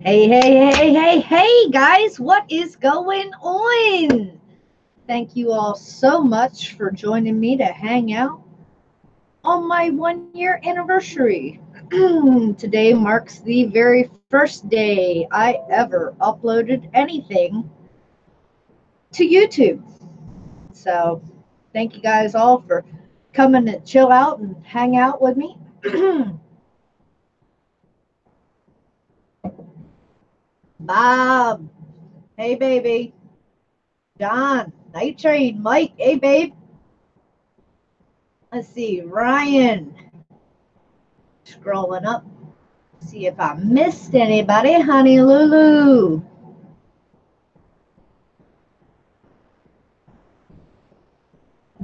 Hey, guys, what is going on? Thank you all so much for joining me to hang out on my 1 year anniversary. Today marks the very first day I ever uploaded anything to YouTube. So, thank you guys all for coming to chill out and hang out with me. Bob, hey, baby. John, Night Train, Mike, hey, babe. Let's see, Ryan. Scrolling up. See if I missed anybody. Honey Lulu.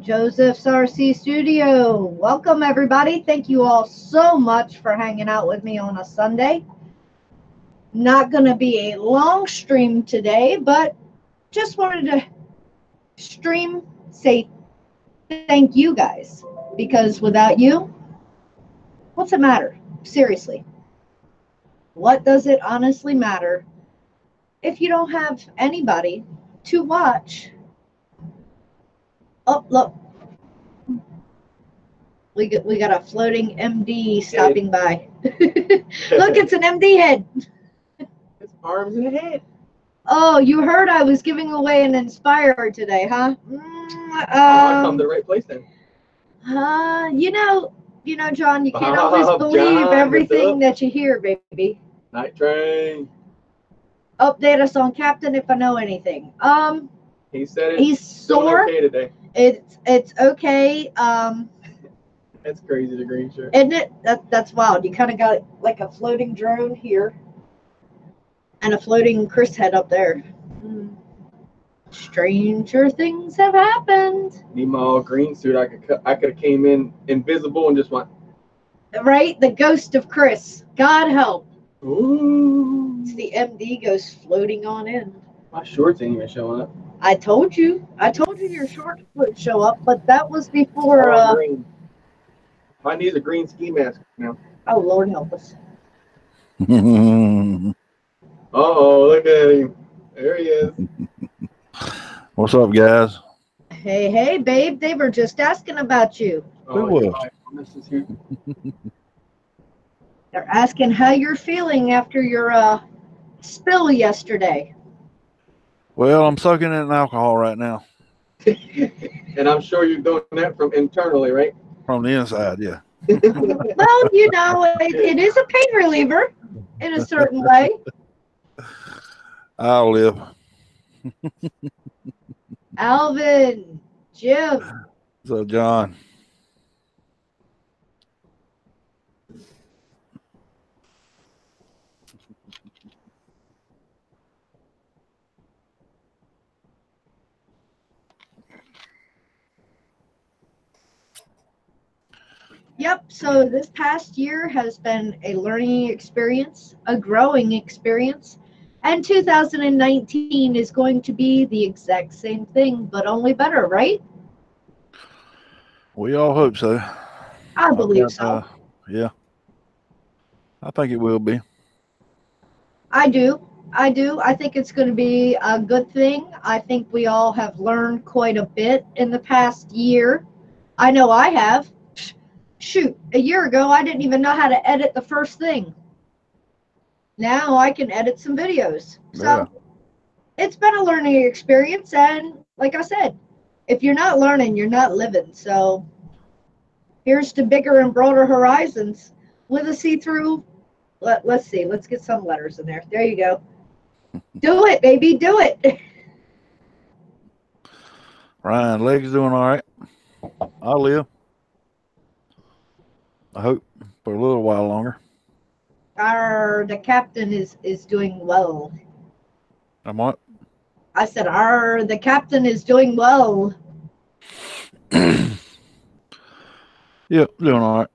Joseph's RC Studio. Welcome, everybody. Thank you all so much for hanging out with me on a Sunday. Not going to be a long stream today, but just wanted to say thank you guys, because without you, what's it matter? Seriously. What does it honestly matter if you don't have anybody to watch? Oh, look. We got a floating MD stopping by. Look, it's an MD head. His arms and head. Oh, you heard I was giving away an Inspire today, huh? I come to the right place then. You know, John, you can't always believe everything that you hear, baby. Night Train. Update us on Captain if I know anything. He said he's sore. Okay today. It's okay. That's crazy, the green shirt. Isn't it? That's wild. You kind of got like a floating drone here and a floating Chris head up there. Stranger things have happened. Need my all green suit. I could have came in invisible and just went. Right? The ghost of Chris. God help. Ooh. It's the MD ghost floating on in. My shorts ain't even showing up. I told you your shorts would show up, but that was before. Green. I need a green ski mask now. Oh, Lord help us. Uh-oh, look at him. There he is. What's up, guys? Hey, babe. They were just asking about you. Who was? They're asking how you're feeling after your spill yesterday. Well, I'm soaking in alcohol right now. And I'm sure you're doing that from internally, right? From the inside, yeah. Well, it is a pain reliever in a certain way. I'll live. Alvin, Jim. So, John. Yep, so this past year has been a learning experience, a growing experience, and 2019 is going to be the exact same thing, but only better, right? We all hope so. I believe so. Yeah. I think it will be. I do. I think it's going to be a good thing. I think we all have learned quite a bit in the past year. I know I have. Shoot, a year ago, I didn't even know how to edit the first thing. Now I can edit some videos. So It's been a learning experience. And like I said, if you're not learning, you're not living. So here's to bigger and broader horizons with a see-through. Let's see. Let's get some letters in there. There you go. Do it, baby. Do it. Ryan, legs doing all right. I'll live. I hope for a little while longer. The captain is doing well. I'm what? I said, the captain is doing well. Yeah, doing all right.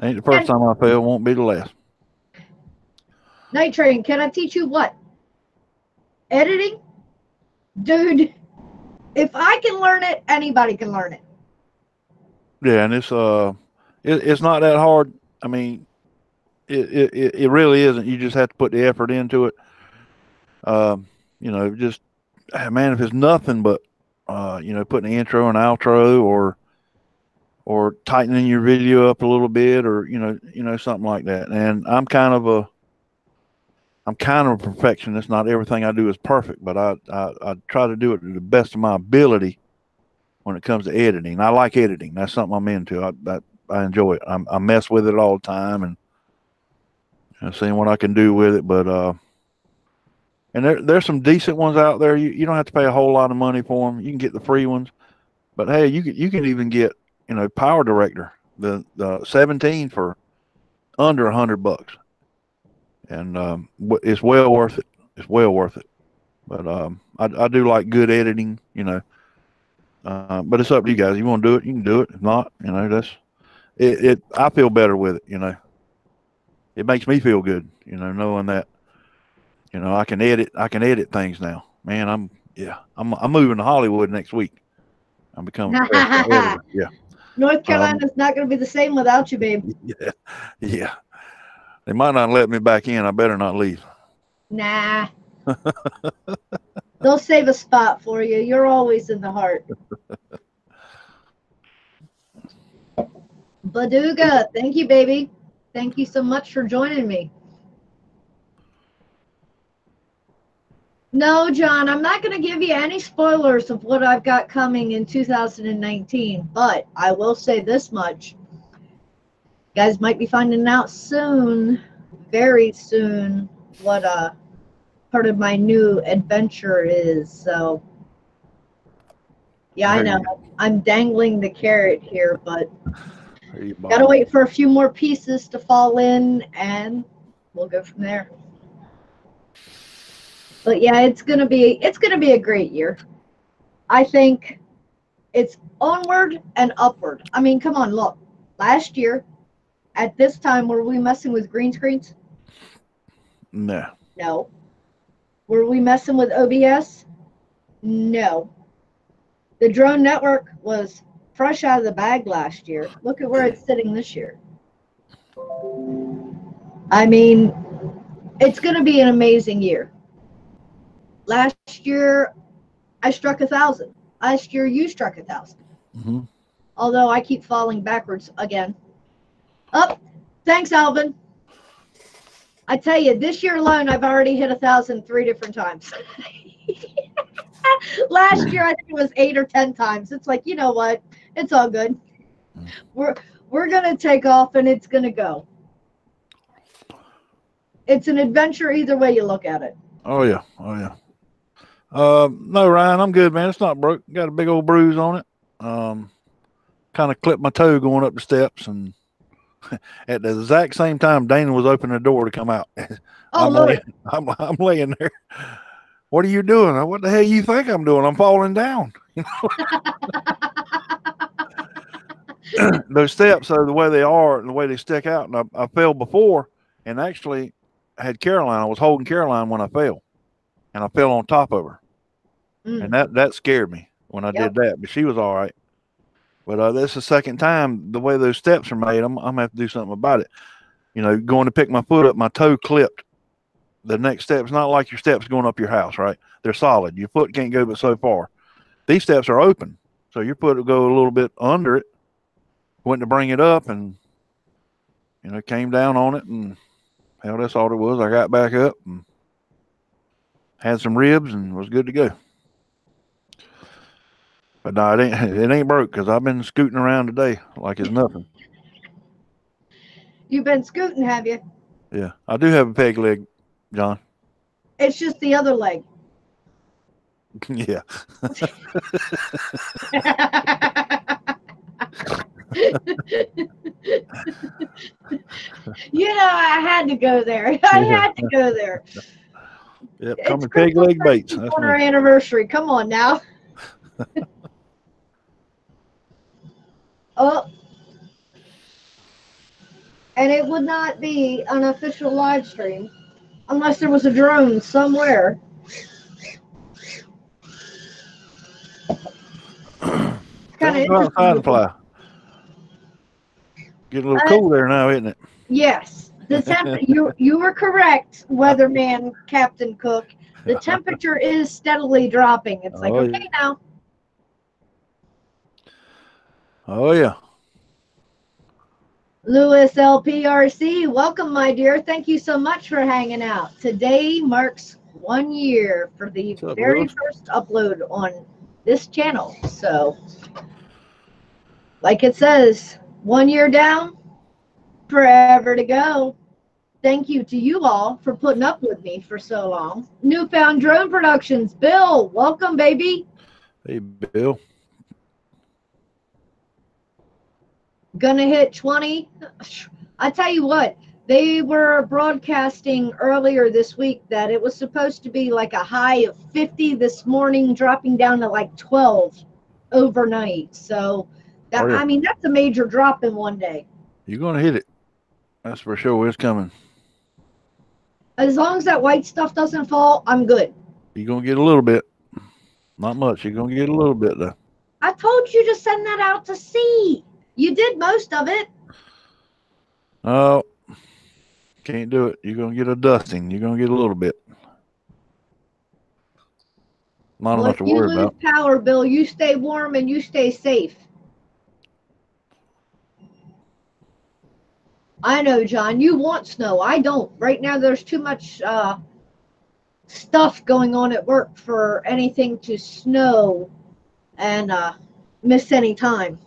Ain't the first time I fail, won't be the last. Night Train, can I teach you what? Editing? Dude, if I can learn it, anybody can learn it. Yeah, and it's not that hard. I mean, it really isn't. You just have to put the effort into it. You know, just man, if it's nothing but you know, putting the intro and outro, or tightening your video up a little bit, or you know something like that. And I'm kind of a perfectionist. Not everything I do is perfect, but I try to do it to the best of my ability when it comes to editing. I like editing. That's something I'm into. I enjoy it. I mess with it all the time, and seeing what I can do with it. But and there's some decent ones out there. You don't have to pay a whole lot of money for them. You can get the free ones. But hey, you can even get, you know, Power Director, the 17 for under $100, and it's well worth it. It's well worth it. But I do like good editing, you know. But it's up to you guys. You want to do it, you can do it. If not, you know, that's it. I feel better with it, you know. It makes me feel good, you know, knowing that, you know, I can edit things now. Man, I'm moving to Hollywood next week. I'm becoming a professional editor. Yeah. North Carolina's not going to be the same without you, babe. Yeah. Yeah. They might not let me back in. I better not leave. Nah. They'll save a spot for you. You're always in the heart. Baduga, thank you, baby. Thank you so much for joining me. No, John, I'm not going to give you any spoilers of what I've got coming in 2019, but I will say this much. You guys might be finding out soon, very soon, what part of my new adventure is. So, yeah, I know. I'm dangling the carrot here, but got to wait for a few more pieces to fall in, and we'll go from there. But yeah, it's gonna be a great year. I think it's onward and upward. I mean, come on, look. Last year, at this time, were we messing with green screens? No. No. Were we messing with OBS? No. The drone network was fresh out of the bag last year. Look at where it's sitting this year. I mean, it's going to be an amazing year. Last year, I struck 1,000. Last year, you struck 1,000. Mm-hmm. Although I keep falling backwards again. Oh, thanks, Alvin. I tell you, this year alone, I've already hit 1,000 3 different times. Last year, I think it was 8 or 10 times. It's like, you know what? It's all good. We're going to take off, and it's going to go. It's an adventure either way you look at it. Oh, yeah. Oh, yeah. No, Ryan, I'm good, man. It's not broke. Got a big old bruise on it. Kind of clipped my toe going up the steps, and at the exact same time, Dana was opening the door to come out. Oh, I'm laying there. What are you doing? What the hell you think I'm doing? I'm falling down. Those steps are the way they are and the way they stick out. And I fell before, and actually had Caroline. I was holding Caroline when I fell, and I fell on top of her. And that scared me when I did that, but she was all right. But this is the second time the way those steps are made. I'm gonna have to do something about it. You know, going to pick my foot up, my toe clipped. The next step's not like your steps going up your house, right? They're solid. Your foot can't go but so far. These steps are open, so your foot will go a little bit under it. Went to bring it up, and you know, came down on it, and hell, that's all it was. I got back up and had some ribs, and was good to go. But no, it ain't broke, because I've been scooting around today like it's nothing. You've been scooting, have you? Yeah, I do have a peg leg, John. It's just the other leg. Yeah. You know, I had to go there. I had to go there. Yep, coming peg leg baits. That's on our anniversary. Come on now. Oh. And it would not be an official live stream unless there was a drone somewhere. Kind of go outside and fly. Get a little cool there now, isn't it? Yes. You were correct, weatherman Captain Cook. The temperature is steadily dropping. It's like, Oh, okay, now. Oh, yeah. Lewis LPRC, welcome, my dear. Thank you so much for hanging out. Today marks 1 year for the What's up, very Lewis? first upload on this channel. So, like it says, 1 year down, forever to go. Thank you to you all for putting up with me for so long. Newfound Drone Productions, Bill, welcome, baby. Hey, Bill. Gonna hit 20. I tell you what, they were broadcasting earlier this week that it was supposed to be like a high of 50 this morning, dropping down to like 12 overnight. So, that, Oh, yeah. I mean, that's a major drop in one day. You're going to hit it. That's for sure. It's coming. As long as that white stuff doesn't fall, I'm good. You're going to get a little bit. Not much. You're going to get a little bit, though. I told you to send that out to sea. You did most of it. Oh, can't do it. You're going to get a dusting. You're going to get a little bit. Not Well, enough if to you worry lose about. power, Bill, you stay warm and you stay safe. I know, John, you want snow. I don't. Right now, there's too much stuff going on at work for anything to snow and miss any time.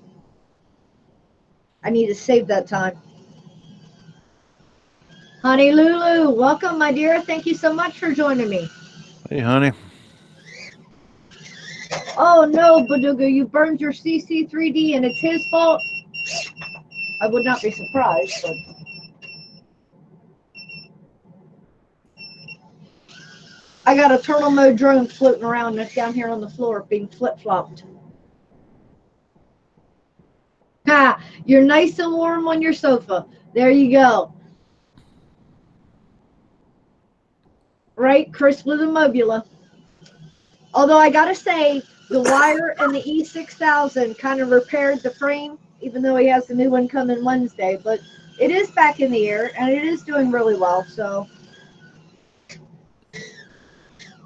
I need to save that time. Honey Lulu, welcome, my dear. Thank you so much for joining me. Hey, honey. Oh, no, Baduga, you burned your CC3D and it's his fault? I would not be surprised, but... I got a turtle mode drone floating around that's down here on the floor being flip-flopped. Ha! You're nice and warm on your sofa. There you go. Right, Chris with a Mobula. Although I gotta say, the wire and the E6000 kind of repaired the frame, even though he has a new one coming Wednesday. But it is back in the air, and it is doing really well, so...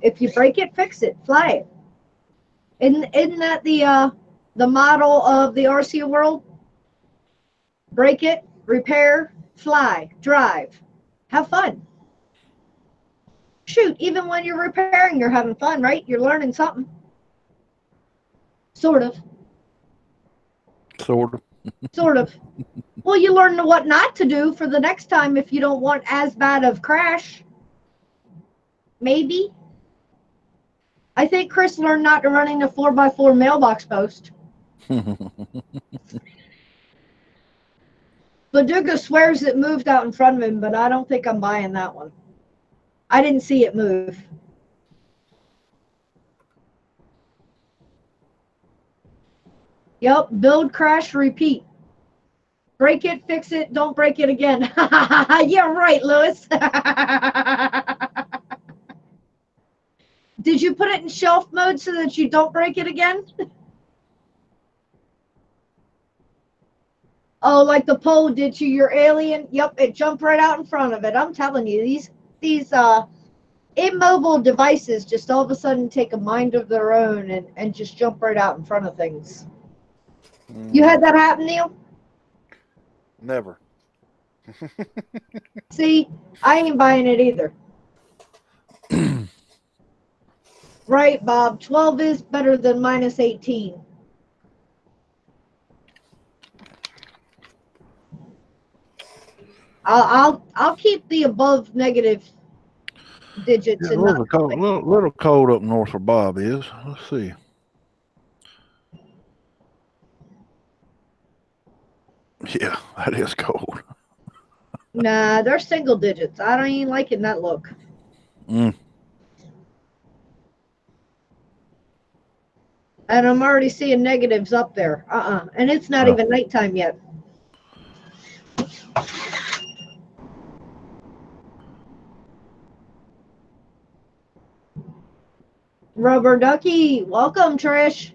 If you break it, fix it. Fly it. Isn't that the model of the RC world? Break it, repair, fly, drive. Have fun. Shoot, even when you're repairing, you're having fun, right? You're learning something. Sort of. Sort of. Sort of. Well, you learn what not to do for the next time if you don't want as bad of crash. Maybe. I think Chris learned not to run into 4x4 mailbox post. Baduga swears it moved out in front of him, but I don't think I'm buying that one. I didn't see it move. Yep, build, crash, repeat. Break it, fix it, don't break it again. Yeah, right, Lewis. Did you put it in shelf mode so that you don't break it again? Oh, like the pole did to your alien? Yep, it jumped right out in front of it. I'm telling you, these immobile devices just all of a sudden take a mind of their own and just jump right out in front of things. You had that happen, Neil? Never. See, I ain't buying it either. Right, Bob. 12 is better than minus 18. I'll keep the above negative digits. Yeah, a little cold up north where Bob is. Let's see. Yeah, that is cold. Nah, they're single digits. I don't even liking that look. Mm. And I'm already seeing negatives up there. And it's not even nighttime yet. Rubber Ducky, welcome, Trish.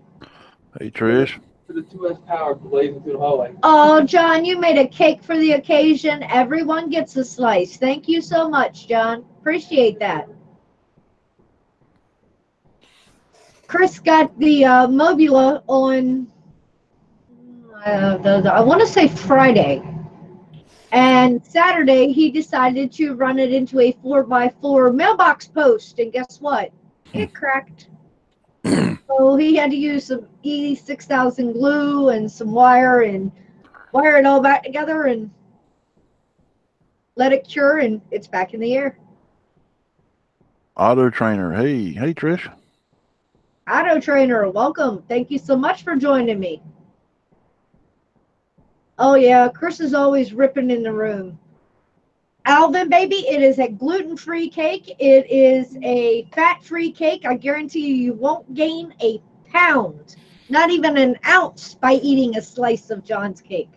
Hey, Trish. to the 2S power blazing through the hallway. Oh, John, you made a cake for the occasion. Everyone gets a slice. Thank you so much, John. Appreciate that. Chris got the Mobula on, I want to say Friday. And Saturday, he decided to run it into a 4x4 mailbox post. And guess what? It cracked. So he had to use some E6000 glue and some wire and wire it all back together and let it cure, and it's back in the air. Auto Trainer. Hey, Trish. Auto Trainer, welcome. Thank you so much for joining me. Oh, yeah, Chris is always ripping in the room. Alvin, baby, it is a gluten-free cake. It is a fat-free cake. I guarantee you won't gain a pound, not even an ounce, by eating a slice of John's cake.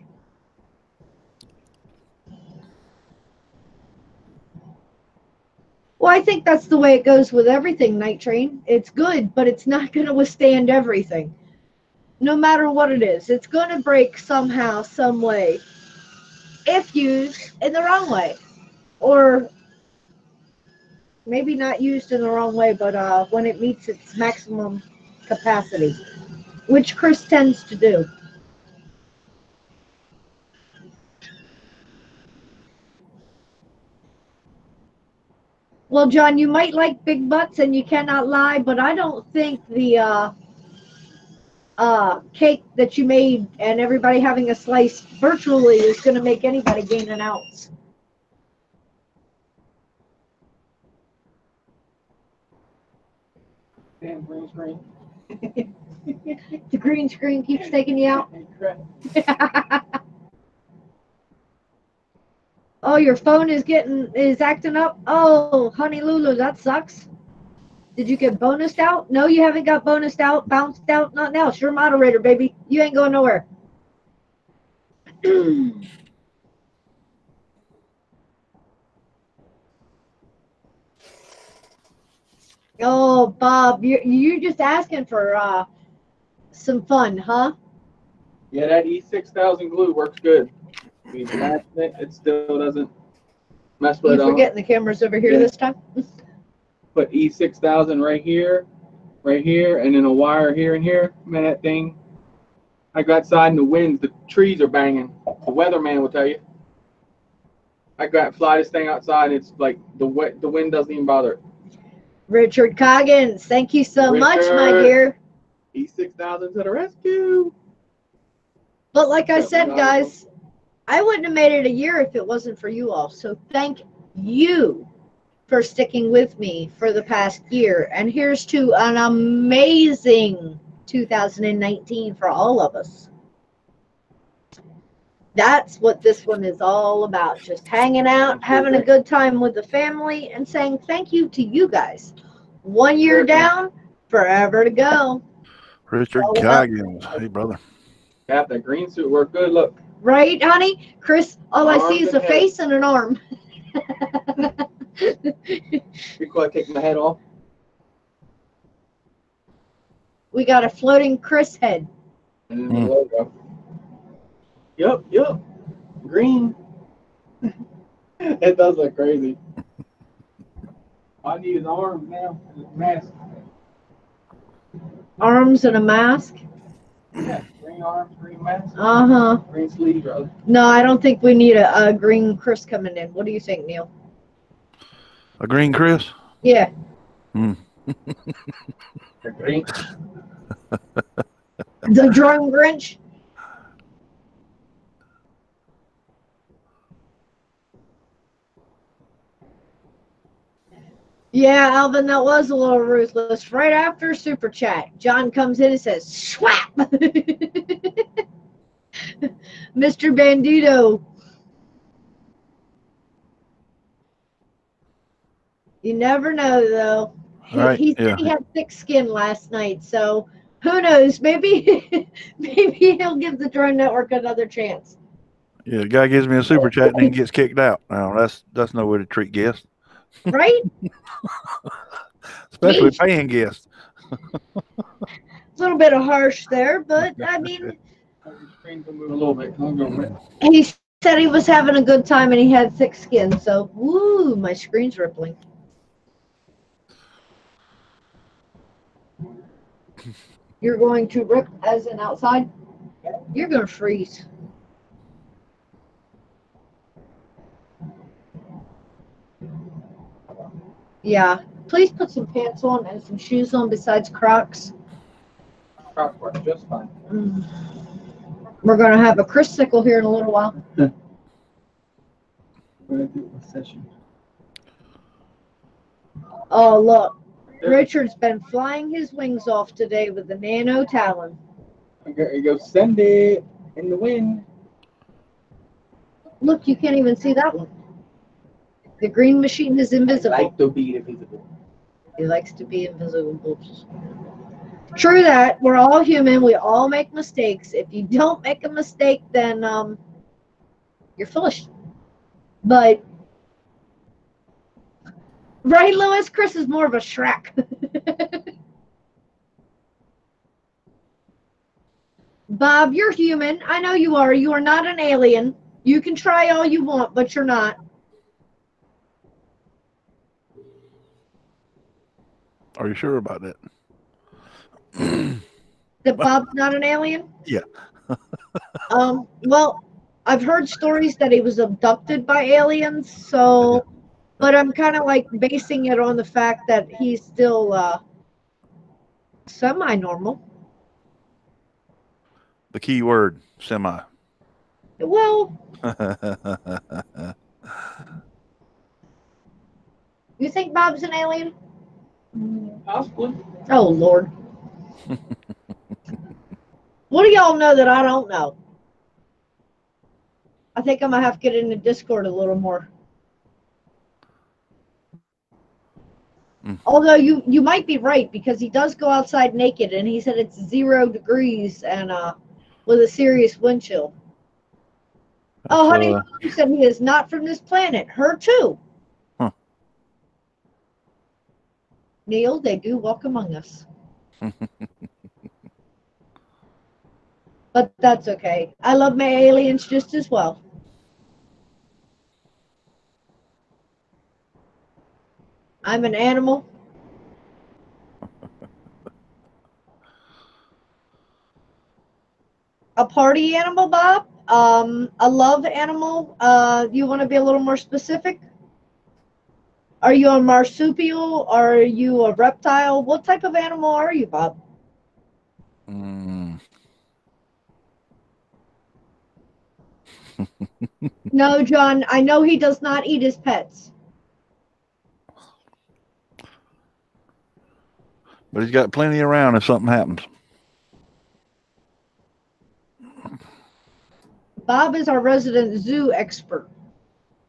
Well, I think that's the way it goes with everything, Night Train. It's good, but it's not going to withstand everything. No matter what it is, it's going to break somehow, some way, if used in the wrong way. Or maybe not used in the wrong way, but when it meets its maximum capacity, which Chris tends to do. Well, John, you might like big butts and you cannot lie, but I don't think the cake that you made and everybody having a slice virtually is going to make anybody gain an ounce. Damn green screen. The green screen keeps taking you out. Oh, your phone is acting up. Oh, honey Lulu, that sucks. Did you get bonused out? No, you haven't got bonused out, bounced out, nothing else. You're a moderator, baby. You ain't going nowhere. Oh, Bob, you're just asking for some fun, huh? Yeah, that E6000 glue works good. We matched it, it still doesn't mess with it. You forgetting the camera's over here this time? Put E6000 right here, and then a wire here and here. Man, that thing, I go outside and the winds, the trees are banging. The weatherman will tell you. I fly this thing outside, and it's like the wind doesn't even bother it. Richard Coggins, thank you so much, my dear. E6000 to the rescue. But like I said, guys, I wouldn't have made it a year if it wasn't for you all. So thank you for sticking with me for the past year. And here's to an amazing 2019 for all of us. That's what this one is all about. Just hanging out, having a good time with the family, and saying thank you to you guys. 1 year down, forever to go. Richard Coggins. Hey, brother. Yeah, that green suit worked good. Look. Right, honey? Chris, all I see is a face and an arm. Before I take my head off. We got a floating Chris head. And then the logo. Yep. Green. It does look crazy. All I need is arms now and a mask. Arms and a mask? Yeah, green arms, green mask. Uh-huh. Green sleeves, rather. No, I don't think we need a green Chris coming in. What do you think, Neil? A green Chris? Yeah. The green. The drone Grinch? Yeah, Alvin, that was a little ruthless. Right after Super Chat, John comes in and says, swap! Mr. Bandito. You never know, though. Right, He said he had thick skin last night, so who knows? Maybe he'll give the Drone Network another chance. Yeah, the guy gives me a super chat and then gets kicked out. Now that's no way to treat guests. Right? Especially paying guests. little bit of harsh there, but I mean, The screen can move a little bit. I'm going he said he was having a good time and he had thick skin. So, woo, my screen's rippling. You're going to rip as in outside? You're going to freeze. Yeah. Please put some pants on and some shoes on besides Crocs. Crocs work just fine. We're going to have a Chris-sicle here in a little while. We're going to do a session. Oh, look. Richard's been flying his wings off today with the Nano Talon. Okay, go send it in the wind. Look, you can't even see that one. The green machine is invisible. I like to be invisible. He likes to be invisible. True that. We're all human. We all make mistakes. If you don't make a mistake, then you're foolish. But right, Lewis? Chris is more of a Shrek. Bob, you're human. I know you are. You are not an alien. You can try all you want, but you're not. Are you sure about that? That Bob's not an alien? Yeah. Well, I've heard stories that he was abducted by aliens, so, but I'm kind of like basing it on the fact that he's still semi-normal. The key word, semi. Well, you think Bob's an alien? Possibly. Oh, Lord. What do y'all know that I don't know? I think I'm going to have to get into Discord a little more. Although you might be right, because he does go outside naked, and he said it's 0 degrees and with a serious wind chill. Oh, honey, you said he is not from this planet. Her too. Huh. Neil, they do walk among us. But that's okay. I love my aliens just as well. I'm an animal. A party animal, Bob? A love animal? You want to be a little more specific? Are you a marsupial? Are you a reptile? What type of animal are you, Bob? No, John, I know he does not eat his pets. But he's got plenty around if something happens. Bob is our resident zoo expert.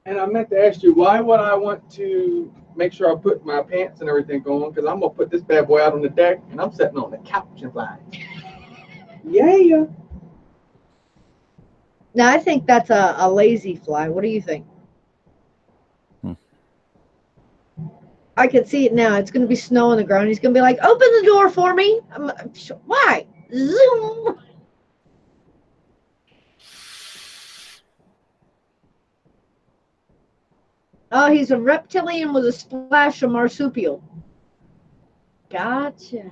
And I meant to ask you, why would I want to make sure I put my pants and everything on? Because I'm going to put this bad boy out on the deck, and I'm sitting on the couch and flying. Yeah. Now, I think that's a lazy fly. What do you think? I can see it now. It's going to be snow on the ground. He's going to be like, open the door for me. Why? Zoom. Oh, he's a reptilian with a splash of marsupial. Gotcha.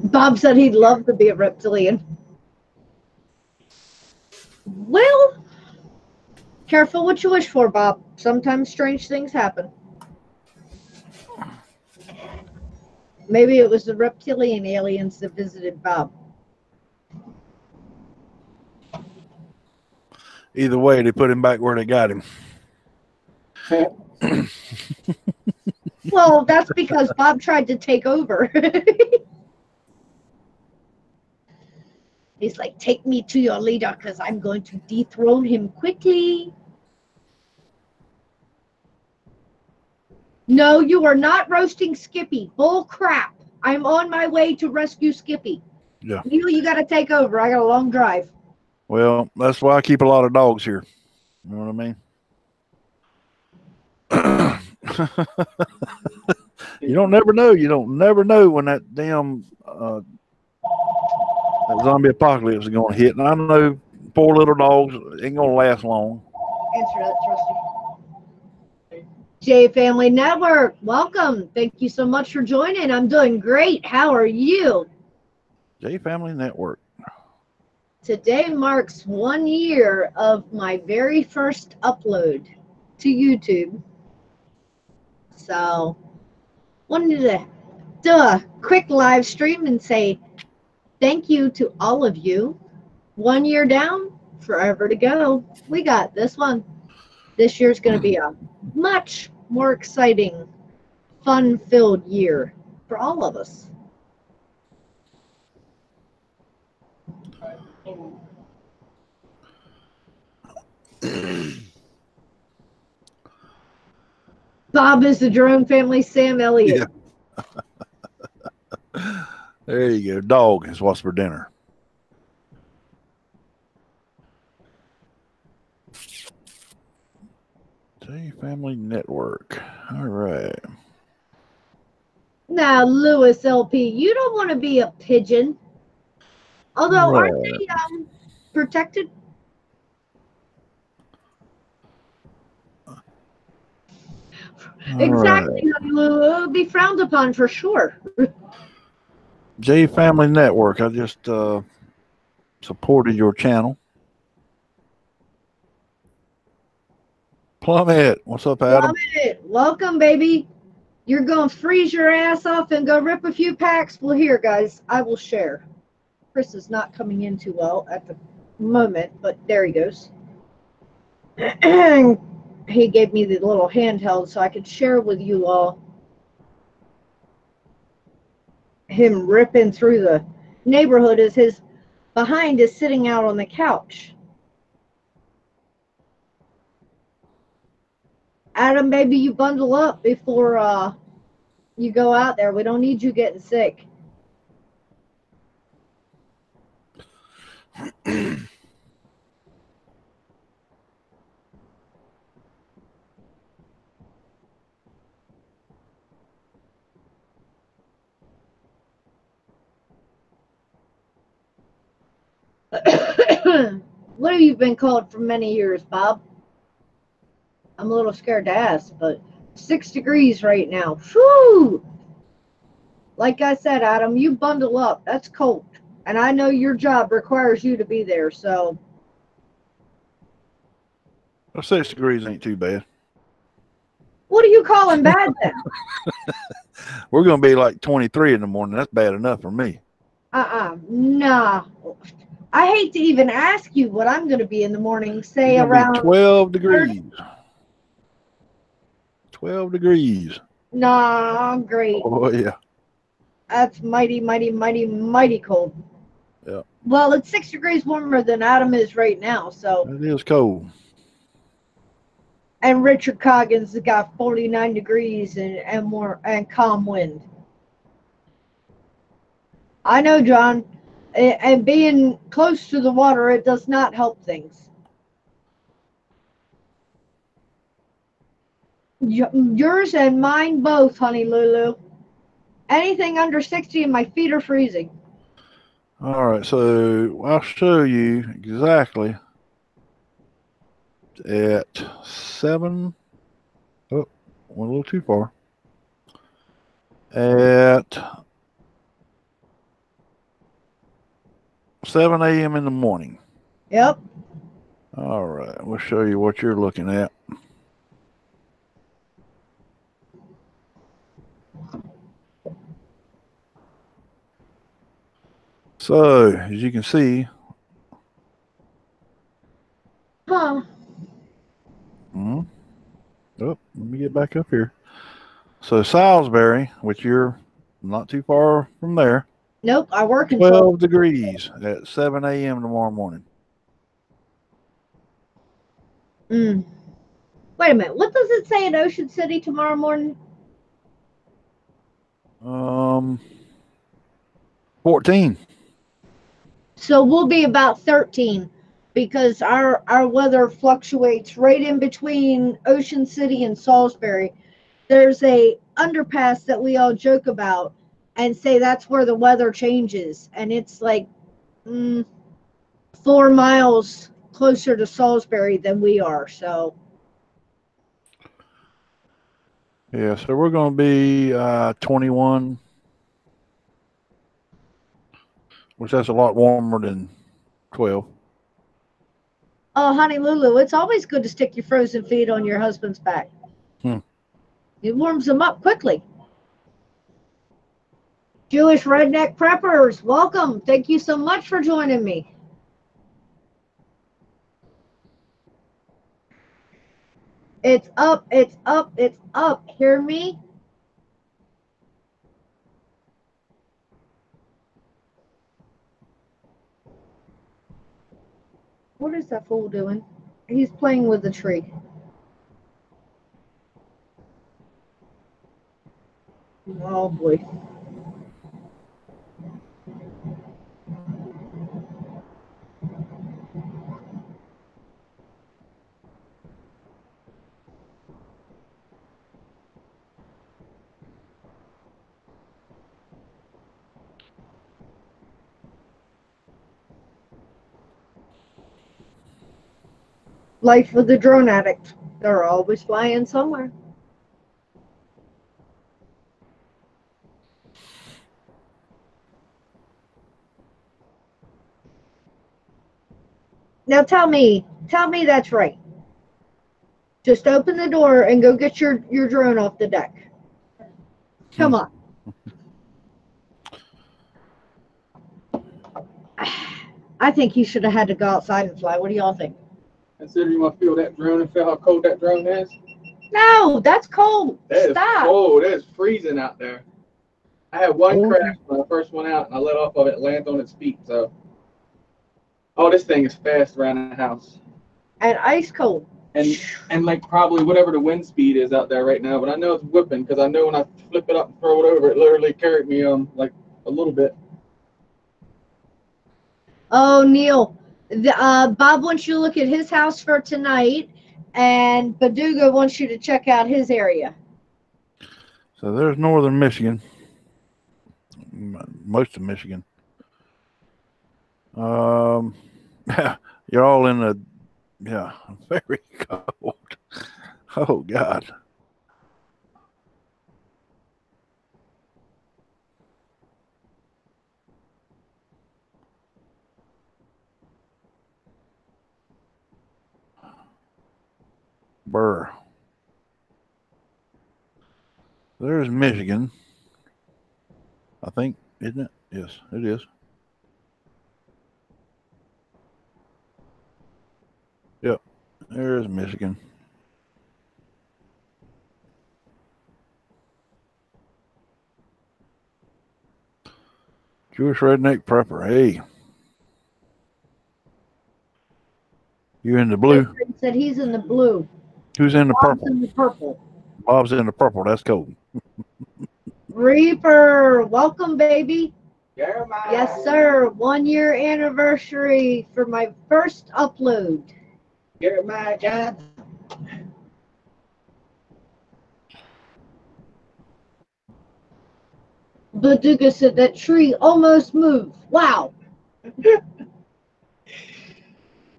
Bob said he'd love to be a reptilian. Well, careful what you wish for, Bob. Sometimes strange things happen. Maybe it was the reptilian aliens that visited Bob. Either way, they put him back where they got him. Well, that's because Bob tried to take over. He's like, take me to your leader because I'm going to dethrone him quickly. No, you are not roasting Skippy. Bull crap. I'm on my way to rescue Skippy. Yeah. You got to take over. I got a long drive. Well, that's why I keep a lot of dogs here. You know what I mean? You don't never know. You don't never know when that damn that zombie apocalypse is going to hit. And I know poor little dogs ain't going to last long. Answer that, Trusty. J Family Network, welcome. Thank you so much for joining. I'm doing great. How are you? J Family Network. Today marks 1 year of my very first upload to YouTube. So, wanted to do a quick live stream and say thank you to all of you. 1 year down, forever to go. We got this one. This year's going to be a much more exciting, fun-filled year for all of us. Bob is the Jerome family, Sam Elliott. Yeah. There you go. Dog is what's for dinner. J Family Network. All right. Now, Lewis LP, you don't want to be a pigeon. Although, Right. aren't they protected? All Exactly, right. Lou. It would be frowned upon for sure. J Family Network. I just supported your channel. Plummet. What's up, Adam? Plummet, welcome, baby. You're going to freeze your ass off and go rip a few packs. Well, here, guys, I will share. Chris is not coming in too well at the moment, but there he goes. He gave me the little handheld so I could share with you all him ripping through the neighborhood as his behind is sitting out on the couch. Adam, baby, you bundle up before you go out there. We don't need you getting sick. What have you been called for many years, Bob? I'm a little scared to ask, but 6 degrees right now. Whew! Like I said, Adam, you bundle up. That's cold. And I know your job requires you to be there, so. Well, 6 degrees ain't too bad. What are you calling bad then? We're going to be like 23 in the morning. That's bad enough for me. Nah. I hate to even ask you what I'm going to be in the morning. Say It's around 12 degrees. 12 degrees. Nah, I'm great. Oh, yeah. That's mighty, mighty, mighty, mighty cold. Yeah. Well, it's 6 degrees warmer than Adam is right now, so. It is cold. And Richard Coggins has got 49 degrees and more and calm wind. I know, John. And being close to the water, it does not help things. Yours and mine both, honey Lulu. Anything under 60 and my feet are freezing. All right, so I'll show you exactly at 7. Oh, went a little too far. At 7 a.m. in the morning. Yep. All right, we'll show you what you're looking at. So, as you can see, Huh. oh, let me get back up here. So, Salisbury, which you're not too far from there, Nope, I work in 12 degrees at 7 a.m. tomorrow morning. Wait a minute. What does it say in Ocean City tomorrow morning? 14. So we'll be about 13 because our weather fluctuates right in between Ocean City and Salisbury. there's a underpass that we all joke about and say that's where the weather changes, and it's like 4 miles closer to Salisbury than we are. So Yeah, so we're going to be 21, which that's a lot warmer than 12. oh, honey Lulu, it's always good to stick your frozen feet on your husband's back. It warms them up quickly. Jewish Redneck Preppers, welcome. Thank you so much for joining me. It's up, it's up, it's up. Hear me? What is that fool doing? He's playing with the tree. Oh boy. Life of the drone addict. They're always flying somewhere. Now tell me that's right. Just open the door and go get your drone off the deck. Come on. I think he should have had to go outside and fly. What do y'all think? Consider you want to feel that drone and feel how cold that drone is. No, that's cold. That Stop. is cold. It is freezing out there. I had one crash when I first went out, and I let off of it, landed on its feet. So, oh, this thing is fast around the house. And ice cold. And like probably whatever the wind speed is out there right now, but I know it's whipping because I know when I flip it up and throw it over, it literally carried me like a little bit. Oh, Neil, Bob wants you to look at his house for tonight, and Baduga wants you to check out his area. So there's northern Michigan, most of Michigan. You're all in the, yeah, very cold. Oh, God. Burr. There's Michigan. I think, isn't it? Yes, it is. Yep, there's Michigan. Jewish Redneck Prepper. Hey. You in the blue? He said he's in the blue. Who's in the Bob's purple? in the purple. Bob's in the purple. That's cold. Reaper, welcome, baby. Jeremiah. Yes, sir. 1 year anniversary for my first upload. Jeremiah John. Baduga said that tree almost moved. Wow.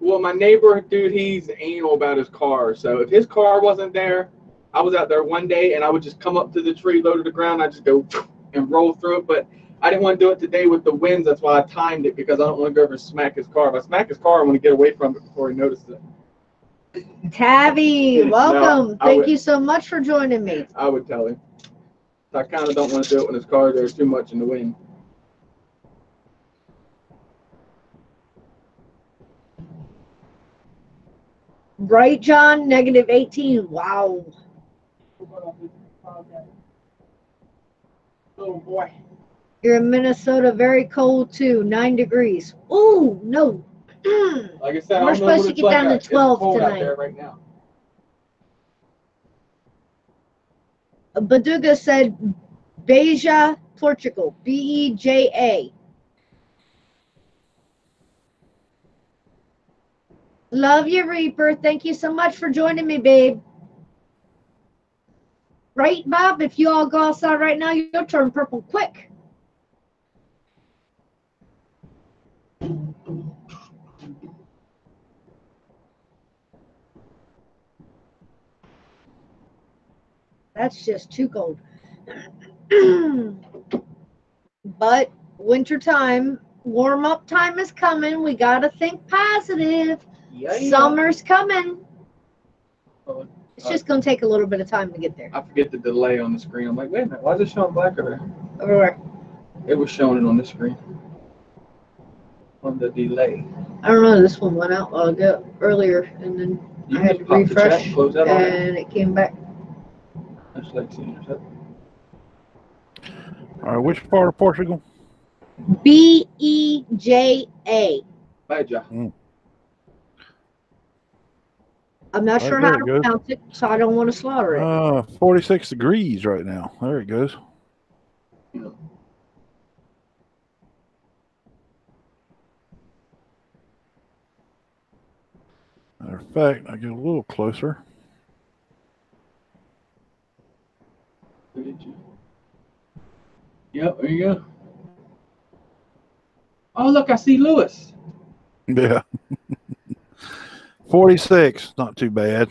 Well, my neighbor, dude, he's anal about his car. So if his car wasn't there, I was out there one day and I would just come up to the tree, low to the ground. I just go and roll through it. But I didn't want to do it today with the winds. That's why I timed it, because I don't want to go over and smack his car. If I smack his car, I want to get away from it before he notices it. Tabby, welcome. No, Thank you so much for joining me. I would tell him. I kind of don't want to do it when his car there's too much in the wind. Right, John? -18. Wow. Oh boy. You're in Minnesota, very cold too, 9 degrees. Ooh, no. Like I said, We're supposed to get down to 12 tonight. Out there right now. Baduga said Beja, Portugal. Beja. Love you, Reaper. Thank you so much for joining me, babe. right, Bob? If you all go outside right now, you'll turn purple quick. That's just too cold. But winter time, warm up time is coming. We got to think positive. Yeah. Summer's coming. Oh, It's just going to take a little bit of time to get there. I forget the delay on the screen. I'm like, wait a minute, why is it showing black over there? Everywhere. It was showing it on the screen. On the delay. I don't know. This one went out earlier, and then You I had to just pop the chat refresh, and close that on it. and it came back. I just like seeing yourself. All right, which part of Portugal? Beja. Beja. I'm not Right, sure there how it to goes. pronounce it, so I don't want to slaughter it. 46 degrees right now. There it goes. You know. Matter of fact, I get a little closer. Look at you. Yep, there you go. Oh, look, I see Lewis. Yeah. 46, not too bad.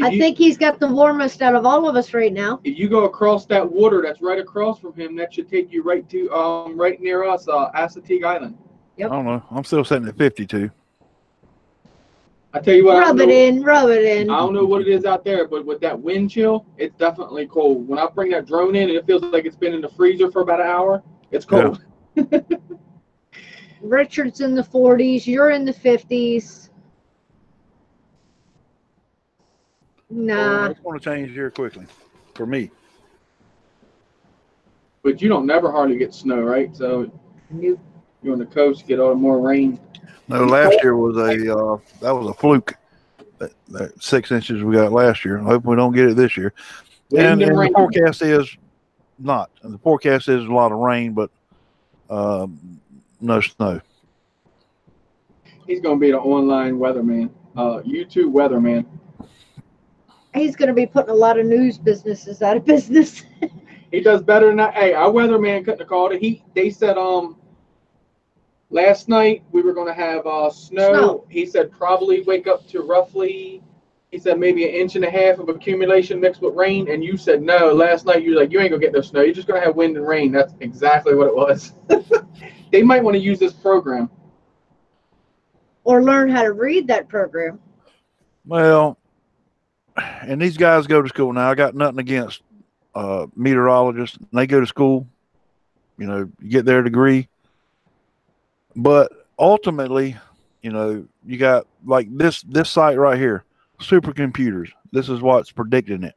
I think he's got the warmest out of all of us right now. If you go across that water that's right across from him, that should take you right to right near us, Assateague Island. Yep. I don't know. I'm still sitting at 52. I tell you what, Rub it in, rub it in. I don't know what it is out there, but with that wind chill, it's definitely cold. When I bring that drone in, it feels like it's been in the freezer for about an hour. It's cold. Yeah. Richard's in the 40s. You're in the 50s. Nah. It's going to change here quickly for me. But you don't never hardly get snow, right? So Nope. you're on the coast, you get all the more rain. No, last year was that was a fluke. That 6 inches we got last year. I hope we don't get it this year. Wind and The rain. forecast is not. The forecast is a lot of rain, but no snow. He's going to be the online weatherman. YouTube weatherman. He's going to be putting a lot of news businesses out of business. He does better than that. Hey, our weatherman couldn't have called it. They said last night we were going to have snow. He said probably wake up to roughly, he said maybe 1.5 inches of accumulation mixed with rain. And you said no. Last night you were like, you ain't going to get no snow. You're just going to have wind and rain. That's exactly what it was. They might want to use this program. Or learn how to read that program. Well, and these guys go to school now. I got nothing against meteorologists. They go to school, you get their degree. But ultimately, you got like this site right here, supercomputers. This is what's predicting it,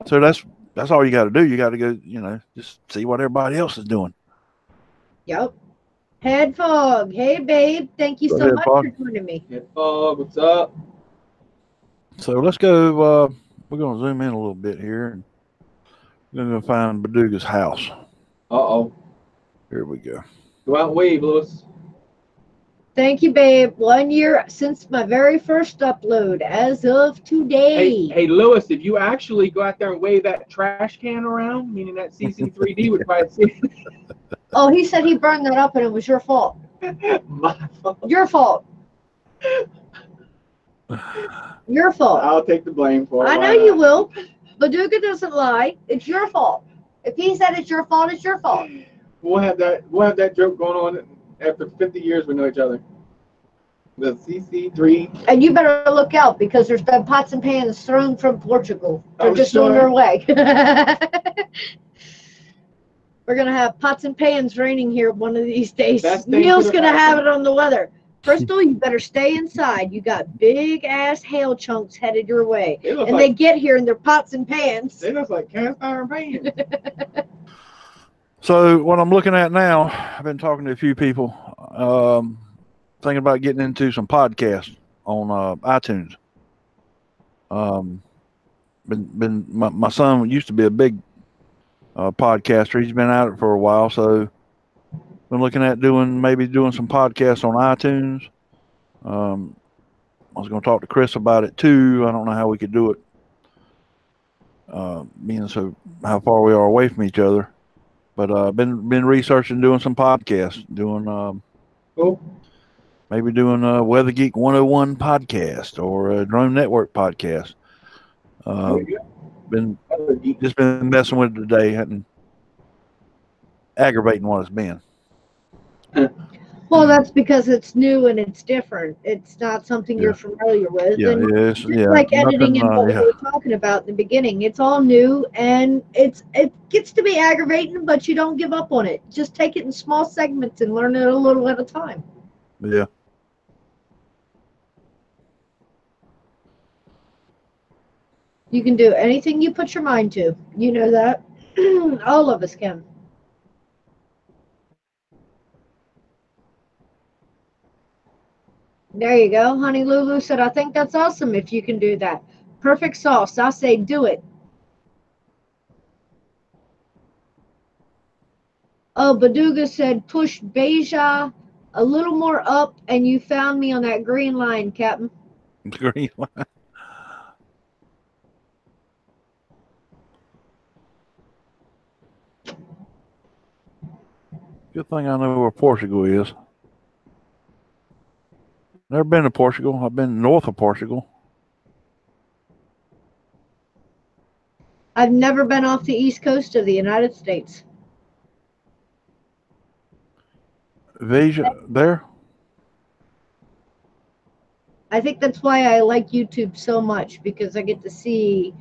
So that's all you got to do. You got to go, just see what everybody else is doing. Yep. Head Fog. Hey, babe. Thank you so much for joining me. Head Fog, what's up? So let's go. We're going to zoom in a little bit here. And we're going to find Baduga's house. Uh-oh. Here we go. Go out and wave, Lewis. Thank you, babe. 1 year since my very first upload as of today. Hey, Lewis, if you actually go out there and wave that trash can around, meaning that CC3D would probably see it. Oh, he said he burned that up and it was your fault. My fault. Your fault. Your fault. I'll take the blame for it. I know you will. Baduga doesn't lie. It's your fault. If he said it's your fault, it's your fault. We'll have that joke going on after 50 years we know each other. The CC3. And you better look out because there's been pots and pans thrown from Portugal. They're just on their way. We're going to have pots and pans raining here one of these days. Neil's going to have it on the weather. Crystal, you better stay inside. You got big ass hail chunks headed your way. And they get here in their pots and pans. They look like cast iron pans. So what I'm looking at now, I've been talking to a few people, thinking about getting into some podcasts on iTunes. My son used to be a big podcaster. He's been at it for a while, so been looking at maybe doing some podcasts on iTunes. I was going to talk to Chris about it too. I don't know how we could do it being so how far we are away from each other. But been researching, doing some podcasts, doing Cool. maybe doing a Weather Geek 101 podcast or a Drone Network podcast. There you Been go. just been messing with it today and aggravating what it's been. Well, that's because it's new and it's different. It's not something you're Yeah. familiar with. Yeah, And yes, just yeah. like editing and what Yeah. we were talking about in the beginning, it's all new and it gets to be aggravating, but you don't give up on it. Just take it in small segments and learn it a little at a time. Yeah. You can do anything you put your mind to. You know that. All of us can. There you go. Honey Lulu said, I think that's awesome if you can do that. Perfect sauce. I say do it. Oh, Baduga said, push Beja a little more up and you found me on that green line, Captain. Green line. Good thing I know where Portugal is. Never been to Portugal. I've been north of Portugal. I've never been off the east coast of the United States. Veja there? I think that's why I like YouTube so much, because I get to see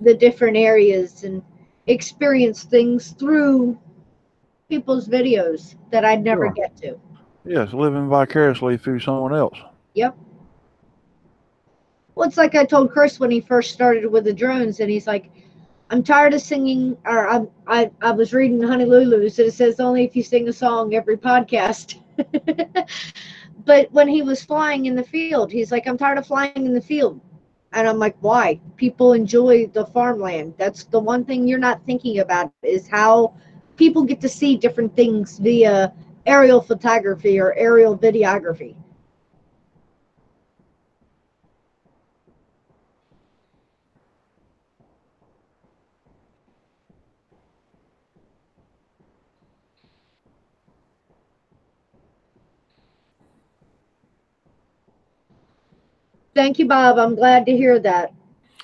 the different areas and experience things through people's videos that I'd never Sure. get to. Yes, living vicariously through someone else. Yep. Well, it's like I told Chris when he first started with the drones, and he's like, I'm tired of singing, or I was reading Honey Lulu's, and it says only if you sing a song every podcast. But when he was flying in the field, he's like, I'm tired of flying in the field. And I'm like, why? People enjoy the farmland. That's the one thing you're not thinking about, is how people get to see different things via aerial photography or aerial videography. Thank you, Bob. I'm glad to hear that.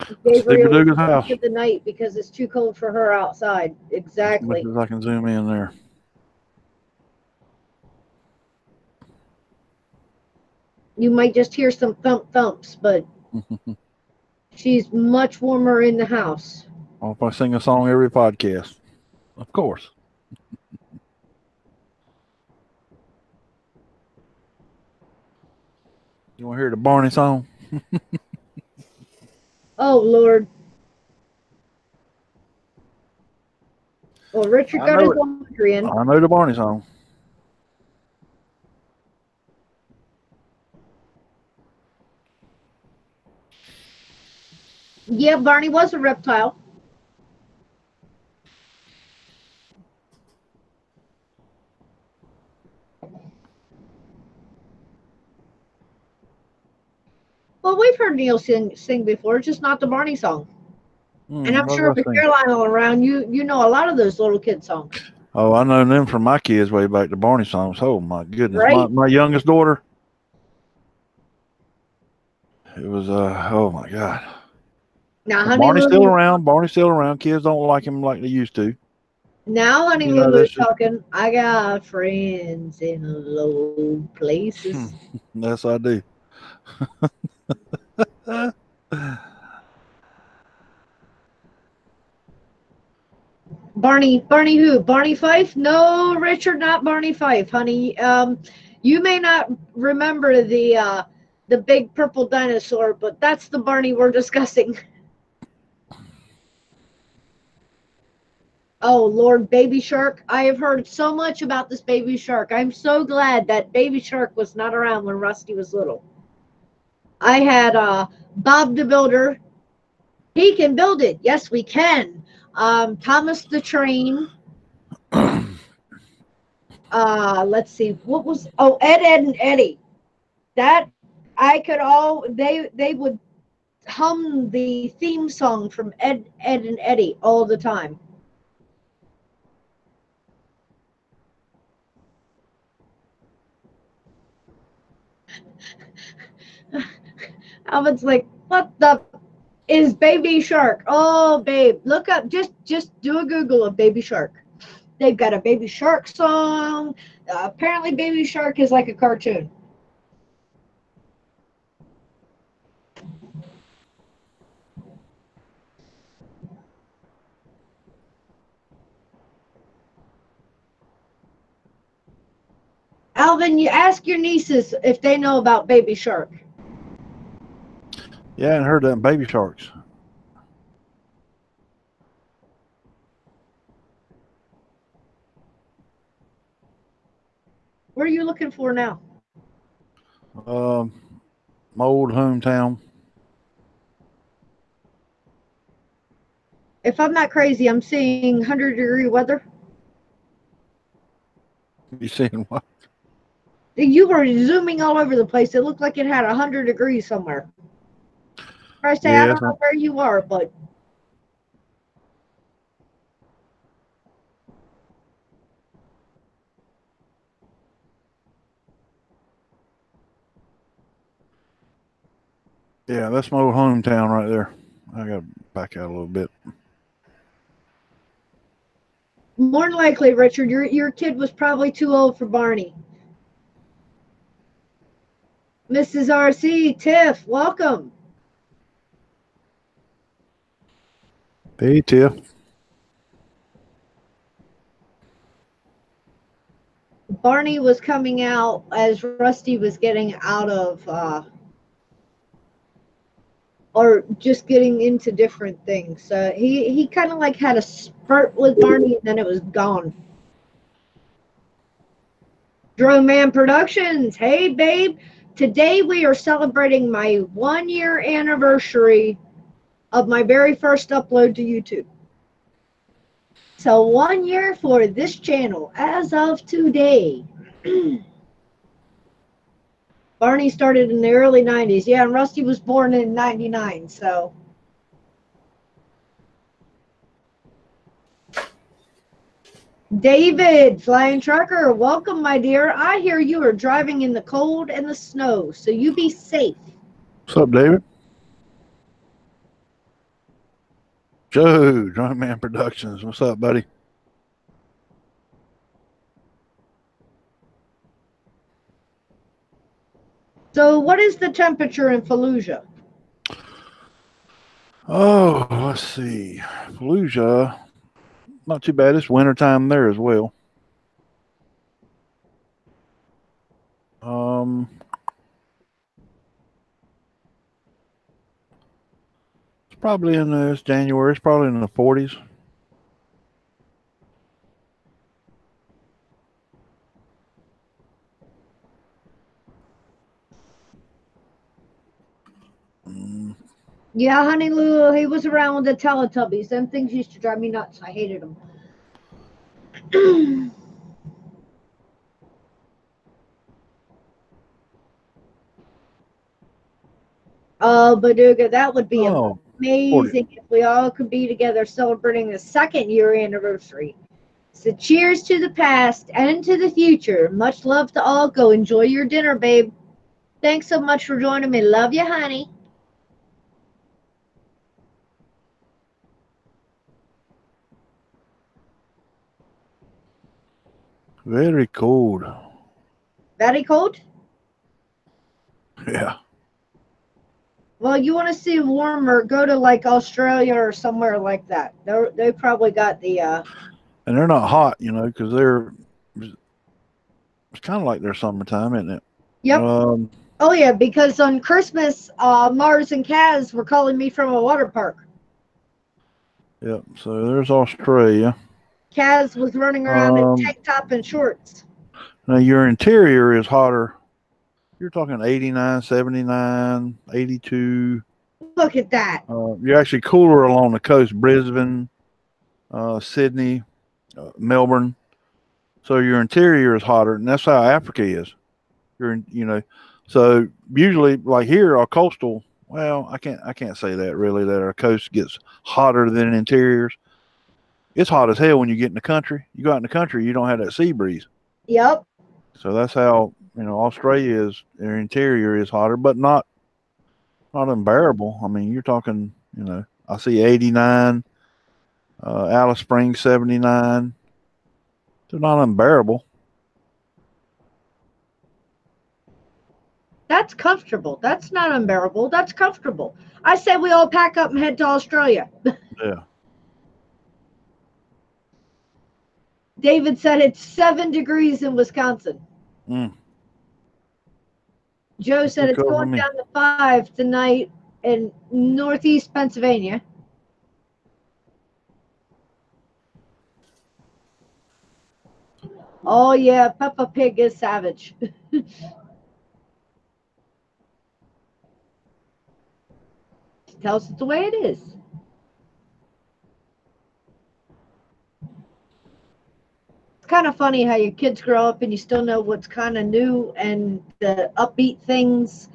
Steve Gabriel Baduga's house. for the night because it's too cold for her outside. Exactly. As much as I can zoom in there. You might just hear some thumps, but she's much warmer in the house. Or if I sing a song every podcast. Of course. You want to hear the Barney song? Oh, Lord. Well, Richard got his laundry in. I know the Barney song. Yeah, Barney was a reptile. Well, we've heard Neil sing before, just not the Barney song. And I'm sure with Caroline all around, you know a lot of those little kid songs. Oh, I know them from my kids way back to Barney songs. Oh my goodness. Right. My youngest daughter. It was oh my God. Now, Honey Barney's Lulu, still around. Barney's still around. Kids don't like him like they used to. now Honey You know, Lulu's that's just- talking, I got friends in low places. Yes, I do. Barney who? Barney Fife? No, Richard, not Barney Fife, honey. You may not remember the big purple dinosaur, but that's the Barney we're discussing. Oh, Lord, Baby Shark. I have heard so much about this Baby Shark. I'm so glad that Baby Shark was not around when Rusty was little. I had Bob the Builder. He can build it. Yes, we can. Thomas the Train. Let's see. What was? Oh, Ed, and Eddie. That I could all. They would. hum the theme song from Ed, and Eddie all the time. Alvin's like, what the is Baby Shark? Oh, babe, look up. Just do a Google of Baby Shark. They've got a Baby Shark song. Apparently, Baby Shark is like a cartoon. Alvin, you ask your nieces if they know about Baby Shark. Yeah, I hadn't heard that in Baby Sharks. What are you looking for now? My old hometown. If I'm not crazy, I'm seeing 100-degree weather. You seeing what? You were zooming all over the place. It looked like it had 100 degrees somewhere. I say, I don't know where you are, but Yeah, that's my old hometown right there. I got to back out a little bit. more than likely, Richard, your kid was probably too old for Barney. Mrs. RC, Tiff, welcome. Hey, Tiff. Barney was coming out as Rusty was getting out of, or just getting into different things. He kind of like had a spurt with Barney, and then it was gone. Drone Man Productions, hey babe. Today we are celebrating my 1-year anniversary of my very first upload to YouTube. So 1 year for this channel as of today. Barney started in the early 90s. Yeah, and Rusty was born in 99, so. David, Flying Trucker, welcome, my dear. I hear you are driving in the cold and the snow, so you be safe. What's up, David? Joe, Drunk Man Productions. What's up, buddy? So what is the temperature in Fallujah? Oh, let's see. Fallujah, not too bad. It's wintertime there as well. It's probably it's January. It's probably in the 40s. Yeah, Honey Lou, he was around with the Teletubbies. Them things used to drive me nuts. I hated them. Oh, Baduga, that would be amazing if we all could be together celebrating the 2nd year anniversary. So cheers to the past and to the future. Much love to all. Go enjoy your dinner, babe. Thanks so much for joining me. Love you, honey. Very cold. Very cold? Yeah. Well, you want to see warmer, go to like Australia or somewhere like that. They probably got the... And they're not hot, you know, because it's kind of like their summertime, isn't it? Yep. Oh, yeah, because on Christmas, Mars and Kaz were calling me from a water park. Yep, so there's Australia. Kaz was running around in tank top and shorts. Now, your interior is hotter. You're talking 89, 79, 82. Look at that. You're actually cooler along the coast, Brisbane, Sydney, Melbourne. So your interior is hotter, and that's how Africa is. So usually, like here, our coastal well, I can't say that really. That our coast gets hotter than interiors. It's hot as hell when you get in the country. You go out in the country, you don't have that sea breeze. Yep. So that's how Australia is. Their interior is hotter, but not unbearable. I mean, you're talking. I see 89, Alice Springs 79. They're not unbearable. That's comfortable. That's not unbearable. That's comfortable. I say we all pack up and head to Australia. Yeah. David said it's 7 degrees in Wisconsin. Mm. Joe said it's going down to 5 tonight in northeast Pennsylvania. Oh, yeah, Peppa Pig is savage. Tells it the way it is. It's kind of funny how your kids grow up and you still know what's kind of new and the upbeat things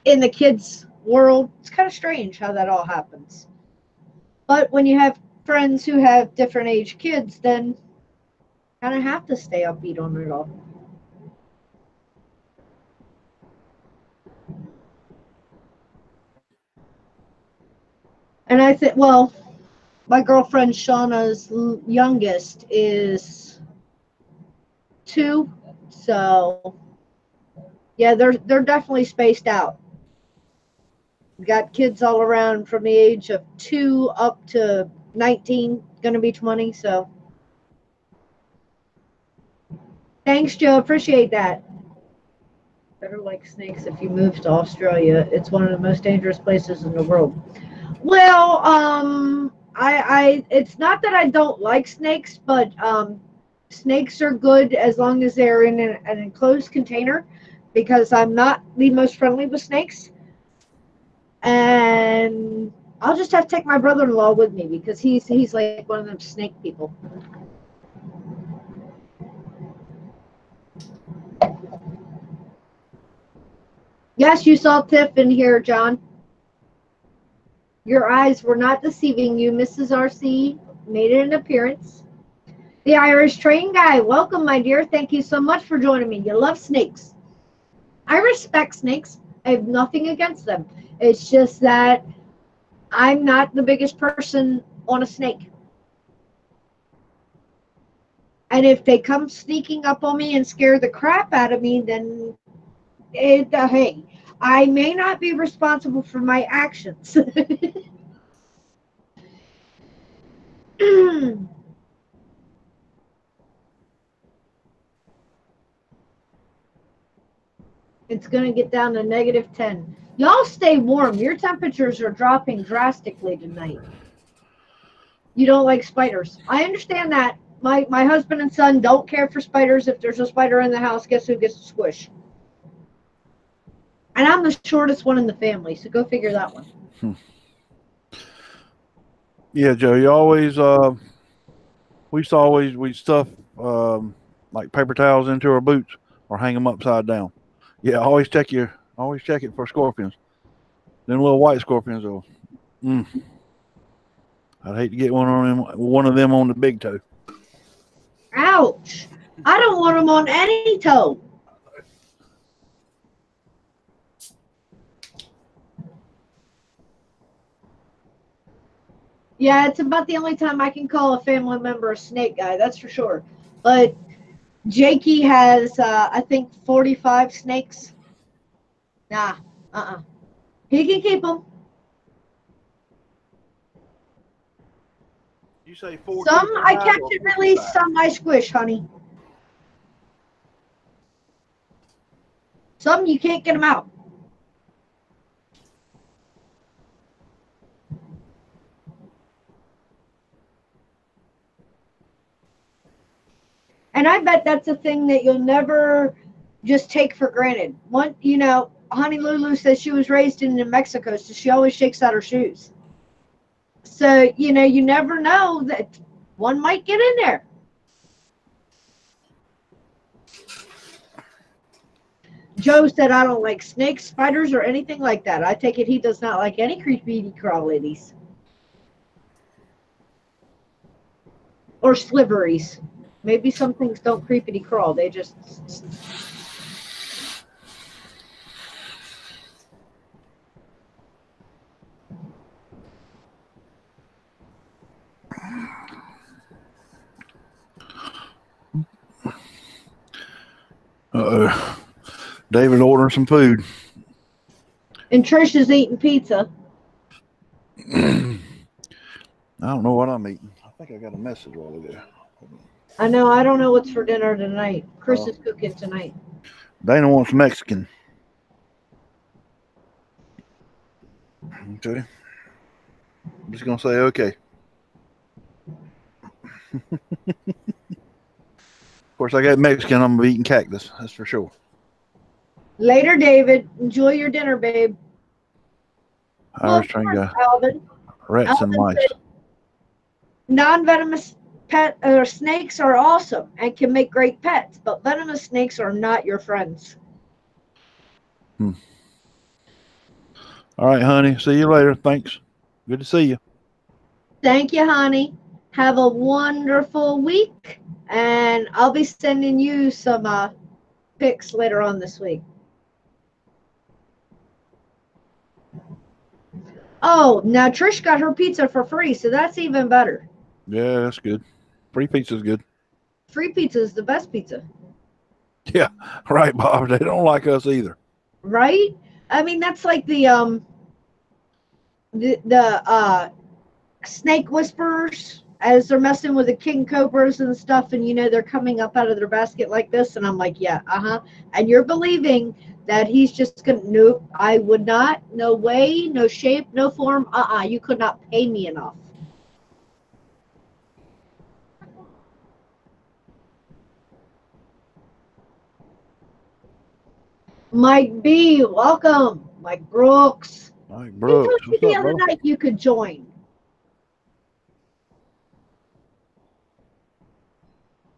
in the kids' world. It's kind of strange how that all happens. But when you have friends who have different age kids, then kind of have to stay upbeat on it all. And I think, well, my girlfriend Shauna's youngest is 2, so yeah, they're definitely spaced out. Got kids all around from the age of 2 up to 19, gonna be 20. So thanks, Joe. Appreciate that. Better like snakes if you move to Australia. It's one of the most dangerous places in the world. Well, I it's not that I don't like snakes, but snakes are good as long as they're in an enclosed container, because I'm not the most friendly with snakes. And I'll just have to take my brother-in-law with me because he's like one of them snake people. Yes, you saw Tiff in here, John. Your eyes were not deceiving you. Mrs. RC made an appearance. The Irish train guy, welcome, my dear. Thank you so much for joining me. You love snakes. I respect snakes. I have nothing against them. It's just that I'm not the biggest person on a snake. And if they come sneaking up on me and scare the crap out of me, then hey, I may not be responsible for my actions. It's going to get down to -10. Y'all stay warm. Your temperatures are dropping drastically tonight. You don't like spiders. I understand that. My husband and son don't care for spiders. If there's a spider in the house, guess who gets a squish? And I'm the shortest one in the family, so go figure that one. Yeah, Joe, you always we stuff like paper towels into our boots or hang them upside down. Yeah, always check it for scorpions. Them little white scorpions will. I'd hate to get one of them on the big toe. Ouch! I don't want them on any toe. Yeah, it's about the only time I can call a family member a snake guy, that's for sure. But Jakey has, I think, 45 snakes. Nah, He can keep them. You say 4. Some I catch and release, some I squish, honey. Some you can't get them out. And I bet that's a thing that you'll never just take for granted. Honey Lulu says she was raised in New Mexico, so she always shakes out her shoes. So, you never know that one might get in there. Joe said I don't like snakes, spiders, or anything like that. I take it he does not like any creepy crawlities or sliveries. Maybe some things don't creepity crawl. They just. Uh-oh. David ordering some food. And Trish is eating pizza. I don't know what I'm eating. I think I got a message while ago. I know. I don't know what's for dinner tonight. Chris is cooking tonight. Dana wants Mexican. Okay. I'm just gonna say okay. Of course, I got Mexican. I'm eating cactus. That's for sure. Later, David. Enjoy your dinner, babe. I was trying to Alvin. rats and mice. Non-venomous pet or snakes are awesome and can make great pets, but venomous snakes are not your friends. All right, honey. See you later. Thanks. Good to see you. Thank you, honey. Have a wonderful week, and I'll be sending you some pics later on this week. Oh, now Trish got her pizza for free, so that's even better. Yeah, that's good. Free pizza's good. Free pizza is the best pizza. Yeah, right, Bob. They don't like us either. Right? I mean, that's like the snake whisperers as they're messing with the king cobras and stuff, and they're coming up out of their basket like this, and I'm like, yeah, and you're believing that he's just gonna. Nope, I would not. No way, no shape, no form. You could not pay me enough. Mike B, welcome. Mike Brooks. Mike Brooks. I told you the other night you could join.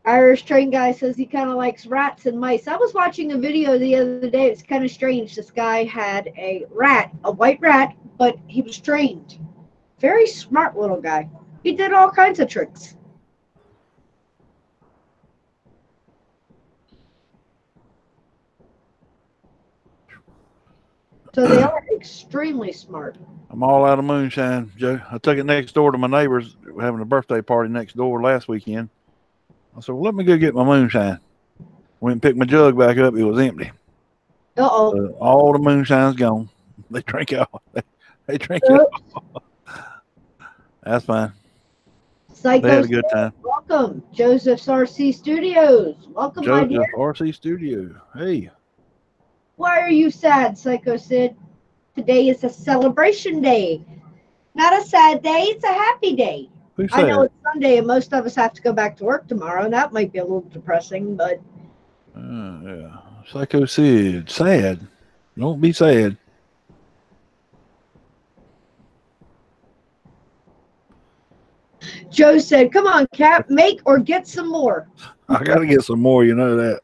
Irish Train Guy says he kind of likes rats and mice. I was watching a video the other day. It's kind of strange. This guy had a rat, a white rat, but he was trained. Very smart little guy. He did all kinds of tricks. So they are extremely smart. I'm all out of moonshine, Joe. I took it next door to my neighbors. We're having a birthday party next door last weekend. I said, well, let me go get my moonshine. Went and picked my jug back up. It was empty. Uh-oh. So all the moonshine's gone. They drink it all. They drink it all. That's fine. Psycho, they had a good time. Welcome, Joseph's RC Studios. Welcome, my dear. Joseph RC Studio. Hey. Why are you sad, Psycho Sid? Today is a celebration day. Not a sad day, it's a happy day. Who said I know it's Sunday and most of us have to go back to work tomorrow, and that might be a little depressing, but... yeah. Psycho Sid. Sad. Don't be sad. Joe said, come on, Cap, make or get some more. I got to get some more, you know that.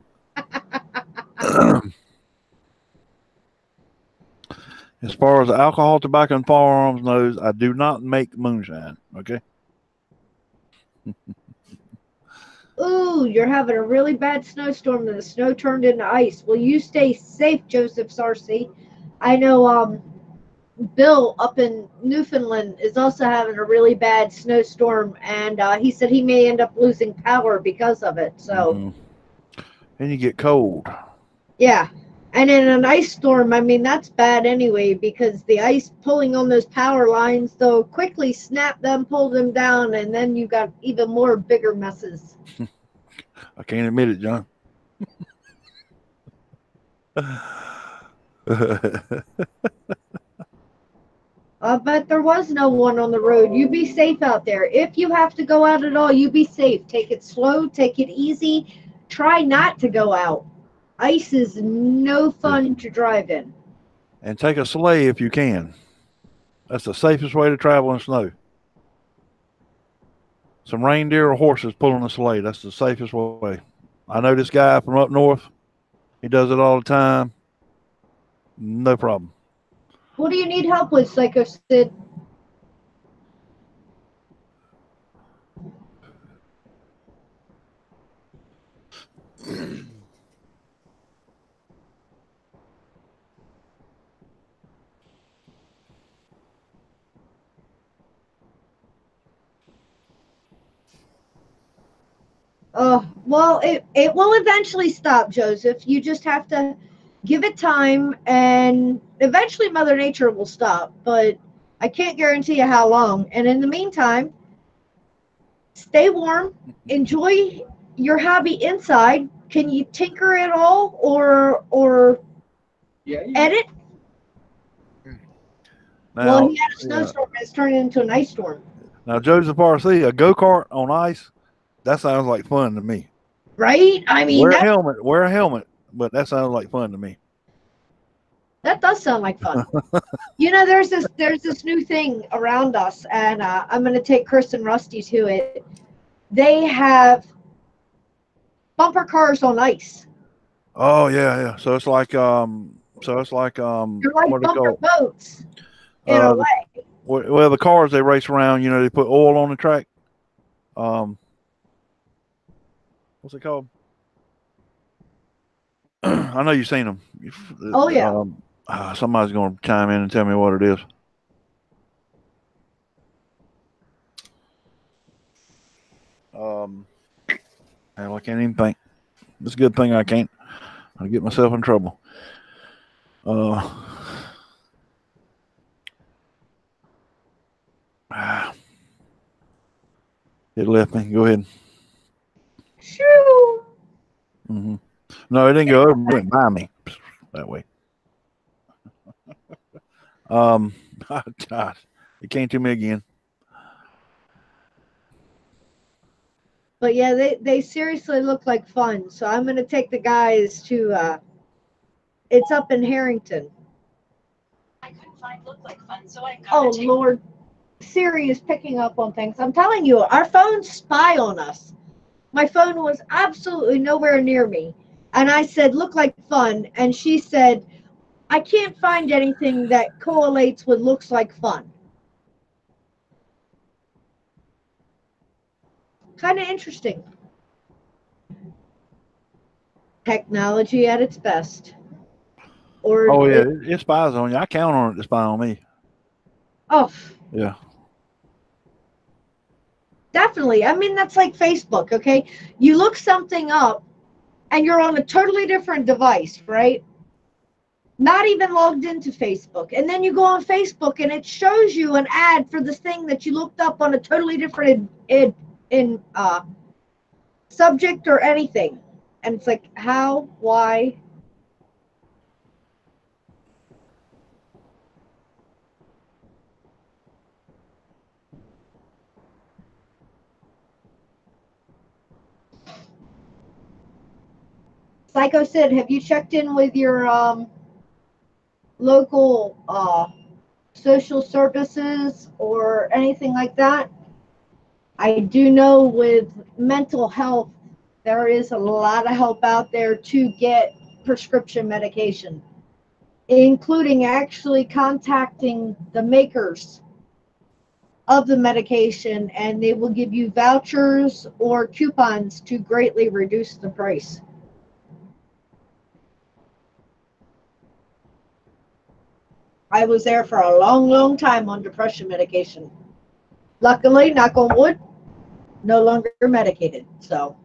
As far as alcohol, tobacco, and firearms knows, I do not make moonshine. Okay. Ooh, you're having a really bad snowstorm and the snow turned into ice. Will you stay safe, Joseph Sarcy? I know Bill up in Newfoundland is also having a really bad snowstorm, and he said he may end up losing power because of it. So, and you get cold. Yeah. And in an ice storm, I mean, that's bad anyway, because the ice pulling on those power lines, they'll quickly snap them, pull them down, and then you got even more bigger messes. I can't admit it, John. I bet there was no one on the road. You be safe out there. If you have to go out at all, you be safe. Take it slow, take it easy. Try not to go out. Ice is no fun to drive in. And take a sleigh if you can. That's the safest way to travel in snow. Some reindeer or horses pulling a sleigh. That's the safest way. I know this guy from up north. He does it all the time. No problem. What do you need help with, Psycho Sid? Well, it will eventually stop, Joseph. You just have to give it time, and eventually Mother Nature will stop. But I can't guarantee you how long. And in the meantime, stay warm, enjoy your hobby inside. Can you tinker at all, or Yeah. edit? Now, Well, he had a yeah. snowstorm and it's turning into an ice storm. Now, Joseph RC, a go kart on ice. That sounds like fun to me. Right? I mean, Wear a helmet, but that sounds like fun to me. that does sound like fun. You know, there's this new thing around us, and I'm going to take Chris and Rusty to it. They have bumper cars on ice. Oh yeah. So it's like They're like what do they bumper call boats in a the, way. well, the cars they race around, you know, they put oil on the track. What's it called? I know you've seen them. Oh yeah. Somebody's going to chime in and tell me what it is. Hell, I can't even think. It's a good thing I can't. I'll get myself in trouble. It left me. Go ahead. Shoo. Mm-hmm. No, it didn't go over. It went by me that way. God, it came to me again. But yeah, they seriously look like fun. So I'm going to take the guys to. It's up in Harrington. I couldn't find look like fun, so I got Oh to take Lord, Siri is picking up on things. I'm telling you, our phones spy on us. My phone was absolutely nowhere near me, and I said, "Look like fun," and she said, "I can't find anything that correlates with looks like fun." Kind of interesting. Technology at its best. Or Oh yeah, it spies on you. I count on it to spy on me. Oh, Yeah. definitely. I mean, that's like Facebook, okay? You look something up and you're on a totally different device, right? Not even logged into Facebook. And then you go on Facebook and it shows you an ad for this thing that you looked up on a totally different subject or anything. And it's like, how, why? Psycho Sid, have you checked in with your local social services or anything like that? I do know with mental health, there is a lot of help out there to get prescription medication, including actually contacting the makers of the medication, and they will give you vouchers or coupons to greatly reduce the price. I was there for a long, long time on depression medication. Luckily, knock on wood, no longer medicated. So,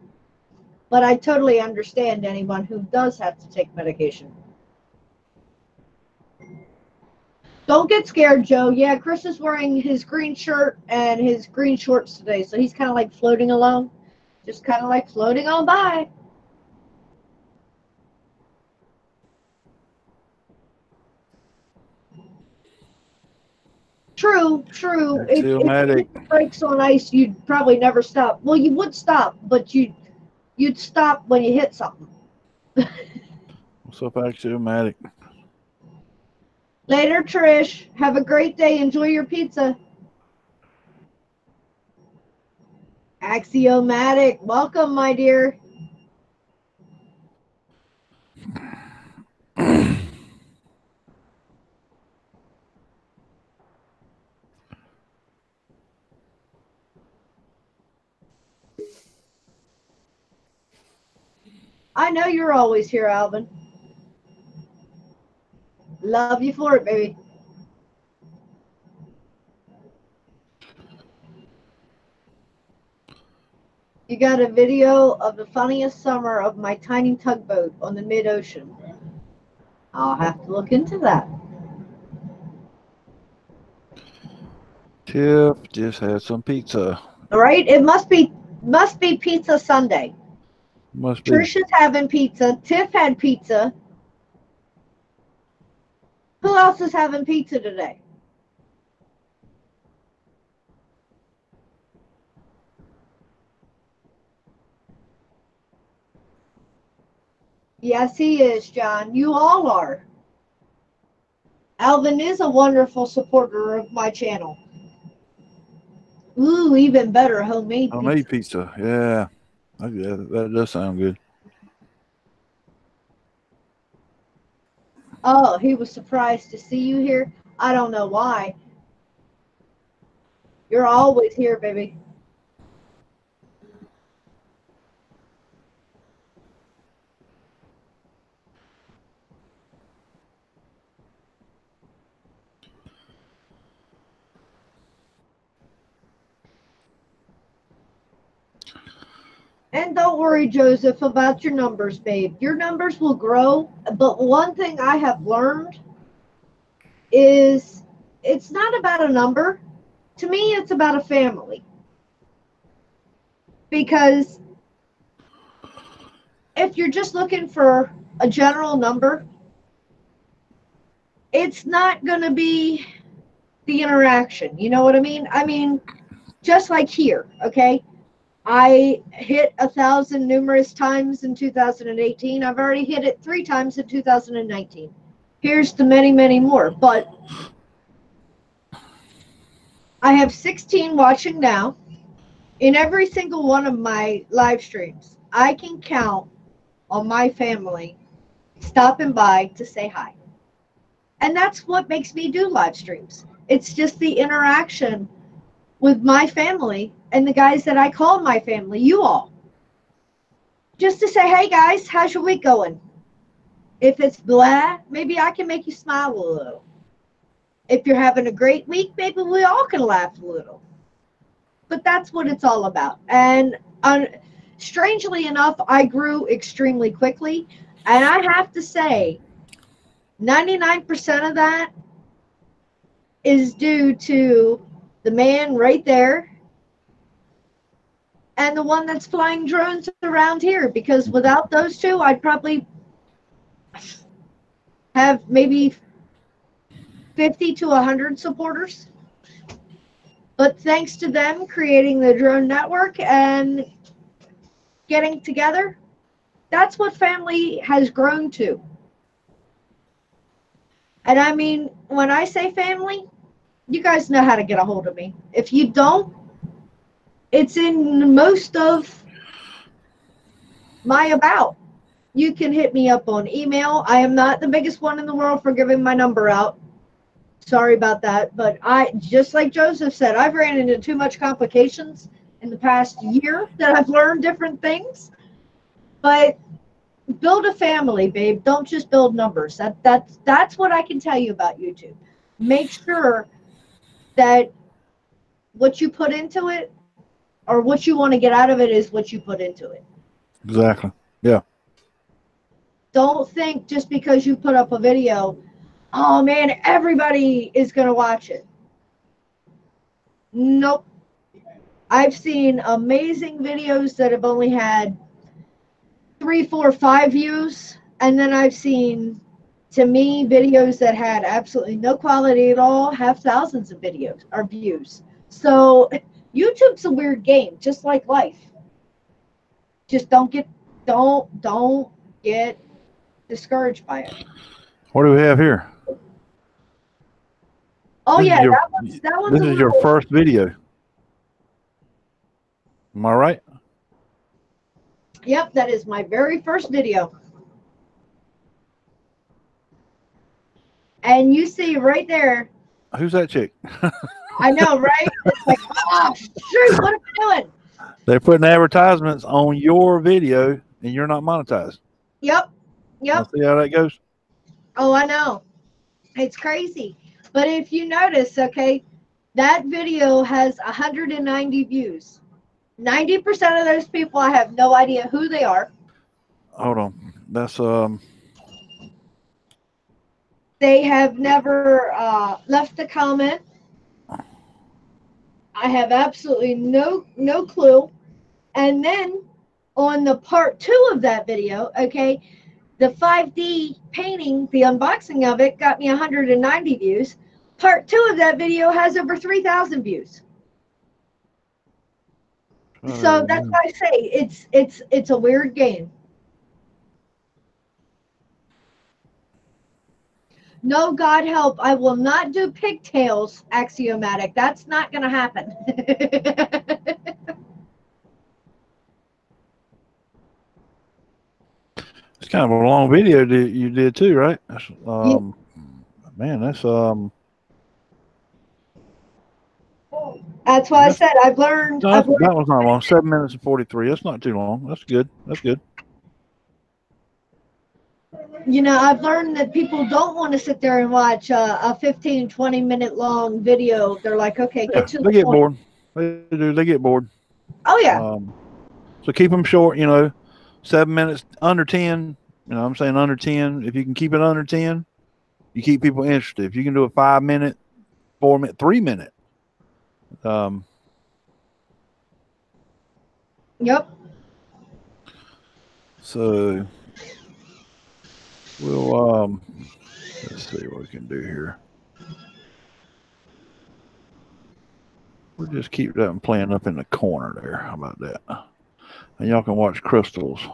but I totally understand anyone who does have to take medication. Don't get scared, Joe. Yeah, Chris is wearing his green shirt and his green shorts today, so he's kind of like floating along, just kind of like floating on by. True. If you hit the brakes on ice, you'd probably never stop. Well, you would stop, but you'd stop when you hit something. What's up, Axiomatic? Later, Trish. Have a great day. Enjoy your pizza. Axiomatic. Welcome, my dear. I know you're always here, Alvin. Love you for it, baby. You got a video of the funniest summer of my tiny tugboat on the mid-ocean. I'll have to look into that. Tiff just had some pizza. All right, it must be Pizza Sunday. Must be. Trisha's having pizza. Tiff had pizza. Who else is having pizza today? Yes, he is, John. You all are. Alvin is a wonderful supporter of my channel. Ooh, even better, homemade pizza. Homemade pizza. Yeah. That does sound good. Oh, he was surprised to see you here. I don't know why. You're always here, baby. And don't worry, Joseph, about your numbers, babe. Your numbers will grow. But one thing I have learned is it's not about a number. To me, it's about a family. Because if you're just looking for a general number, it's not going to be the interaction. You know what I mean? I mean, just like here, okay? I hit 1,000 numerous times in 2018. I've already hit it 3 times in 2019. Here's to many, many more. But I have 16 watching now. In every single one of my live streams, I can count on my family stopping by to say hi. And that's what makes me do live streams. It's just the interaction with my family and the guys that I call my family, you all. Just to say, hey guys, how's your week going? If it's blah, maybe I can make you smile a little. If you're having a great week, maybe we all can laugh a little. But that's what it's all about. And strangely enough, I grew extremely quickly. And I have to say, 99% of that is due to the man right there and the one that's flying drones around here, because without those two, I'd probably have maybe 50 to 100 supporters. But thanks to them creating the drone network and getting together, that's what family has grown to. And I mean, when I say family, you guys know how to get a hold of me. If you don't, it's in most of my about. You can hit me up on email. I am not the biggest one in the world for giving my number out. Sorry about that. But just like Joseph said, I've ran into too much complications in the past year that I've learned different things. But build a family, babe. Don't just build numbers. That's what I can tell you about YouTube. Make sure that what you put into it or what you want to get out of it is what you put into it. Exactly. Yeah. Don't think just because you put up a video, oh man, everybody is going to watch it. Nope. I've seen amazing videos that have only had 3, 4, 5 views. And then I've seen, to me, videos that had absolutely no quality at all have thousands of videos or views. So YouTube's a weird game, just like life. Just don't get discouraged by it. What do we have here? Oh This is yeah, your- that one's This a is your little- first video. Am I right? Yep, that is my very first video. And you see right there, Who's that chick? I know, right? It's like, oh shoot, what am I doing? They're putting advertisements on your video and you're not monetized. Yep. Now Yep. see how that goes? Oh, I know. It's crazy. But if you notice, okay, that video has 190 views. 90% of those people, I have no idea who they are. Hold on. That's They have never left a comment. I have absolutely no clue. And then on the part 2 of that video, okay, the 5D painting, the unboxing of it, got me 190 views. Part 2 of that video has over 3,000 views. So that's why I say it's a weird game. No, God help, I will not do pigtails, Axiomatic. That's not going to happen. it's kind of a long video that you did too, right? That's, Yeah. man, that's That's why I said I've learned. no, I've learned, that was not long. 7 minutes and 43. That's not too long. That's good. That's good. I've learned that people don't want to sit there and watch a 15, 20-minute long video. They're like, okay, Yeah, get to they the get point. bored. They do. They get bored. Oh yeah. So keep them short. 7 minutes, under 10. I'm saying under 10. If you can keep it under 10, you keep people interested. If you can do a 5 minute, 4 minute, 3 minute. Yep. So we'll let's see what we can do here. We'll just keep that one playing up in the corner there. How about that? And y'all can watch Crystals.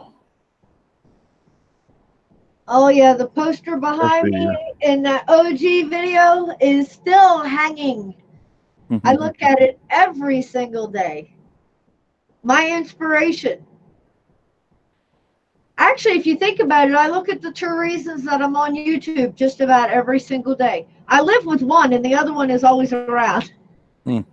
Oh yeah, the poster behind me in that OG video is still hanging. I look at it every single day. My inspiration. Actually, if you think about it, I look at the 2 reasons that I'm on YouTube just about every single day. I live with one, and the other one is always around. I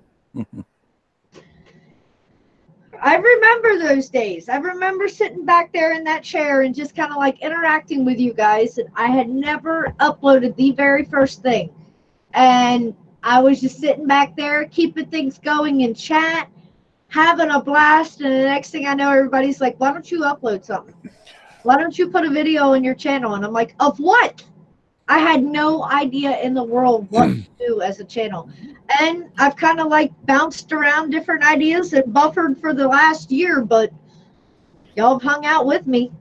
remember those days. I remember sitting back there in that chair and just kind of like interacting with you guys. And I had never uploaded the very first thing. And I was just sitting back there, keeping things going in chat, having a blast. And the next thing I know, everybody's like, why don't you upload something? Why don't you put a video on your channel? And I'm like, of what? I had no idea in the world what to do as a channel. And I've kind of like bounced around different ideas and buffered for the last year, but y'all have hung out with me.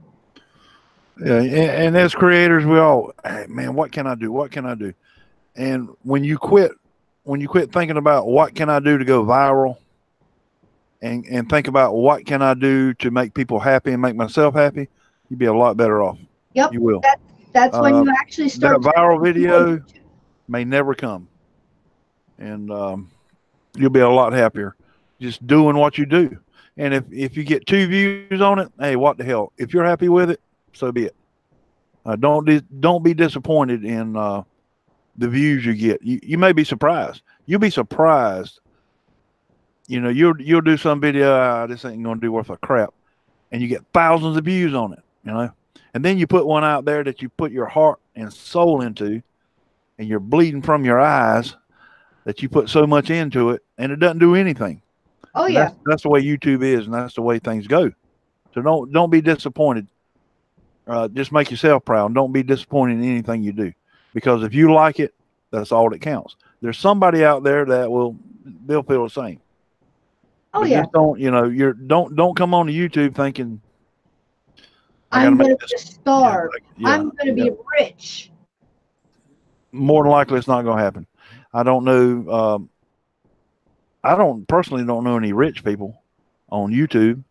Yeah, and as creators, we all, hey, man, what can I do? What can I do? And when you quit thinking about what can I do to go viral, and think about what can I do to make people happy and make myself happy, you'd be a lot better off. Yep. You will. That's when you actually start. That viral video may never come, and you'll be a lot happier just doing what you do. And if you get 2 views on it, hey, what the hell? If you're happy with it, so be it. Don't be disappointed in the views you get. You may be surprised. You'll be surprised. You'll do some video. This ain't gonna do worth a crap, and you get thousands of views on it. And then you put one out there that you put your heart and soul into, and you're bleeding from your eyes that you put so much into it, and it doesn't do anything. Oh yeah, that's the way YouTube is, and that's the way things go. So don't be disappointed. Just make yourself proud. Don't be disappointed in anything you do, because if you like it, that's all that counts. There's somebody out there that they'll feel the same. Oh but yeah. Just don't come on to YouTube thinking I'm going to be starved. I'm going to be rich. More than likely, it's not going to happen. I don't know. I personally don't know any rich people on YouTube,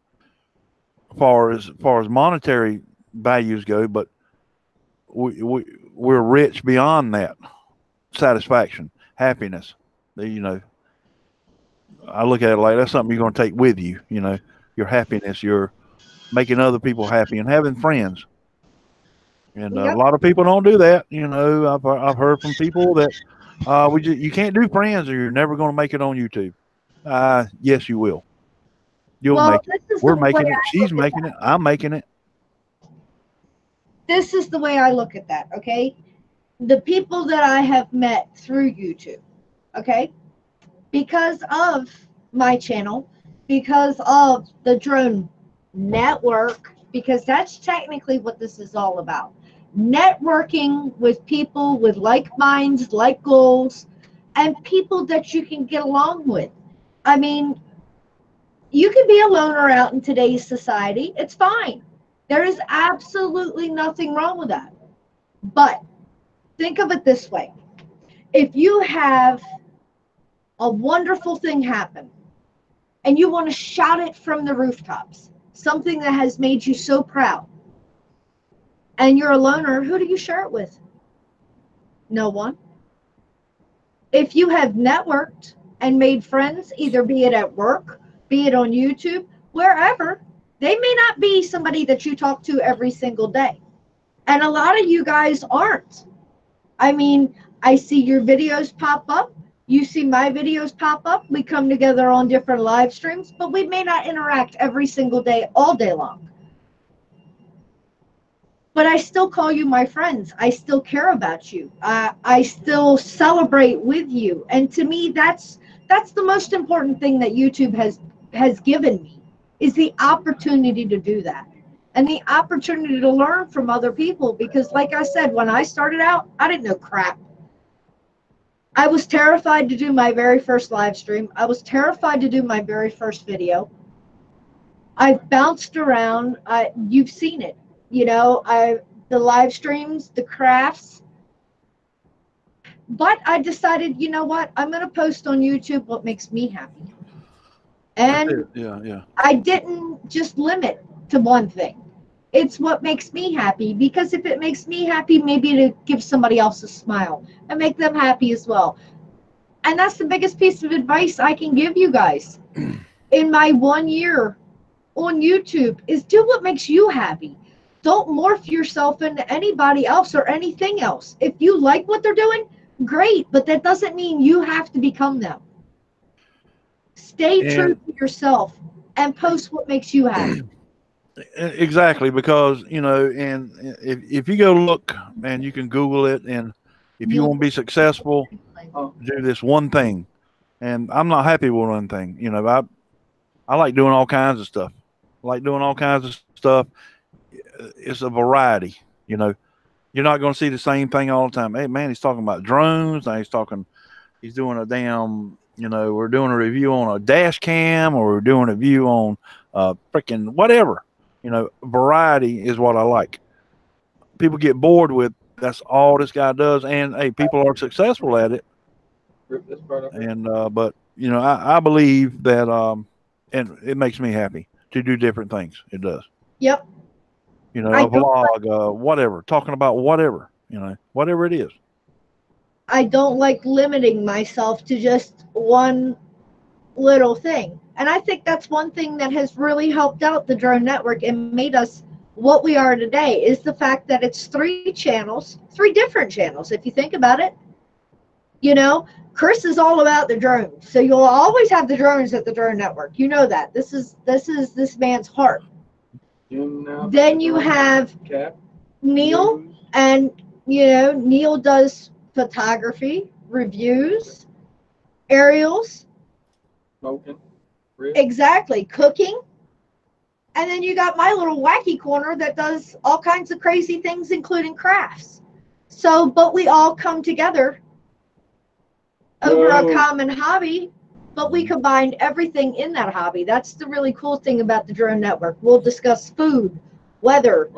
as far as monetary values go. But we're rich beyond that. Satisfaction, happiness. I look at it like that's something you're going to take with you. Your happiness, your making other people happy, and having friends. And a lot of people don't do that. I've heard from people that you can't do friends, or you're never going to make it on YouTube. Yes, you will. You'll make it. We're making it. She's making it. I'm making it. this is the way I look at that, okay? The people that I have met through YouTube, okay? Because of my channel, because of the drone network, because that's technically what this is all about. Networking with people with like minds, like goals, and people that you can get along with. I mean, you can be a loner out in today's society. It's fine. There is absolutely nothing wrong with that. But think of it this way. If you have a wonderful thing happen and you want to shout it from the rooftops, something that has made you so proud, and you're a loner, who do you share it with? No one. If you have networked and made friends, either be it at work, be it on YouTube, wherever, they may not be somebody that you talk to every single day. And a lot of you guys aren't. I mean, I see your videos pop up. You see my videos pop up. We come together on different live streams, but we may not interact every single day, all day long. But I still call you my friends. I still care about you. I still celebrate with you. And to me, that's the most important thing that YouTube has given me, is the opportunity to do that. And the opportunity to learn from other people. Because like I said, when I started out, I didn't know crap. I was terrified to do my very first live stream. I was terrified to do my very first video. I've bounced around. You've seen it. You know, the live streams, the crafts. But I decided, you know what? I'm going to post on YouTube what makes me happy. And yeah. I didn't just limit to one thing. It's what makes me happy, because if it makes me happy, maybe to give somebody else a smile and make them happy as well. And that's the biggest piece of advice I can give you guys in my 1 year on YouTube, is do what makes you happy. Don't morph yourself into anybody else or anything else. If you like what they're doing, great, but that doesn't mean you have to become them. Stay true to yourself and post what makes you happy. Exactly, because you know, and if you go look, and you can Google it, and if you want to be successful, do this one thing. And I'm not happy with one thing. You know, I like doing all kinds of stuff. I like doing all kinds of stuff. It's a variety. You know, you're not going to see the same thing all the time. Hey man, he's talking about drones. Now he's doing a damn. You know, we're doing a review on a dash cam, or we're doing a review on freaking whatever. You know, variety is what I like. People get bored with that's all this guy does, and hey, people are successful at it. And but you know, I believe that and it makes me happy to do different things. It does. Yep. You know, a vlog, whatever, talking about whatever, you know, whatever it is. I don't like limiting myself to just one little thing. And I think that's one thing that has really helped out the Drone Network and made us what we are today, is the fact that it's 3 channels, 3 different channels, if you think about it. You know, Chris is all about the drones. So you'll always have the drones at the Drone Network. You know that. This is this man's heart. Then you have Neil, and you know, Neil does photography, reviews, aerials. Exactly, cooking. And then you got my little wacky corner that does all kinds of crazy things, including crafts. So, but we all come together over a common hobby, but we combined everything in that hobby. That's the really cool thing about the Drone Network. We'll discuss food, weather,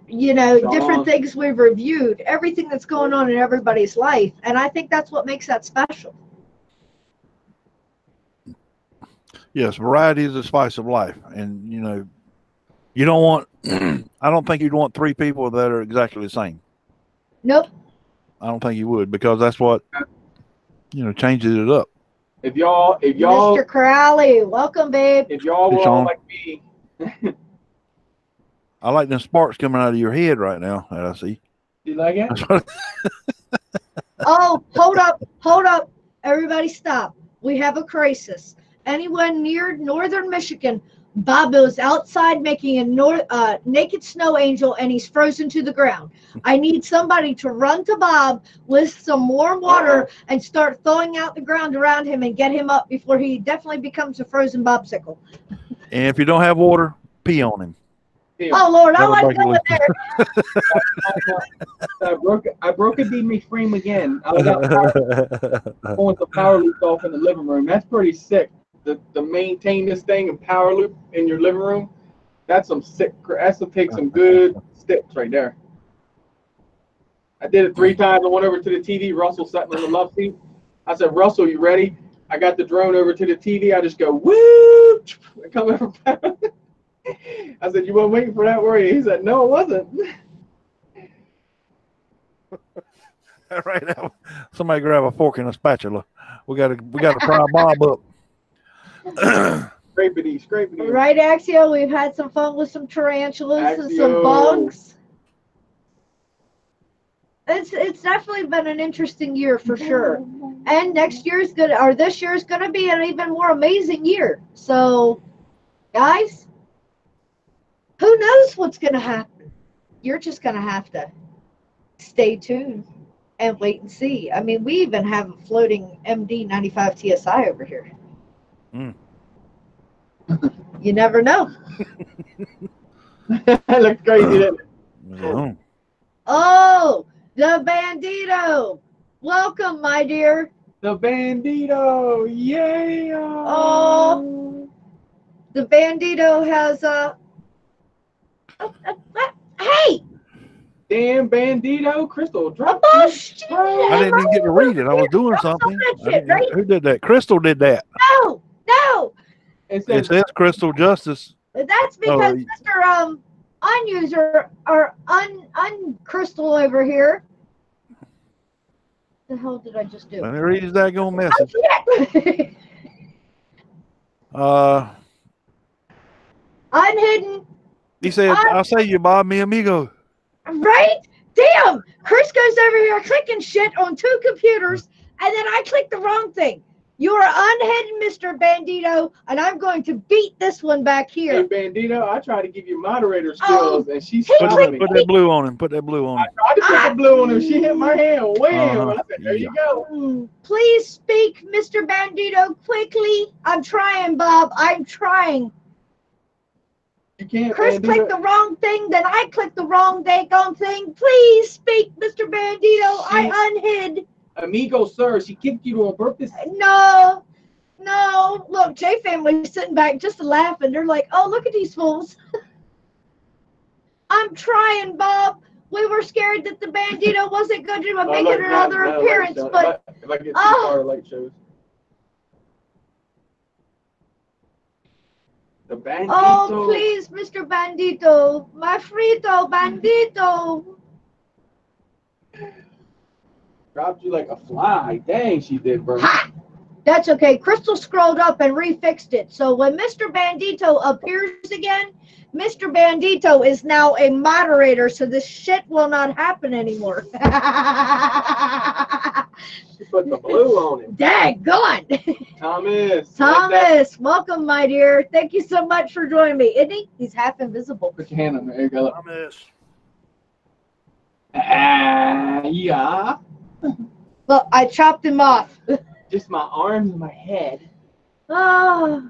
you know, different things we've reviewed, everything that's going on in everybody's life. And I think that's what makes that special. Yes, variety is the spice of life. And, you know, you don't want, I don't think you'd want 3 people that are exactly the same. Nope. I don't think you would, because that's what, you know, changes it up. If y'all, Mr. Crowley, welcome, babe. If y'all were all like me. I like them sparks coming out of your head right now that I see. You like it? Oh, hold up. Everybody stop. We have a crisis. Anyone near northern Michigan, Bob is outside making a naked snow angel, and he's frozen to the ground. I need somebody to run to Bob with some warm water and start thawing out the ground around him and get him up before he definitely becomes a frozen bobsicle. And if you don't have water, pee on him. Oh Lord, I That'll like make it going look- there. I broke a me frame again. I was out pulling the power loop off in the living room. That's pretty sick. To maintain this thing and power loop in your living room, that's some sick. That's to take some good steps right there. I did it 3 times. I went over to the TV. Russell sat in the love seat. I said, Russell, you ready? I got the drone over to the TV. I just go, woo! And come over. I said, you weren't waiting for that, were you? He said, no, it wasn't. Right now, somebody grab a fork and a spatula. We gotta pry Bob up. Scrapity. Right, Axio, we've had some fun with some tarantulas and some Axio. bugs. It's definitely been an interesting year for sure. And next year's gonna, or this year's gonna be an even more amazing year. So, guys, who knows what's gonna happen? You're just gonna have to stay tuned and wait and see. I mean, we even have a floating MD 95 TSI over here. Mm. You never know. That looks crazy, didn't it? Mm. Oh, the Bandito. Welcome, my dear. The Bandito, yeah. Oh. The Bandito has a hey, Damn Bandito, Crystal, a drop bush. I didn't even get to read it. I was doing something. I didn't- Who did that? Crystal did that. No. It It says, says Crystal Justice. That's because Oh, Mr. Unuser or uncrystal over here. The hell did I just do? Let me read his daggone message. Shit. Unhidden, He said, I'll say you, Bob, mi amigo. right? Damn! Chris goes over here clicking shit on 2 computers, and then I click the wrong thing. You are unhidden, Mr. Bandito, and I'm going to beat this one back hey here. Bandito, I tried to give you moderator Oh, skills, and she he stopped clicked me. Put that blue on him. Put that blue on I him. tried to put the blue on her. She hit my hand. Wham! Uh-huh. I said, there you go. Please speak, Mr. Bandito, quickly. I'm trying, Bob. I'm trying. You can't. Chris Bandito. clicked the wrong thing, then I clicked the wrong daggone thing. Please speak, Mr. Bandito. I unhid. Amigo, sir, she kicked you on purpose. No. Look, J Family's sitting back just laughing. They're like, oh, look at these fools. I'm trying, Bob. We were scared that the Bandito wasn't going to make look, another no, appearance, light show. but If I get too Oh. far, light shows. The Bandito. oh, please, Mr. Bandito. My frito, Bandito. Dropped you like a fly. Dang, she did, bro. Ha! That's okay. Crystal scrolled up and refixed it. So when Mr. Bandito appears again, Mr. Bandito is now a moderator, so this shit will not happen anymore. She put the blue on it. Daggone. Thomas. Welcome, my dear. Thank you so much for joining me. Isn't he? He's half invisible. Put your hand on there. There you go. Thomas. Yeah. Look, I chopped him off. Just my arms and my head. Oh,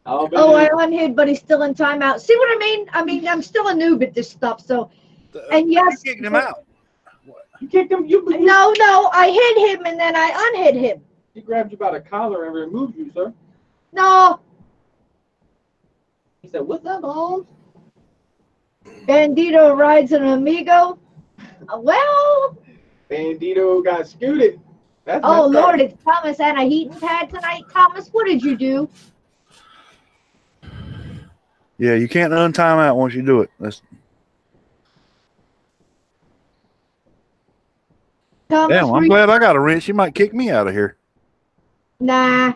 Oh, baby. I unhid, but he's still in timeout. See what I mean? I'm still a noob at this stuff. So, and yes, You kicked him out. You kicked him. You no, I hid him and then I unhid him. He grabbed you by the collar and removed you, sir. No, He said, "What's up, Holmes?" Bandito rides an Amigo. Well, Bandito got scooted. That's oh messed up. Lord, it's Thomas and a heating pad tonight. Thomas, what did you do? Yeah, you can't untime out once you do it. That's Thomas, damn. I'm glad I got a wrench. She might kick me out of here. Nah,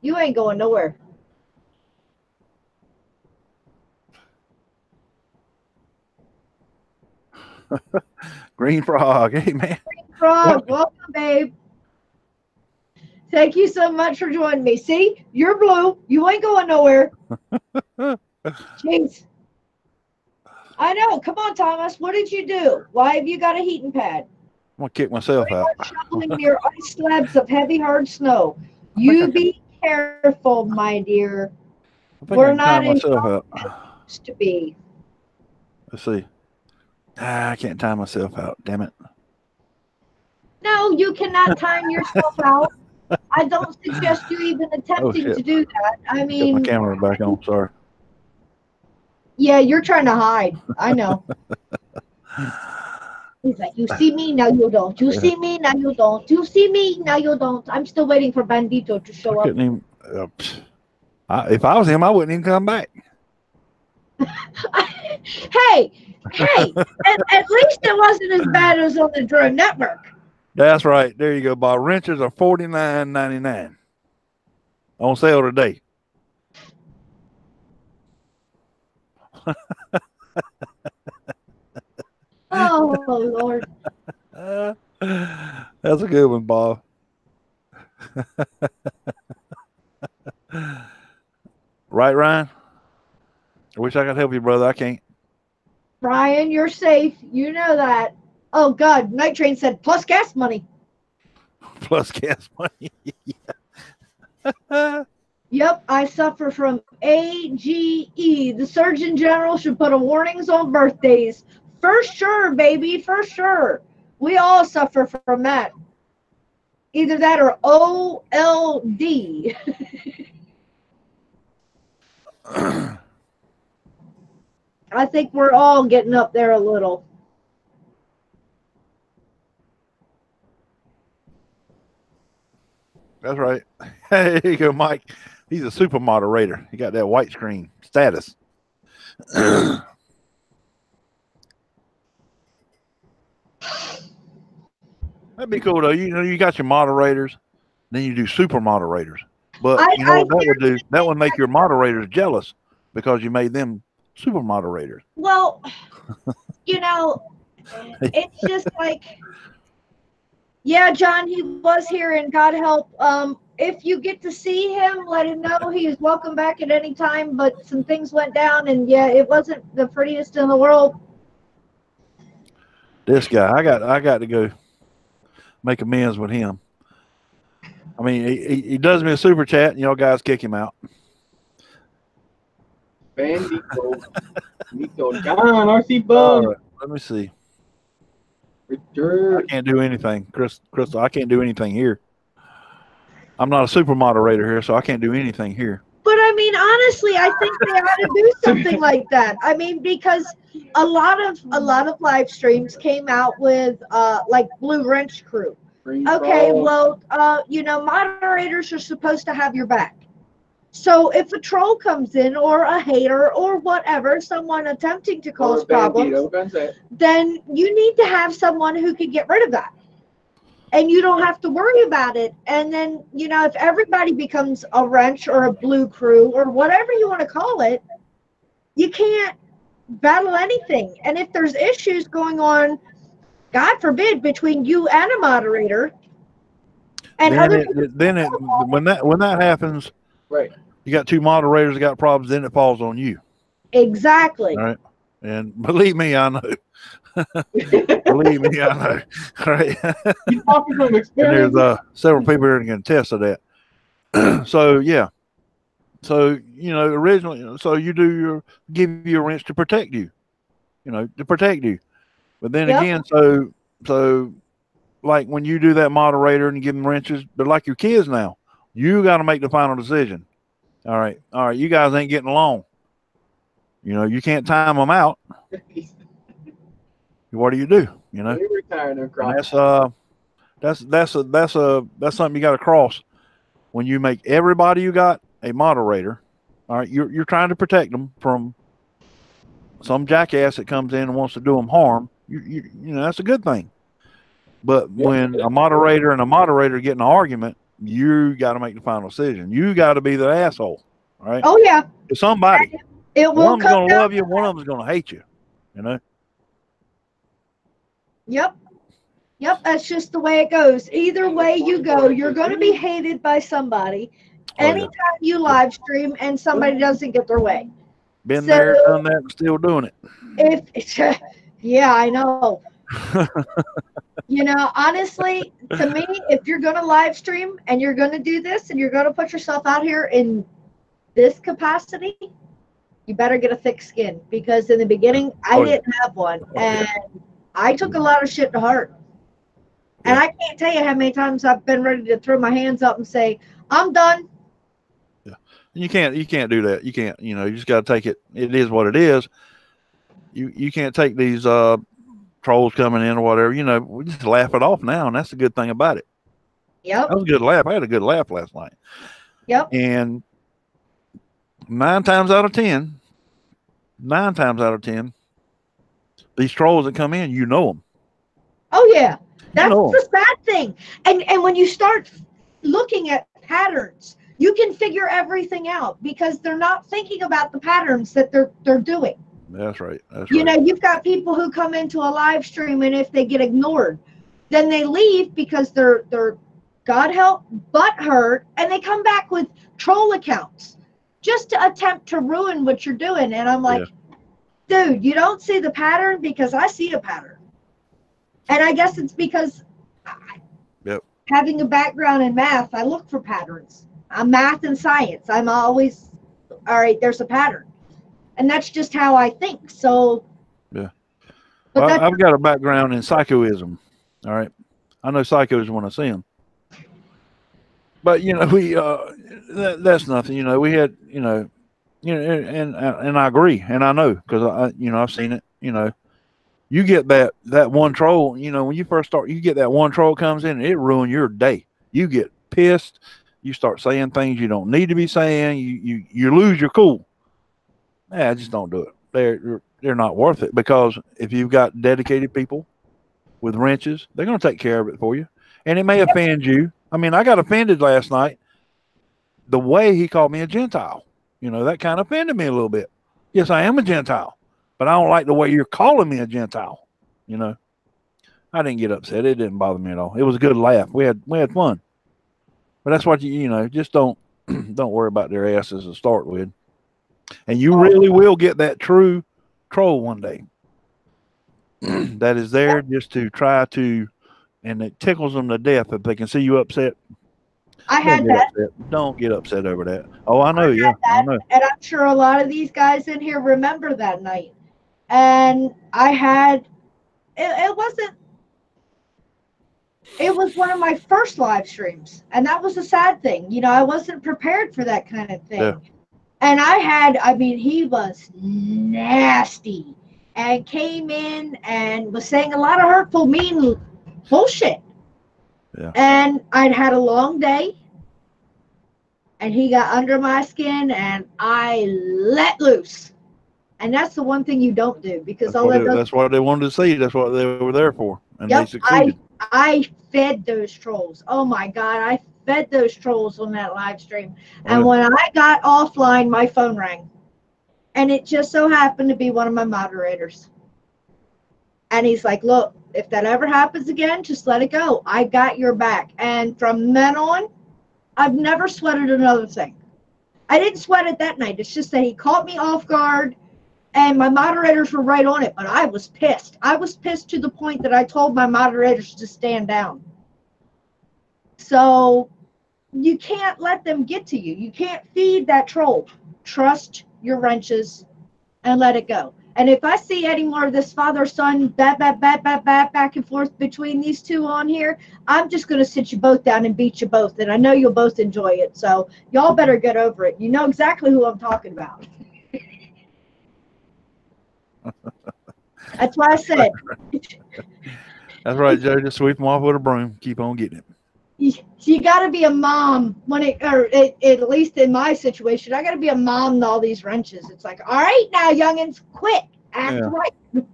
you ain't going nowhere. Green Green frog. Hey man. Frog, welcome, babe. Thank you so much for joining me. See, you're blue. You ain't going nowhere. Jeez. I know. Come on, Thomas. What did you do? Why have you got a heating pad? I'm gonna kick myself out. Shoveling your ice slabs of heavy, hard snow. You be careful, my dear. I think I We're can tie not in myself out. to be. Let's see. I can't tie myself out. Damn it. No, you cannot time yourself out. I don't suggest you even attempting shit. to do that. I Got my mean, camera back on. Sorry. yeah, you're trying to hide. I know. He's like, you see me, now you don't. You see me, now you don't. You see me, now you don't. I'm still waiting for Bandito to show I up. couldn't even. If I was him, I wouldn't even come back. Hey, at least it wasn't as bad as on the Drone Network. That's right. There you go, Bob. Wrenches are $49.99 on sale today. Oh, Lord. That's a good one, Bob. Right, Ryan? I wish I could help you, brother. I can't. Brian, you're safe. You know that. Oh, God. Night Train said, plus gas money. Plus gas money. Yep, I suffer from AGE. The Surgeon General should put a warnings on birthdays. For sure, baby, for sure. We all suffer from that. Either that or OLD. I think we're all getting up there a little. That's right. Hey, there you go, Mike. He's a super moderator. He got that white screen status. That'd be cool though. You know, you got your moderators, then you do super moderators. But you know what that would do? That would make your moderators jealous because you made them super moderators. Well, you know, it's just like, yeah, John, he was here, and God help. If you get to see him, let him know he is welcome back at any time. But some things went down, and yeah, it wasn't the prettiest in the world. This guy, I got to go make amends with him. I mean, he does me a super chat, and y'all guys kick him out. Bandito. Nico John, RC Bug. Right, let me see. Richard. I can't do anything, Crystal. I can't do anything here. I'm not a super moderator here, so I can't do anything here. But I mean, honestly, I think they ought to do something like that. I mean, because a lot of live streams came out with like Blue Wrench Crew. Okay, well, you know, moderators are supposed to have your back. So if a troll comes in or a hater or whatever, someone attempting to cause problems, then you need to have someone who can get rid of that. And you don't have to worry about it. And then, you know, if everybody becomes a wrench or a blue crew or whatever you want to call it, you can't battle anything. And if there's issues going on, God forbid, between you and a moderator, and when that happens, right? You got two moderators that got problems, then it falls on you. Exactly. All right. And believe me, I know. Believe me, I know. All right. You're talking from experience. And there's several people here that can attest to that. So yeah. So you know, originally, so you give you a wrench to protect you. You know, to protect you. But then again, so like when you do that moderator and you give them wrenches, they're like your kids now. You got to make the final decision. All right, you guys ain't getting along. You know, you can't time them out. What do? You know, that's something you got to cross when you make everybody you got a moderator. All right, you're trying to protect them from some jackass that comes in and wants to do them harm. You know, that's a good thing. But when a moderator and a moderator get in an argument, you got to make the final decision. You got to be the asshole, all right? Oh yeah. To somebody. It will. One of them's going to love you. One of them's going to hate you. You know. Yep. Yep, that's just the way it goes. Either way you go, you're going to be hated by somebody. Oh, yeah. Anytime you live stream and somebody doesn't get their way. Been So- there, done that, and still doing it. If yeah, I know. You know, honestly, to me, if you're going to live stream and you're going to do this and you're going to put yourself out here in this capacity, you better get a thick skin, because in the beginning, I Oh, yeah. didn't have one, Oh, yeah. and I took a lot of shit to heart. And Yeah. I can't tell you how many times I've been ready to throw my hands up and say, I'm done. You can't do that. You can't, you know, you just got to take it. It is what it is. You can't take these trolls coming in or whatever, you know, we just laugh it off now. And that's the good thing about it. Yep. That was a good laugh. I had a good laugh last night. Yep. And 9 times out of 10, these trolls that come in, you know them. Oh yeah. That's know. the sad thing. And when you start looking at patterns, you can figure everything out, because they're not thinking about the patterns that they're doing. That's right. That's You right. know, you've got people who come into a live stream, and if they get ignored, then they leave because they're God help, butthurt, and they come back with troll accounts just to attempt to ruin what you're doing. And I'm like, dude, you don't see the pattern, because I see a pattern. And I guess it's because having a background in math, I look for patterns. I'm math and science. I'm always, all right, there's a pattern. And that's just how I think. So, Yeah. But Well, I've got a background in psychoism. All right. I know psychos when I see them. But, you know, we, that's nothing. You know, we had, and I agree. And I know, because I've seen it, you know. You get that one troll, you know, when you first start, you get that one troll comes in, and it ruins your day. You get pissed. You start saying things you don't need to be saying. You lose your cool. Yeah, just don't do it. They're not worth it, because if you've got dedicated people with wrenches, they're going to take care of it for you. And it may offend you. I mean, I got offended last night the way he called me a Gentile. You know, that kind of offended me a little bit. Yes, I am a Gentile, but I don't like the way you're calling me a Gentile. You know, I didn't get upset. It didn't bother me at all. It was a good laugh. We had fun. But that's what you know, just don't worry about their asses to start with. And you really will get that true troll one day that is there just to try to, and it tickles them to death if they can see you upset. I had that. Don't get upset over that. Oh, I know. I know. And I'm sure a lot of these guys in here remember that night. And I had, it was one of my first live streams. And that was a sad thing. You know, I wasn't prepared for that kind of thing. Yeah. And he was nasty and came in and was saying a lot of hurtful, mean bullshit. Yeah. And I'd had a long day, and he got under my skin, and I let loose. And that's the one thing you don't do, because that's what they wanted to see. That's what they were there for. And they succeeded. I fed those trolls. Oh my God, I fed those trolls on that live stream. And when I got offline, my phone rang. And it just so happened to be one of my moderators. And he's like, look, if that ever happens again, just let it go. I got your back. And from then on, I've never sweated another thing. I didn't sweat it that night. It's just that he caught me off guard, and my moderators were right on it, but I was pissed. I was pissed to the point that I told my moderators to stand down. So you can't let them get to you. You can't feed that troll. Trust your wrenches and let it go. And if I see any more of this father-son back and forth between these two on here, I'm just going to sit you both down and beat you both. And I know you'll both enjoy it. So y'all better get over it. You know exactly who I'm talking about. That's why I said. That's right, Joe. Just sweep them off with a broom. Keep on getting it. You got to be a mom at least in my situation, I got to be a mom to all these wrenches. It's like, all right, now youngins, quit, act right.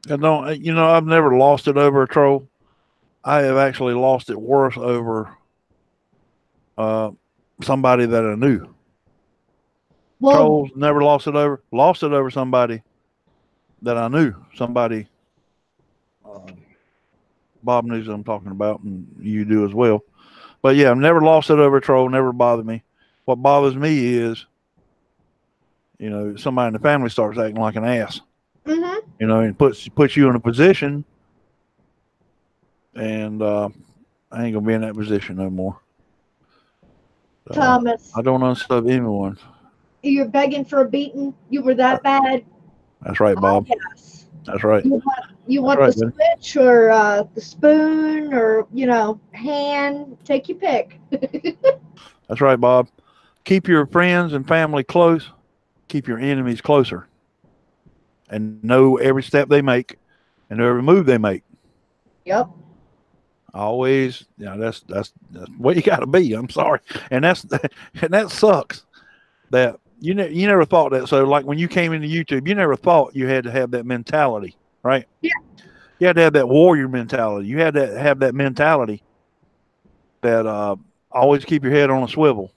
I don't, you know, I've never lost it over a troll. I have actually lost it worse over somebody that I knew. Well, Trolls never lost it over somebody that I knew. Somebody Bob knows what I'm talking about, and you do as well. But yeah, I've never lost it over a troll. Never bothered me. What bothers me is, somebody in the family starts acting like an ass. Mm-hmm. And puts you in a position, and I ain't gonna be in that position no more. Thomas, I don't unsub anyone. you're begging for a beating. You were that bad. That's right, Bob. Yes. That's right. You want That's the right, switch or the spoon or hand? Take your pick. That's right, Bob. Keep your friends and family close. Keep your enemies closer. And know every step they make and every move they make. Yep. Always, that's what you got to be. I'm sorry, and that sucks. That you never thought that. So like when you came into YouTube, you never thought you had to have that mentality, right? Yeah. You had to have that warrior mentality. You had to have that mentality that always keep your head on a swivel.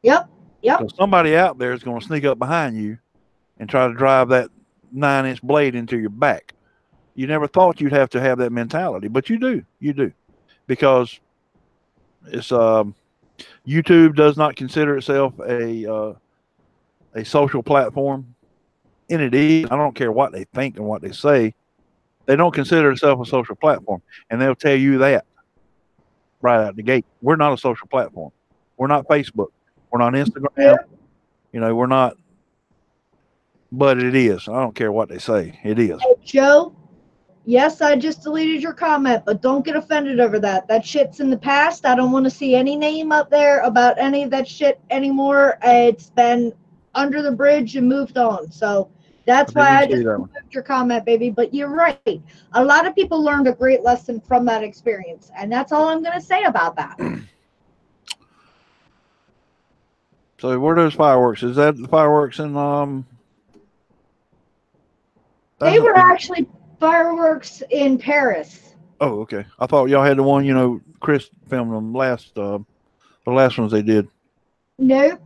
Yep. Because somebody out there is going to sneak up behind you and try to drive that 9-inch blade into your back. You never thought you'd have to have that mentality, but you do. You do. Because it's YouTube does not consider itself a social platform, and it is. I don't care what they think and what they say. They don't consider itself a social platform, and they'll tell you that right out the gate. We're not a social platform. We're not Facebook. We're not Instagram. Yeah. We're not. But it is. I don't care what they say. It is. Hey, Joe. Yes, I just deleted your comment, but don't get offended over that. That shit's in the past. I don't want to see any name up there about any of that shit anymore. It's been under the bridge and moved on. So that's why I just removed your comment, baby. But you're right. A lot of people learned a great lesson from that experience. And that's all I'm going to say about that. So where are those fireworks? Is that the fireworks in They were actually fireworks in Paris. Oh, okay. I thought y'all had the one, Chris filmed them the last ones they did. Nope.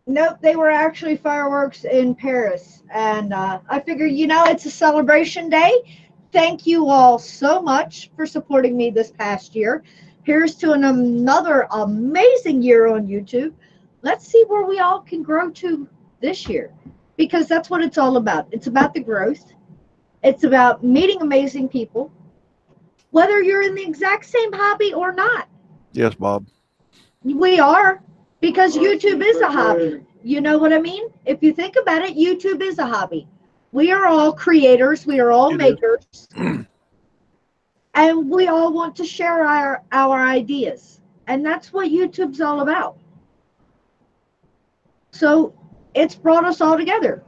Nope, they were actually fireworks in Paris. And I figured, it's a celebration day. Thank you all so much for supporting me this past year. Here's to another amazing year on YouTube. Let's see where we all can grow to this year. Because that's what it's all about. It's about the growth. It's about meeting amazing people, whether you're in the exact same hobby or not. Yes, Bob. We are, because YouTube is a hobby. You know what I mean? If you think about it, YouTube is a hobby. We are all creators. We are all makers. And we all want to share our ideas. And that's what YouTube's all about. So it's brought us all together.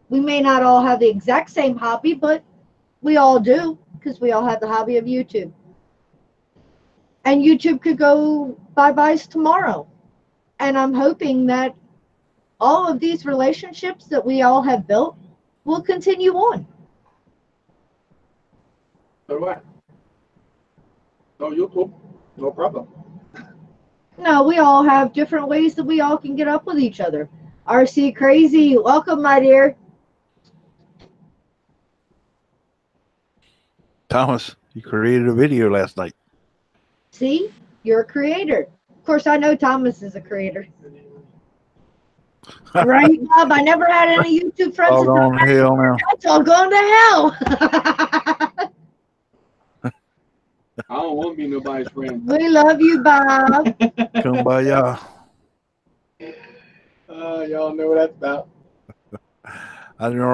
We may not all have the exact same hobby, but we all do, because we all have the hobby of YouTube. And YouTube could go bye-byes tomorrow. And I'm hoping that all of these relationships that we all have built will continue on. So do I. No, YouTube. No problem. No, we all have different ways that we all can get up with each other. RC Crazy, welcome, my dear. Thomas, you created a video last night. See, you're a creator. Of course, I know Thomas is a creator. Right, Bob? I never had any YouTube friends. All going to hell now. That's all going to hell. I don't want to be nobody's friend. We love you, Bob. Kumbaya. Y'all know what that's about. I didn't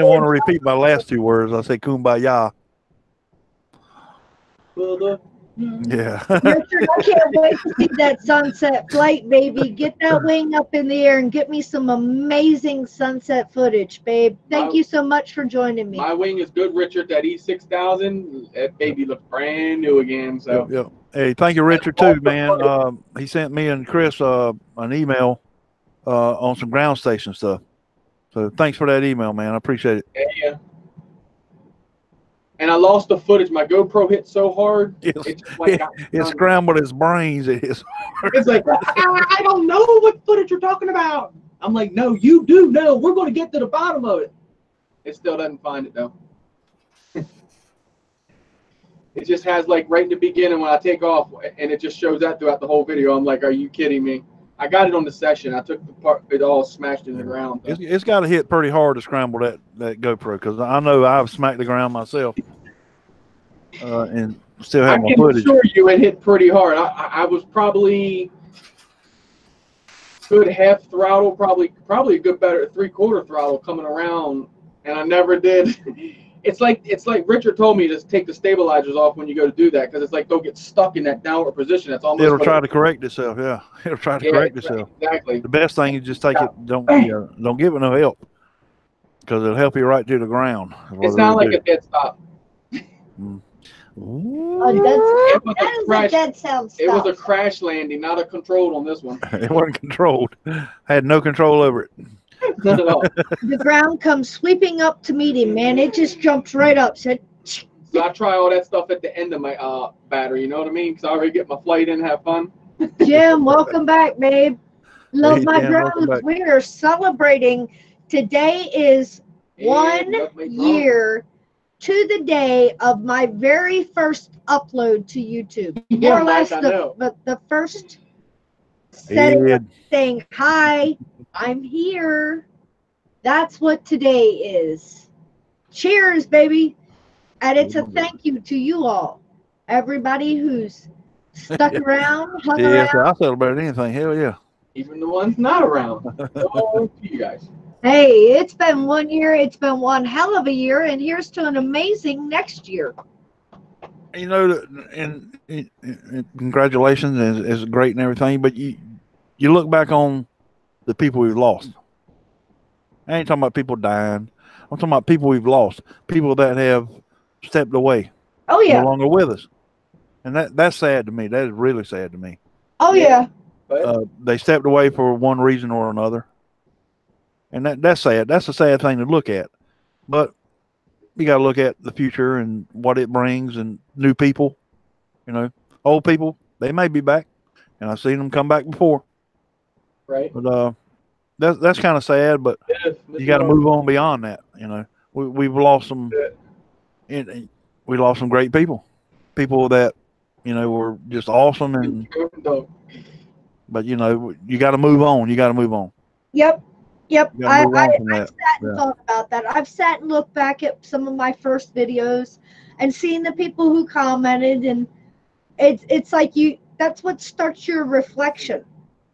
want to repeat my last two words. I said kumbaya. Yeah. Richard, I can't wait to see that sunset flight, baby. Get that wing up in the air and get me some amazing sunset footage, babe. Thank you so much for joining me. My wing is good, Richard. That E6000, that baby looks brand new again. So. Yep. Hey, thank you, Richard, too, man. He sent me and Chris an email on some ground station stuff. So thanks for that email, man. I appreciate it. Yeah. And I lost the footage. My GoPro hit so hard. It scrambled his brains. It's like, I don't know what footage you're talking about. I'm like, no, you do know. We're going to get to the bottom of it. It still doesn't find it, though. It just has like right in the beginning when I take off, and it just shows that throughout the whole video. I'm like, are you kidding me? I got it on the session. I took the part, it all smashed in the ground. It's got to hit pretty hard to scramble that GoPro, because I know I've smacked the ground myself, and still I have my can footage. assure you it hit pretty hard. I was probably good half throttle, probably a good better 3/4 throttle coming around, and I never did. It's like Richard told me to take the stabilizers off when you go to do that, because it's like they'll get stuck in that downward position. That's almost It'll like, try to correct itself. Yeah, it'll try to correct itself. Exactly. The best thing is just take it. Don't give it no help, because it'll help you right to the ground. It sounds like a dead stop. That is a dead sound stop. It was a crash landing, not a controlled on this one. It wasn't controlled. I had no control over it. Not at all. The ground comes sweeping up to meet him, man. It just jumps right up. Said, So I try all that stuff at the end of my battery. You know what I mean? Because I already get my flight in, have fun. Jim, welcome back, babe. Love Hey, my Jim, welcome drones. back. We are celebrating. Today is And 1 that's my drone. year to the day of my very first upload to YouTube. Yeah, More or less Mike, I know. the first setting Yeah. up saying, hi, I'm here. That's what today is. Cheers, baby. And it's a thank you to you all. Everybody who's stuck around, hung Yeah, around. I celebrate anything. Hell yeah. Even the ones not around. Oh, you guys. Hey, it's been 1 year. It's been one hell of a year. And here's to an amazing next year. You know, and congratulations is great and everything, but you look back on the people we've lost. I ain't talking about people dying. I'm talking about people we've lost, people that have stepped away, Oh, yeah. no longer with us, and that's sad to me. That is really sad to me. Oh, yeah. But They stepped away for one reason or another, and that's sad. That's a sad thing to look at, but you got to look at the future and what it brings, and new people. You know, old people, they may be back, and I've seen them come back before. right. But that's kind of sad. But you got to move on beyond that. You know, we've lost some. We lost some great people that were just awesome, and but you got to move on. You got to move on. Yep. You gotta move on from I that. sat and thought about that. I've sat and looked back at some of my first videos and seen the people who commented, and it's like that's what starts your reflection.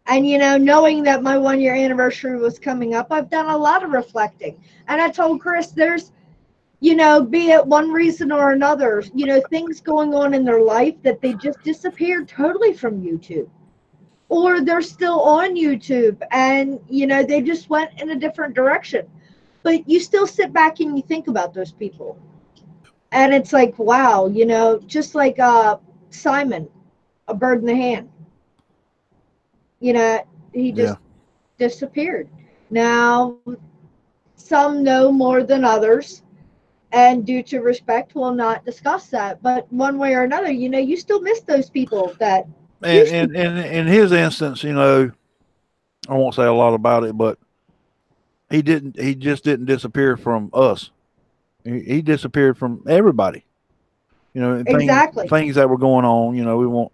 And knowing that my 1 year anniversary was coming up, I've done a lot of reflecting. And I told Chris, there's be it one reason or another, things going on in their life that they just disappeared totally from YouTube. Or they're still on YouTube and, they just went in a different direction. But you still sit back and you think about those people. And it's like, wow, just like Simon, a bird in the hand. He just disappeared. Now, some know more than others. And due to respect, we'll not discuss that. But one way or another, you still miss those people that. And in his instance, I won't say a lot about it, but he just didn't disappear from us. He disappeared from everybody. Exactly. Things that were going on, we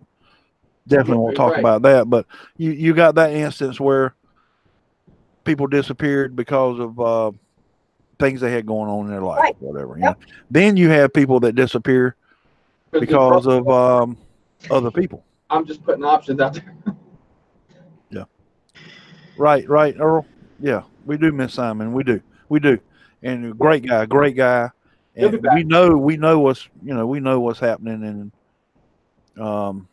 definitely won't talk about that, but you got that instance where people disappeared because of things they had going on in their life, right. Whatever. Yep. Then you have people that disappear because of other people. I'm just putting options out there. Yeah. Right, Earl. Yeah, we do miss Simon. We do, and a great guy. And we know what's happening, and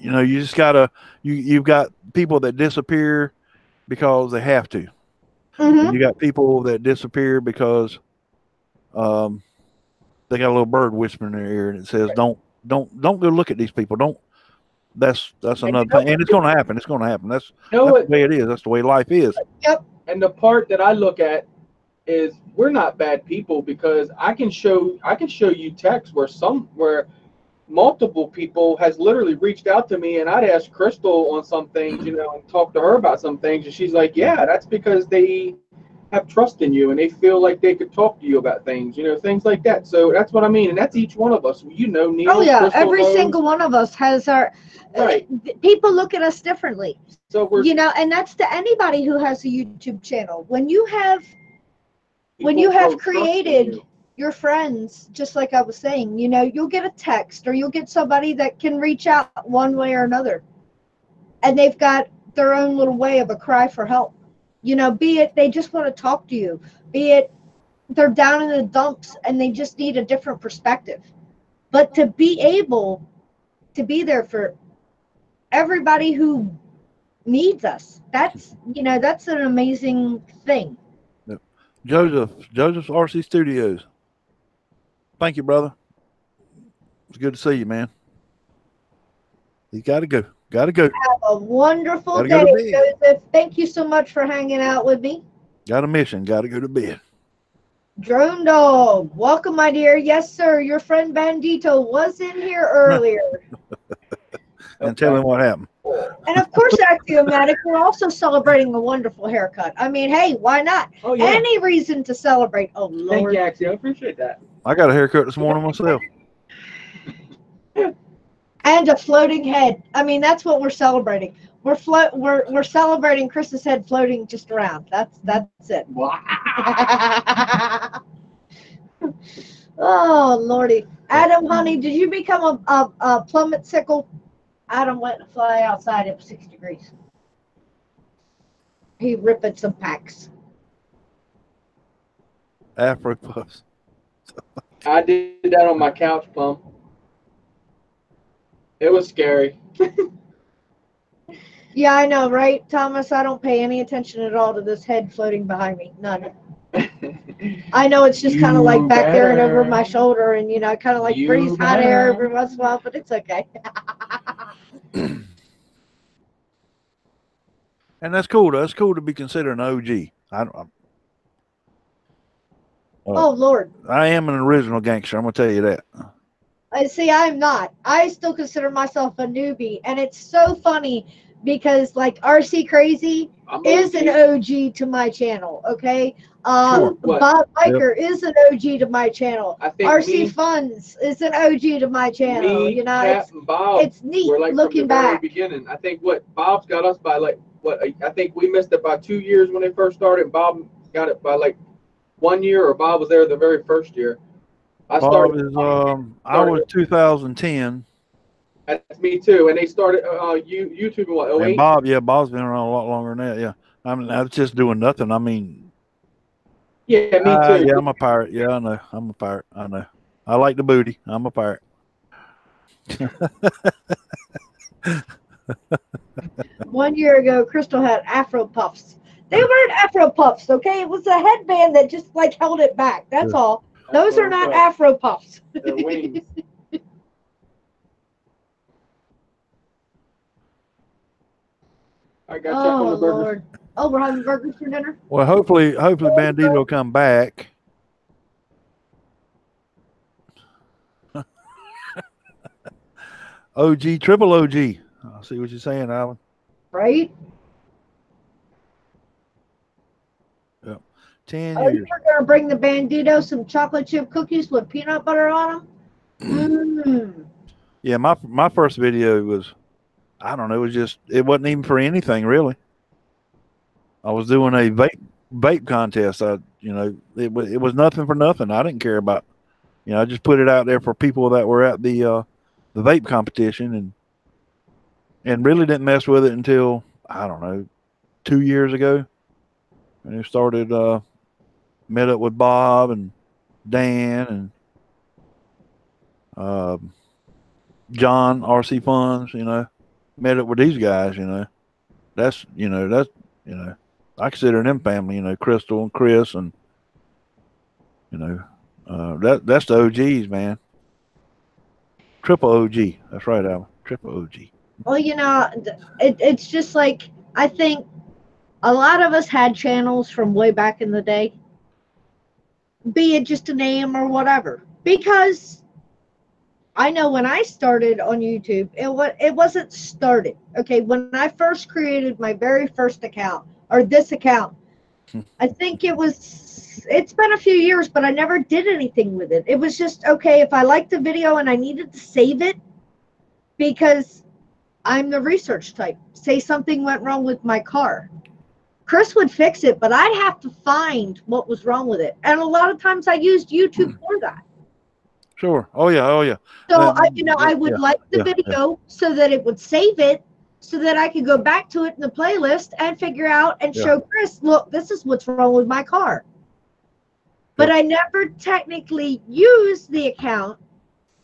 you just gotta you've got people that disappear because they have to. Mm-hmm. You got people that disappear because they got a little bird whispering in their ear, and it says, "Don't go look at these people. Don't." That's another thing, and it's going to happen. It's going to happen. That's the way it is. That's the way life is. Yep. And the part that I look at is we're not bad people, because I can show you texts where multiple people has literally reached out to me, and I'd ask Crystal on some things, and talk to her about some things, and she's like, yeah, that's because they have trust in you and they feel like they could talk to you about things, things like that. So that's what I mean. And that's each one of us. Neil, Oh yeah, Crystal every knows. single one of us has our. Right. People look at us differently. So we're And that's to anybody who has a YouTube channel. When you have people grow trust in created you. your friends, just like I was saying, you'll get a text or you'll get somebody that can reach out one way or another. And they've got their own little way of a cry for help. Be it they just want to talk to you, be it they're down in the dumps and they just need a different perspective. But to be able to be there for everybody who needs us, that's an amazing thing. Joseph's RC Studios. Thank you, brother. It's good to see you, man. You gotta go. Have a wonderful Gotta go day, to bed. Joseph. Thank you so much for hanging out with me. Got a mission. Gotta go to bed. Drone Dog, welcome, my dear. Yes, sir. Your friend Bandito was in here earlier. And tell him what happened. And of course, Axiomatic, we're also celebrating a wonderful haircut. I mean, hey, why not? Oh yeah. Any reason to celebrate. Oh, Thank Lord. you, Axie. I appreciate that. I got a haircut this morning myself. And a floating head. I mean, that's what we're celebrating. We're celebrating Chris's head floating just around. That's it. Wow. Oh, Lordy. Adam, honey, did you become a plummet sickle? Adam went to fly outside at 6 degrees. He ripped some packs. Afro puffs. I did that on my couch, Plum. It was scary. Yeah, I know, right, Thomas? I don't pay any attention at all to this head floating behind me. None. I know it's just kind of like back there and over my shoulder, and kind of like You breeze hot air better. every once in a while, but it's okay. And that's cool. That's cool to be considered an OG. Oh, Lord. I am an original gangster. I'm gonna tell you that. See, I'm not. I still consider myself a newbie, and it's so funny because, like, RC Crazy I'm is OG. an OG to my channel, okay? Sure, what? Bob Biker is an OG to my channel. I think RC Funds is an OG to my channel. me, Pat, and Bob It's neat were like looking from the very back. beginning. I think Bob's got us by I think we missed it by 2 years when they first started. Bob got it by 1 year, or Bob was there the very first year. I Bob started. is I was 2010, That's me too. And they started YouTube in what, and 08? Bob's been around a lot longer than that. Yeah, I was just doing nothing. I mean, Yeah, me too. yeah, I'm a pirate. Yeah, I know. I'm a pirate. I know. I like the booty. I'm a pirate. 1 year ago, Crystal had Afro Puffs. They weren't Afro Puffs, okay? It was a headband that just held it back. That's Yeah. all. Those are not Afro Puffs. They're wings. I got check on the burgers. Lord. Oh, we're having burgers for dinner? Well, hopefully Bandito will come back. OG, triple OG. I see what you're saying, Alan. Right? 10 Oh, years. you're going to bring the Bandito some chocolate chip cookies with peanut butter on them? Yeah, my first video was, I don't know, it wasn't even for anything really. I was doing a vape contest. It was nothing for nothing. I didn't care about, I just put it out there for people that were at the vape competition, and really didn't mess with it until, I don't know, 2 years ago. And it started, met up with Bob and Dan and John, RC Funds, met up with these guys, that's I consider them family, Crystal and Chris, and that's the OGs, man. Triple OG. That's right, Alan. Triple OG. Well, it's just like, I think a lot of us had channels from way back in the day, be it just a name or whatever. Because I know when I started on YouTube, it wasn't started. Okay, when I first created my very first account, or this account, I think it's been a few years, but I never did anything with it. It was just, okay, if I liked the video and I needed to save it, because I'm the research type. Say something went wrong with my car. Chris would fix it, but I'd have to find what was wrong with it. And a lot of times I used YouTube for that. Sure. Oh yeah. Oh yeah. So I would yeah, like the yeah, video so that it would save it, so that I could go back to it in the playlist and figure out and Yeah. show Chris, look, this is what's wrong with my car. But I never technically used the account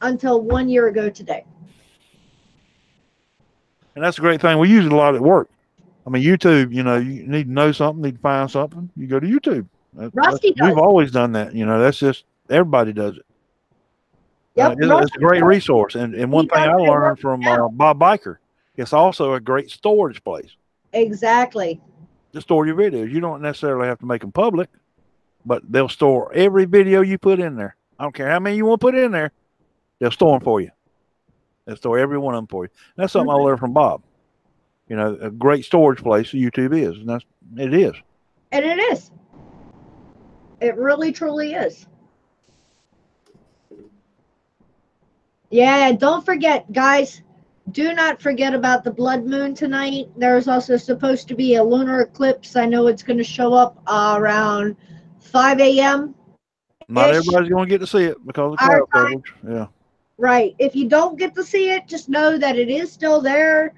until 1 year ago today. And that's a great thing. We use it a lot at work. I mean, YouTube, you need to know something, need to find something, you go to YouTube. Rusty does. We've always done that. That's just, everybody does it. Yep, It's a great resource. And one thing I learned from Bob Biker, it's also a great storage place Exactly. to store your videos. You don't necessarily have to make them public, but they'll store every video you put in there. I don't care how many you want to put in there, they'll store them for you. They'll store every one of them for you. And that's something I learned from Bob. A great storage place YouTube is, and it is. And it is. It really, truly is. Yeah, don't forget, guys, do not forget about the blood moon tonight. There's also supposed to be a lunar eclipse. I know it's going to show up around 5 a.m. Not everybody's going to get to see it because of cloud coverage. Yeah. Right. If you don't get to see it, just know that it is still there.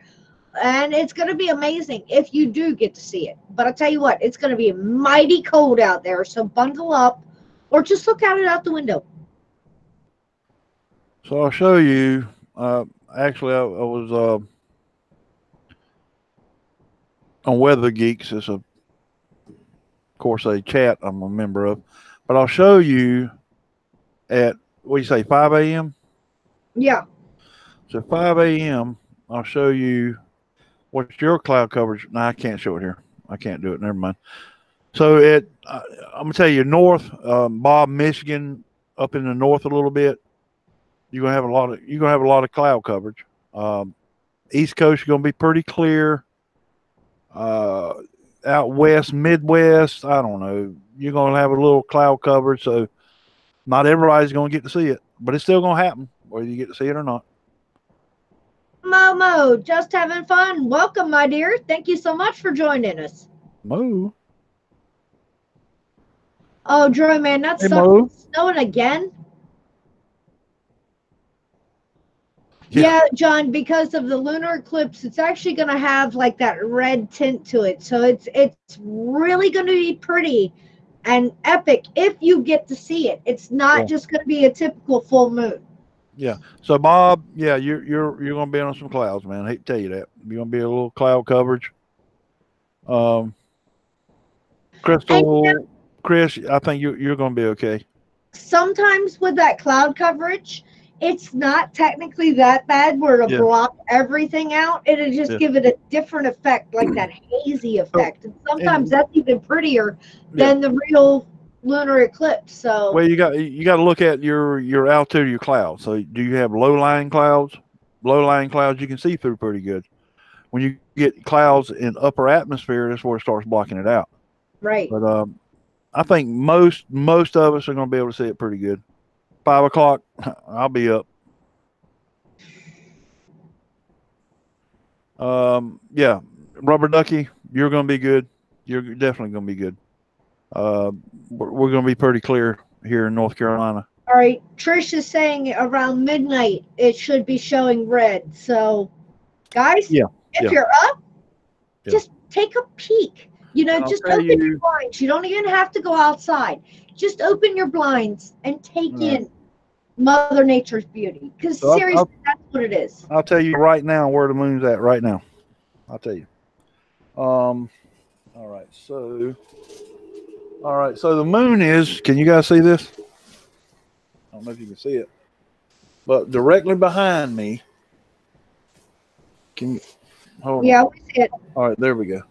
And it's going to be amazing if you do get to see it. But I tell you what, it's going to be mighty cold out there. So bundle up or just look at it out the window. So I'll show you. Actually, I was on Weather Geeks. It's of course, a chat I'm a member of. But I'll show you at, what do you say, 5 a.m.? Yeah. So 5 a.m., I'll show you what's your cloud coverage. No, I can't show it here. I can't do it. Never mind. So I'm gonna tell you, north, Bob, Michigan, up in the north a little bit, you're gonna have a lot of cloud coverage. East Coast, you're gonna be pretty clear. Out west, Midwest, I don't know. You're gonna have a little cloud coverage, so not everybody's gonna get to see it, but it's still gonna happen, whether you get to see it or not. Momo, just having fun. Welcome, my dear. Thank you so much for joining us. Mo. Oh, Drew, man, that's Hey, something. Snowing again? Yeah, John, because of the lunar eclipse, it's actually going to have like that red tint to it. So it's really going to be pretty and epic if you get to see it. It's not just going to be a typical full moon. Yeah. So Bob, yeah, you're gonna be on some clouds, man. I hate to tell you that. You're gonna be a little cloud coverage. Crystal, Chris, I think you're gonna be okay. Sometimes with that cloud coverage, it's not technically that bad where it'll block everything out. It'll just give it a different effect, like that hazy effect. And sometimes that's even prettier than the real lunar eclipse. So well, you got to look at your altitude of your clouds. So do you have low-lying clouds? Low-lying clouds you can see through pretty good. When you get clouds in upper atmosphere, that's where it starts blocking it out. Right. But I think most of us are going to be able to see it pretty good. 5 o'clock, I'll be up. Yeah, Rubber Ducky, you're going to be good. You're definitely going to be good. We're going to be pretty clear here in North Carolina. All right. Trish is saying around midnight it should be showing red. So, guys, if you're up, just take a peek. Just open your blinds. You don't even have to go outside. Just open your blinds and take in Mother Nature's beauty. Because seriously, that's what it is. I'll tell you right now where the moon's at right now. I'll tell you. All right. So the moon is, can you guys see this? I don't know if you can see it, but directly behind me, can you hold on? Yeah, we see it. All right, there we go.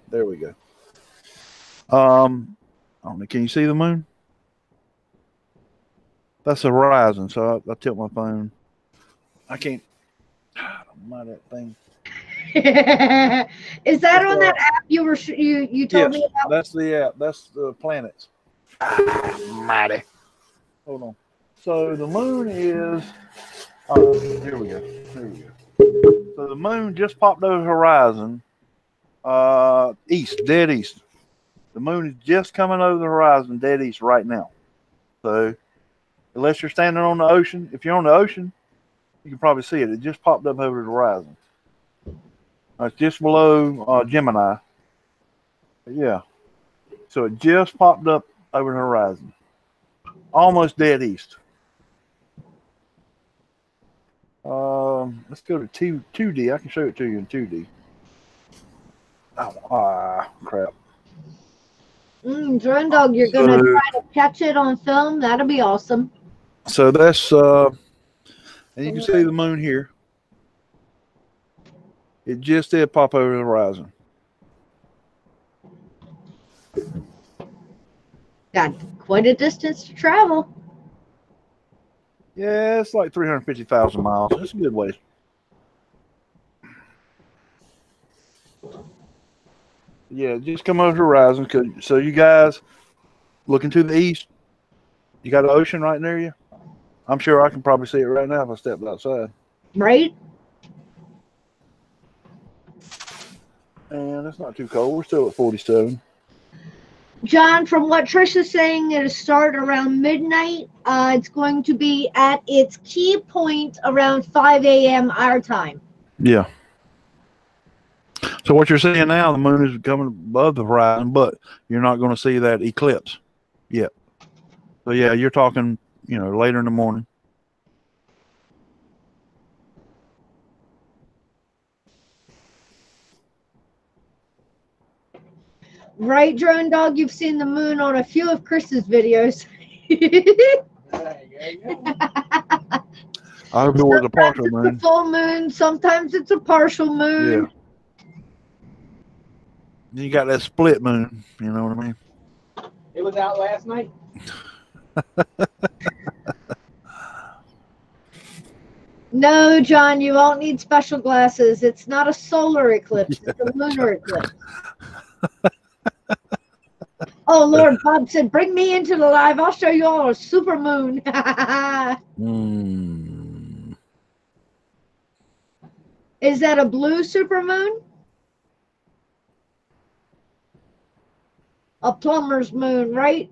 I don't know, can you see the moon? That's the horizon, so I tilt my phone. I can't, I don't mind that thing. Is that on that app you were you told Yes, me about? that's the app. That's the planets. Mighty. Hold on. So the moon is. Oh, here we go. Here we go. So the moon just popped over the horizon. East, dead east. The moon is just coming over the horizon, dead east right now. So unless you're standing on the ocean, if you're on the ocean, you can probably see it. It just popped up over the horizon. It's just below Gemini. Yeah. So it just popped up over the horizon. Almost dead east. Let's go to 2D. I can show it to you in 2D. Oh, crap. Drone Dog, you're gonna try to catch it on film. That'll be awesome. So that's and you can see the moon here. It just did pop over the horizon. Got quite a distance to travel. Yeah, it's like 350,000 miles. That's a good way. Yeah, just come over the horizon. So you guys looking to the east, you got an ocean right near you. I'm sure I can probably see it right now if I stepped outside. Right? And it's not too cold. We're still at 47. John, from what Trish is saying, it'll start around midnight. It's going to be at its key point around 5 a.m. our time. Yeah. So what you're seeing now, the moon is coming above the horizon, but you're not going to see that eclipse yet. So yeah, you're talking, later in the morning. Right, Drone Dog? You've seen the moon on a few of Chris's videos. I hope it was a partial Sometimes moon. it's a full moon. Sometimes it's a partial moon. Yeah. You got that split moon. You know what I mean? It was out last night. No, John, you won't need special glasses. It's not a solar eclipse. It's a lunar eclipse. Oh, Lord, Bob said, bring me into the live. I'll show you all a super moon. Is that a blue super moon? A plumber's moon, right?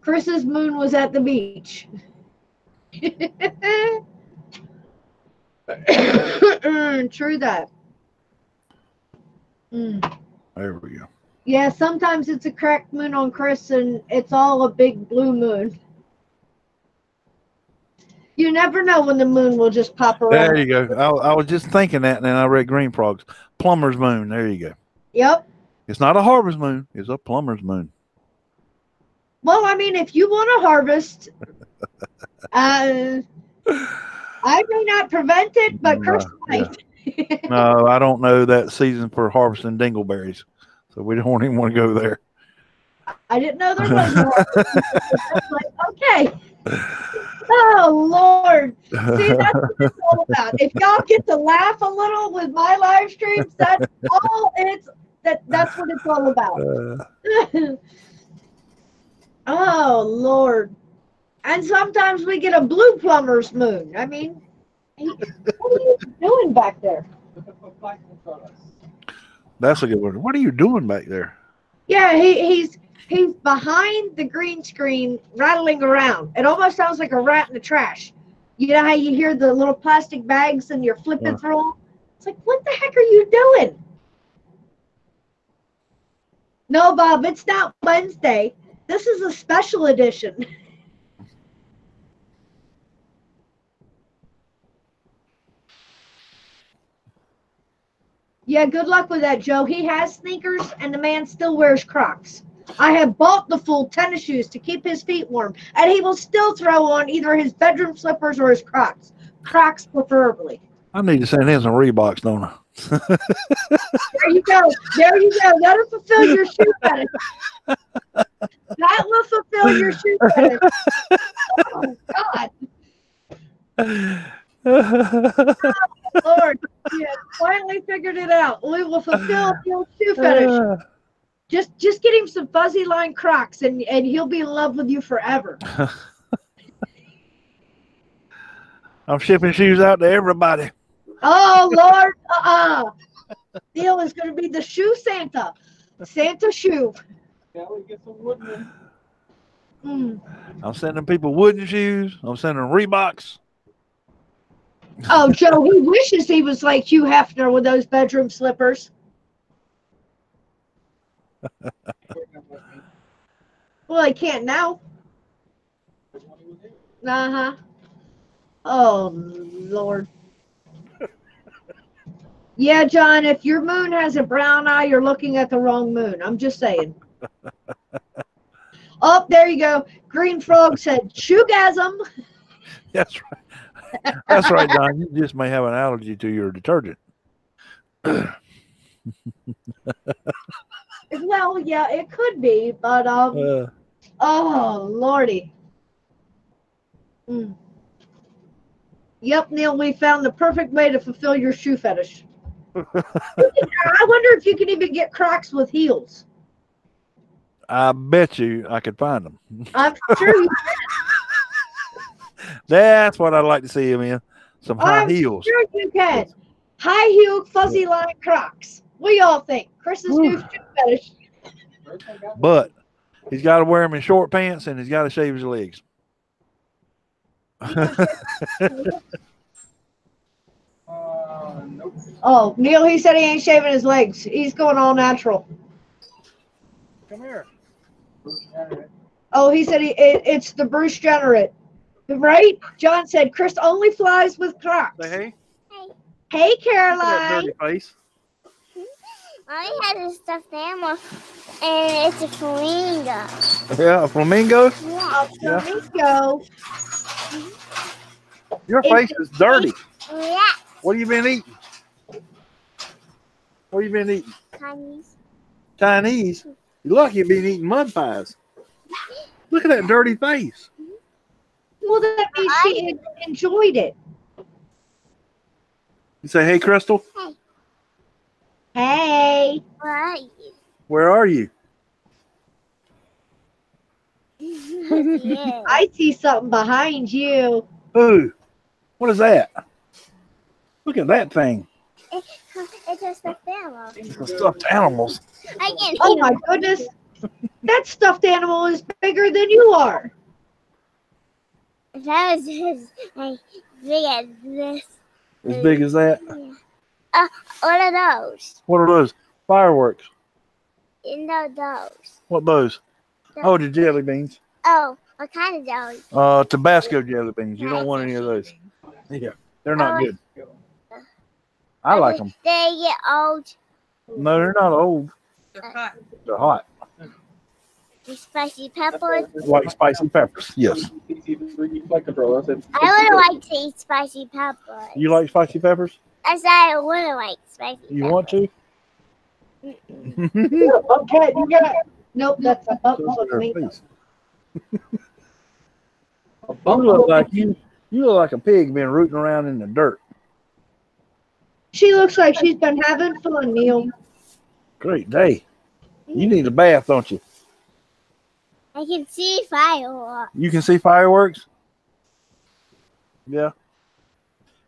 Chris's moon was at the beach. True that. There we go. Yeah, sometimes it's a cracked moon on Chris and it's all a big blue moon. You never know when the moon will just pop around. There you go. I was just thinking that, and then I read Green Frogs. Plumber's moon. There you go. Yep. It's not a harvest moon. It's a plumber's moon. Well, I mean, if you want to harvest, I may not prevent it, but Chris might. Yeah. No, I don't know that season for harvesting dingleberries, so we don't even want to go there. I didn't know there was more. I was like, okay. Oh, Lord. See, that's what it's all about. If y'all get to laugh a little with my live streams, that's all that's what it's all about. Oh, Lord. And sometimes we get a blue plumber's moon. I mean, what are you doing back there? That's a good one. What are you doing back there? Yeah, he's behind the green screen rattling around. It almost sounds like a rat in the trash. You know how you hear the little plastic bags and you're flipping through them? It's like, what the heck are you doing? No, Bob, it's not Wednesday. This is a special edition. Yeah, good luck with that, Joe. He has sneakers, and the man still wears Crocs. I have bought the full tennis shoes to keep his feet warm, and he will still throw on either his bedroom slippers or his Crocs. Crocs preferably. I need to send him some Reeboks, don't I? There you go. There you go. That'll fulfill your shoe fetish. That will fulfill your shoe fetish. Oh, God. Oh, Lord. Finally figured it out. We will fulfill your shoe fetish. Just get him some fuzzy line Crocs, and he'll be in love with you forever. I'm shipping shoes out to everybody. Oh Lord, Neil is going to be the shoe Santa, Santa shoe. Yeah, we get some woodman. Mm. I'm sending people wooden shoes. I'm sending Reeboks. Oh, Joe, he wishes he was like Hugh Hefner with those bedroom slippers. Well, he can't now. Uh-huh. Oh, Lord. Yeah, John, if your moon has a brown eye, you're looking at the wrong moon. I'm just saying. Oh, there you go. Green Frog said, shoegasm. That's right. That's right, Don. You just may have an allergy to your detergent. Well, yeah, it could be, but, oh, Lordy. Mm. Yep, Neil, we found the perfect way to fulfill your shoe fetish. I wonder if you can even get Crocs with heels. I bet you I could find them. I'm sure you That's what I'd like to see him in. Some high I'm heels. sure you can. High heel, fuzzy line Crocs. What do y'all think? Chris's new shoe fetish. But he's got to wear them in short pants and he's got to shave his legs. Nope. Oh, Neil, he said he ain't shaving his legs. He's going all natural. Come here. Oh, he said it's the Bruce Jenner. Right? John said Chris only flies with Crocs. Say hey. Hey, Look at that Caroline. dirty face. I had a stuffed animal, and it's a flamingo. Yeah, a flamingo. Yeah. Yeah. Flamingo. Your face is dirty. Yeah. What have you been eating? What have you been eating? Chinese. Chinese. You're lucky you've been eating mud pies. Look at that dirty face. Well, that means she enjoyed it. You say, hey, Crystal, Hey. Where are you? where are you? Yeah. I see something behind you. Ooh, what is that? Look at that thing. It's a stuffed animal. The stuffed animals. I can Oh eat my goodness. That stuffed animal is bigger than you are. That was just like big as this. As big as that. What are those? What are those? Fireworks. You know those. What those? Oh, the jelly beans. Oh, what kind of those? Tabasco jelly beans. You don't want any of those. Yeah, they're not good. I like them. They get old. No, they're not old. They're hot. They're hot. The spicy peppers. Like spicy peppers. Yes. Flight control. I said, I would like to eat spicy peppers. You like spicy peppers? I said I would like spicy You peppers. want to? Okay, you got it. Nope, that's a Those bump are me. their face. You look like a pig been rooting around in the dirt. She looks like she's been having fun, Neil. Great day. You need a bath, don't you? I can see fireworks. You can see fireworks? Yeah.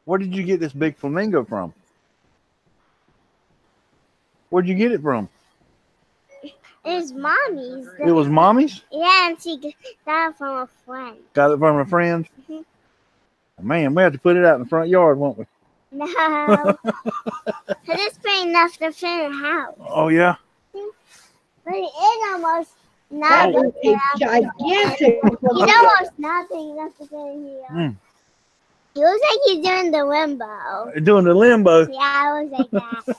Where did you get this big flamingo from? Where'd you get it from? It's mommy's. It was mommy's? Yeah, and she got it from a friend. Got it from a friend? Mhm. Man, we have to put it out in the front yard, won't we? No. So this big enough to fit in the house. Oh, yeah? But it's almost That not is big a enough. gigantic It's flamingo. almost not big enough to fit in here. Mm. It looks like he's doing the limbo. Doing the limbo. Yeah, it looks like that.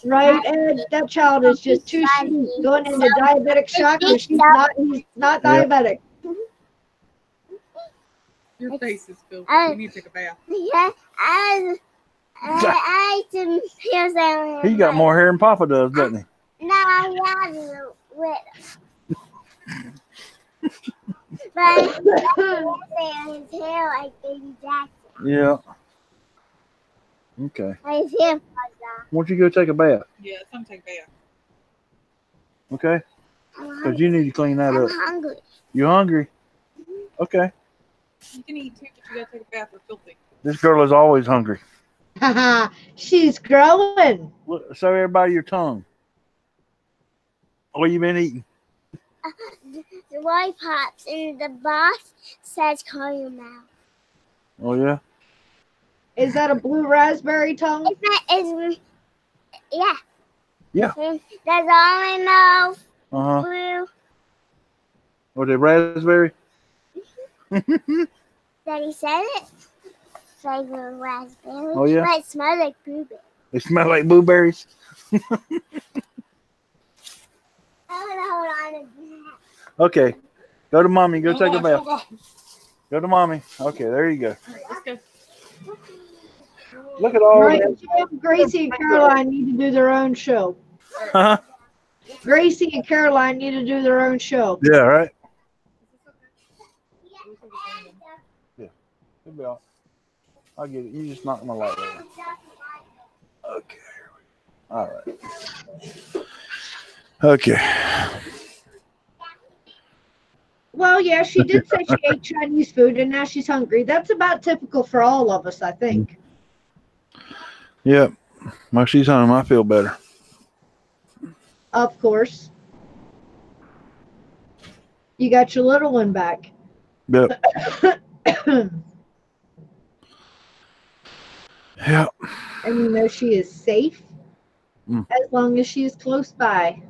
Right, Ed? That child is just too sweet. Going into diabetic shock because he's not Yeah. diabetic. Your face is filthy. I- You need to take a bath. Yeah, I can hear that. He got more hair than Papa does, doesn't he? No, I got it with. But I his hair like Baby Jackson. Yeah. Okay. I see him. Why don't you go take a bath? Yeah, it's time to take a bath. Okay. I'm Because hungry. you need to clean that I'm up. hungry. You hungry? Okay. You can eat too, but you gotta take a bath. They're filthy. This girl is always hungry. She's growing. Look, show everybody your tongue. What you been eating? The white pops in the box says call your mouth. Oh yeah. Is that a blue raspberry tongue? It's yeah. Yeah. That's all I know. Uh huh. Blue. Or the raspberry? Daddy said it. Flavor raspberry. Oh, yeah? But it smells like blueberry. They smell like blueberries. Hold on. Okay. Go to mommy. Go take a Oh, bath. gosh. Go to mommy. Okay, there you go. All right, let's go. Look at all Right, that. Jim, Gracie and Caroline need to do their own show. Huh? Gracie and Caroline need to do their own show. Yeah, right. It'll be all. I'll get it. You just knock my light over. Okay. All right. Okay. Well, yeah, she did say she ate Chinese food and now she's hungry. That's about typical for all of us, I think. Yep. Well, she's home. I feel better. Of course. You got your little one back. Yep. Yep. And you know she is safe Mm. as long as she is close by.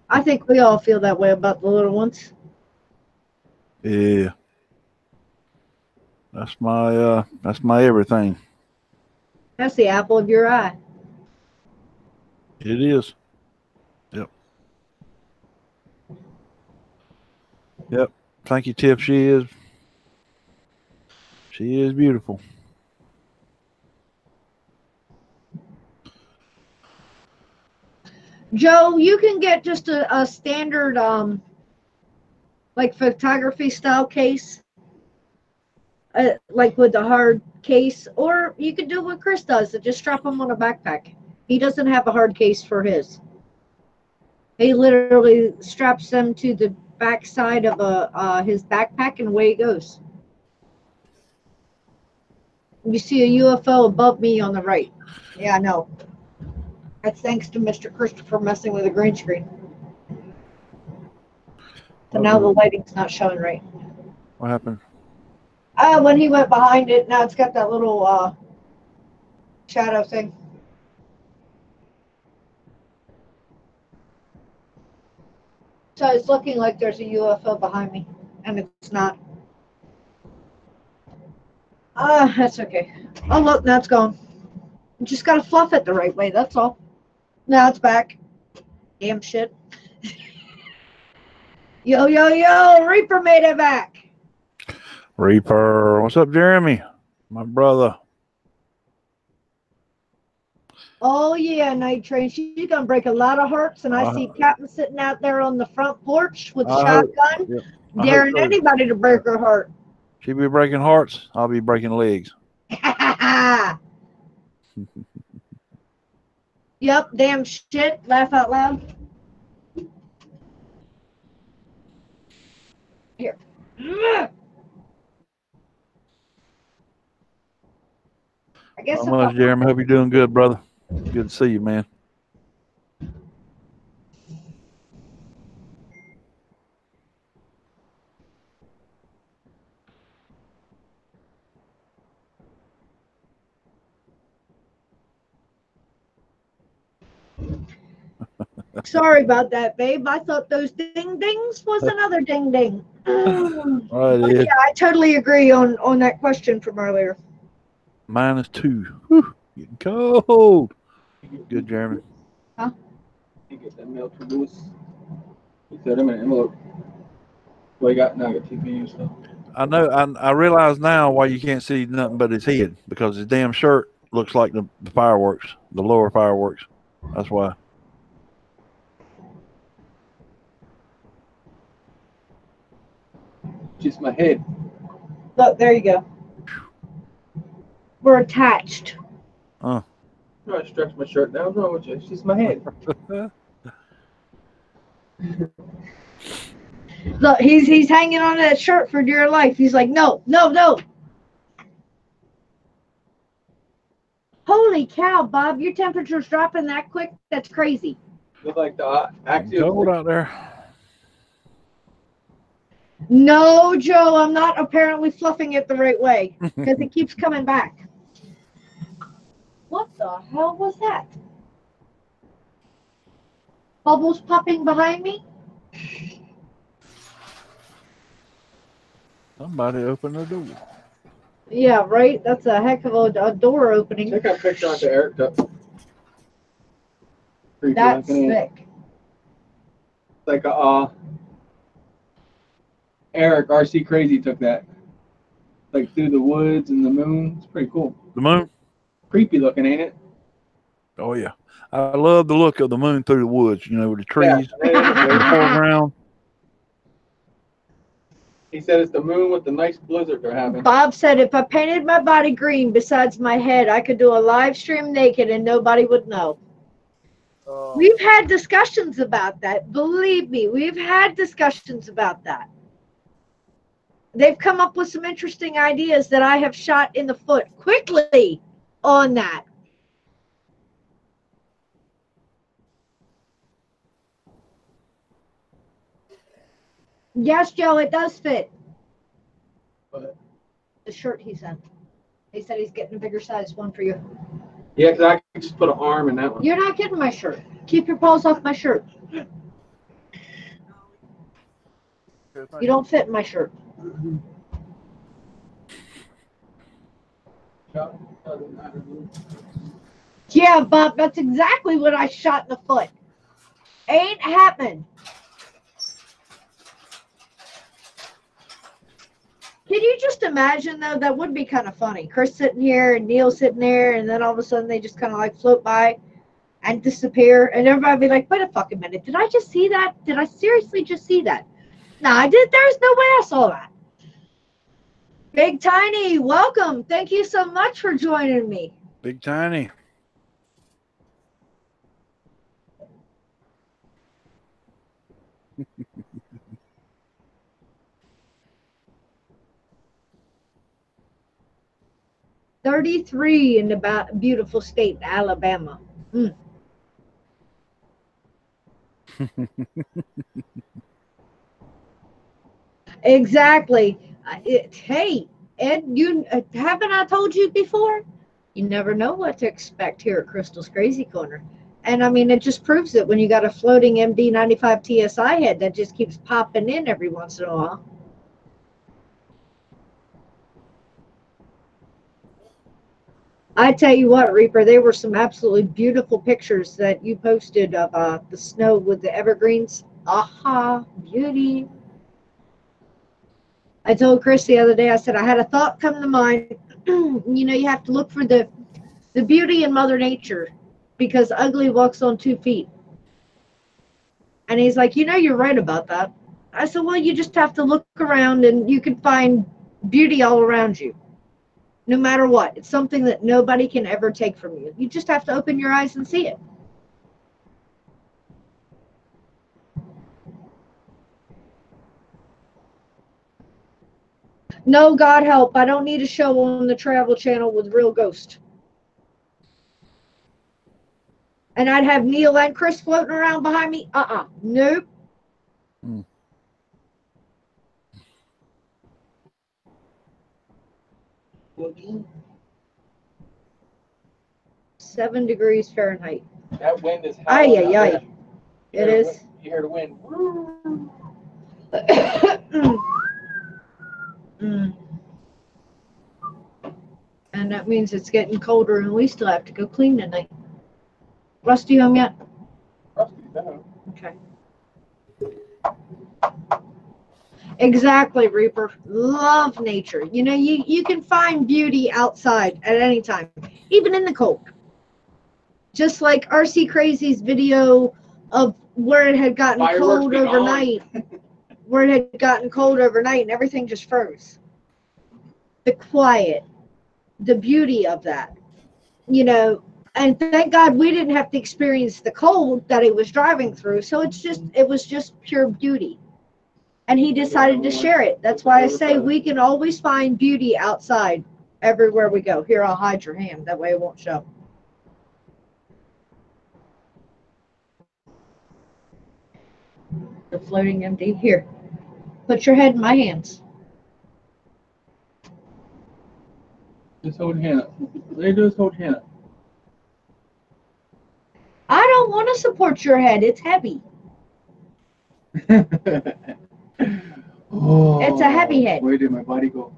I think we all feel that way about the little ones. Yeah. That's my everything. That's the apple of your eye. It is. Yep. Yep. Thank you, Tiff. She is beautiful. Joe, you can get just a standard like photography style case. Like with the hard case, or you could do what Chris does and just strap them on a backpack. He doesn't have a hard case for his. He literally straps them to the back side of his backpack and away he goes. You see a UFO above me on the right. Yeah, I know. That's thanks to Mr. Christopher messing with the green screen. So now the lighting's not showing right. What happened? When he went behind it, now it's got that little shadow thing. So it's looking like there's a UFO behind me, and it's not. That's okay. Oh, look, now it's gone. You just gotta fluff it the right way, that's all. Now it's back. Damn shit. Yo, yo, yo, Reaper made it back. Reaper. What's up, Jeremy? My brother. Oh yeah, Night Train. She's gonna break a lot of hearts, and I see Captain sitting out there on the front porch with a shotgun, Yep. daring anybody to break her heart. She be breaking hearts. I'll be breaking legs. Yep, damn shit. Laugh out loud. Here. I guess How much, Jeremy? Hope you're doing good, brother. Good to see you, man. Sorry about that, babe. I thought those ding dings was another ding ding. But yeah, I totally agree on that question from earlier. -2. Whew, getting cold. Good, Jeremy. Huh? You get that mail to Lewis. He said, I'm in an envelope. Well, you got now. I got TPU stuff. I know. I realize now why you can't see nothing but his head, because his damn shirt looks like the fireworks, the lower fireworks. That's why. Just my head. Look, there you go. were attached. Oh. I'm trying to stretch my shirt down. What's wrong with you? It's just my head. Look, he's hanging on to that shirt for dear life. He's like, no, no, no. Holy cow, Bob, your temperature's dropping that quick? That's crazy. Look like the Cold axial. out there. No, Joe, I'm not apparently fluffing it the right way because it keeps coming back. What the hell was that? Bubbles popping behind me? Somebody opened the door. Yeah, right? That's a heck of a door opening. Check that picture onto Eric. Creepy That's looking. sick. Like Eric RC Crazy took that. Like through the woods and the moon. It's pretty cool. The moon? Creepy looking, ain't it? Oh, yeah. I love the look of the moon through the woods, you know, with the trees, Yeah. the foreground. He said it's the moon with the nice blizzard they're having. Bob said if I painted my body green besides my head, I could do a live stream naked and nobody would know. We've had discussions about that. Believe me, we've had discussions about that. They've come up with some interesting ideas that I have shot in the foot quickly on that. Yes, Joe, it does fit. What? The shirt he sent. He said he's getting a bigger size one for you. Yeah, because I could just put an arm in that one. You're not getting my shirt. Keep your paws off my shirt. You don't fit in my shirt. Yeah, Bob, that's exactly what I shot in the foot. Ain't happening. Can you just imagine, though? That would be kind of funny. Chris sitting here and Neil sitting there, and then all of a sudden they just kind of like float by and disappear. And everybody would be like, wait a fucking minute. Did I just see that? Did I seriously just see that? No, I did. There's no way I saw that. Big Tiny, welcome. Thank you so much for joining me. Big Tiny. $33 in the beautiful state, Alabama. Mm. Exactly. Hey, Ed, you haven't I told you before? You never know what to expect here at Crystal's Crazy Corner. And I mean, it just proves it when you got a floating MD95 TSI head that just keeps popping in every once in a while. I tell you what, Reaper, there were some absolutely beautiful pictures that you posted of the snow with the evergreens. Aha, beauty. I told Chris the other day, I said, I had a thought come to mind. You know, you have to look for the beauty in Mother Nature because ugly walks on 2 feet. And he's like, you know, you're right about that. I said, well, you just have to look around and you can find beauty all around you. No matter what. It's something that nobody can ever take from you. You just have to open your eyes and see it. No, God help. I don't need a show on the Travel Channel with real ghosts. And I'd have Neil and Chris floating around behind me. Nope. Hmm. That 7 degrees Fahrenheit. wind is Ay, howling ay, out ay. there. It is. You hear the wind. And that means it's getting colder and we still have to go clean tonight. Rusty home yet? Okay. Exactly, Reaper. Love nature. You know, you can find beauty outside at any time, even in the cold. Just like RC Crazy's video of where it had gotten Fireworks cold being on. overnight, where it had gotten cold overnight and everything just froze. The quiet, the beauty of that, you know. And thank God we didn't have to experience the cold that he was driving through. So it was just pure beauty. And he decided to share it. That's why I say we can always find beauty outside everywhere we go. Here, I'll hide your hand. That way it won't show. The floating empty. Here, put your head in my hands. Just hold Hannah. They just hold Hannah. I don't want to support your head. It's heavy. Oh, It's a heavy head. Where did my body go?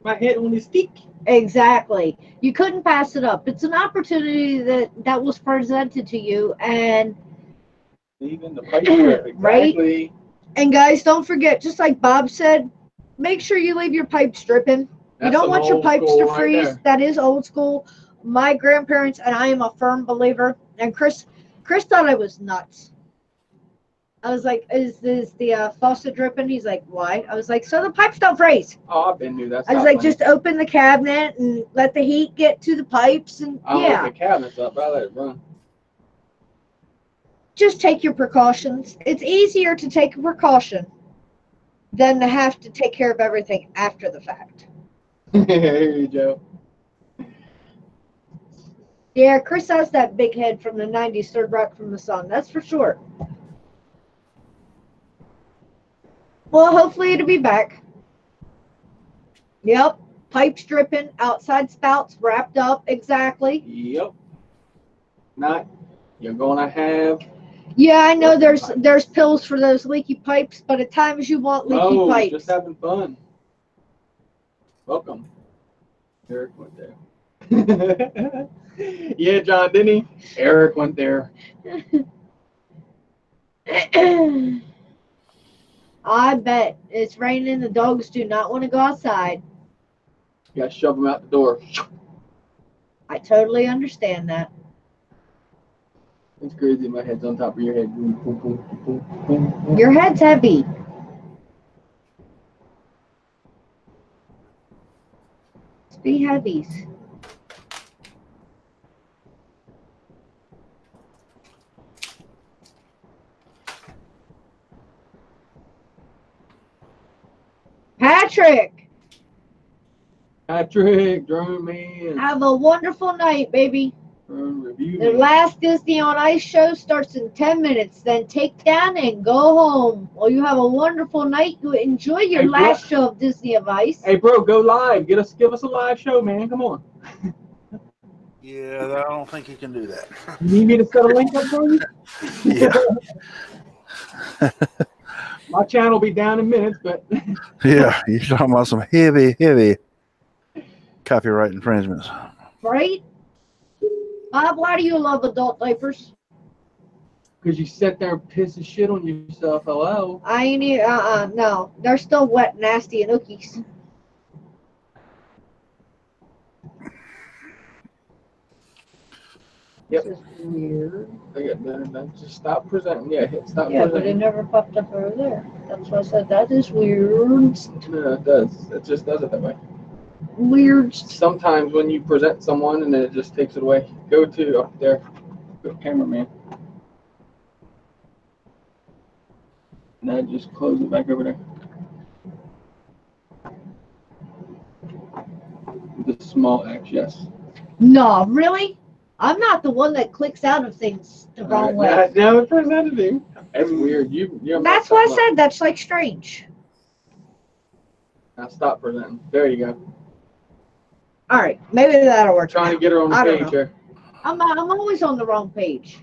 My head on the stick. Exactly. You couldn't pass it up. It's an opportunity that was presented to you. And Even the pipe strip. Right? Exactly. and guys, don't forget, just like Bob said, make sure you leave your pipes dripping. You That's don't some want your old pipes school to right freeze. there. That is old school. My grandparents, and I am a firm believer. And Chris thought I was nuts. I was like, "Is the faucet dripping?" He's like, "Why?" I was like, "So the pipes don't freeze." Oh, I've been knew that. I was like, "Just open the cabinet and let the heat get to the pipes, and I don't yeah, open the cabinets up, but I let it run. just take your precautions." It's easier to take a precaution than to have to take care of everything after the fact. Here you go. Yeah, Chris has that big head from the 90s, Third Rock from the Sun. That's for sure. Well, hopefully it'll be back. Yep. Pipes dripping, outside spouts wrapped up. Exactly. Yep. Not. You're gonna have. Yeah, I know there's pills for those leaky pipes, but at times you want leaky No, pipes. just having fun. Welcome. Eric went there. Yeah, John, didn't he? Eric went there. I bet it's raining. The dogs do not want to go outside. You gotta shove him out the door. I totally understand that. It's crazy. My head's on top of your head. Boom, boom, boom, boom, boom, boom. Your head's heavy. Let's be heavies. Patrick, Patrick, Drone Man. have a wonderful night, baby. Drone Review. The last Disney on Ice show starts in 10 minutes. Then take down and go home. Well, you have a wonderful night. You enjoy your Hey, last show of Disney of Ice. Hey, bro, go live. Give us a live show, man. Come on. Yeah, I don't think you can do that. You need me to set a link up for you? Yeah. My channel will be down in minutes, but Yeah, you're talking about some heavy copyright infringements. Right? Bob, why do you love adult diapers? because you sit there and piss and shit on yourself. Hello. I ain't no. They're still wet, nasty, and ookies. Yep. This is weird. Just stop presenting. Yeah, hit stop Yeah, but it presenting. never popped up over there. That's why I said that is weird. No, it does. It just does it that way. Weird. Sometimes when you present someone and then it just takes it away. Go to up there. Go to cameraman. Now just close it back over there. The small X, yes. No, really? I'm not the one that clicks out of things the wrong way. Now it presented him. That's weird. You're That's why I said that's like strange. Now stop presenting. There you go. All right, maybe that'll work. Trying to get her on the I don't page know. here. I'm always on the wrong page.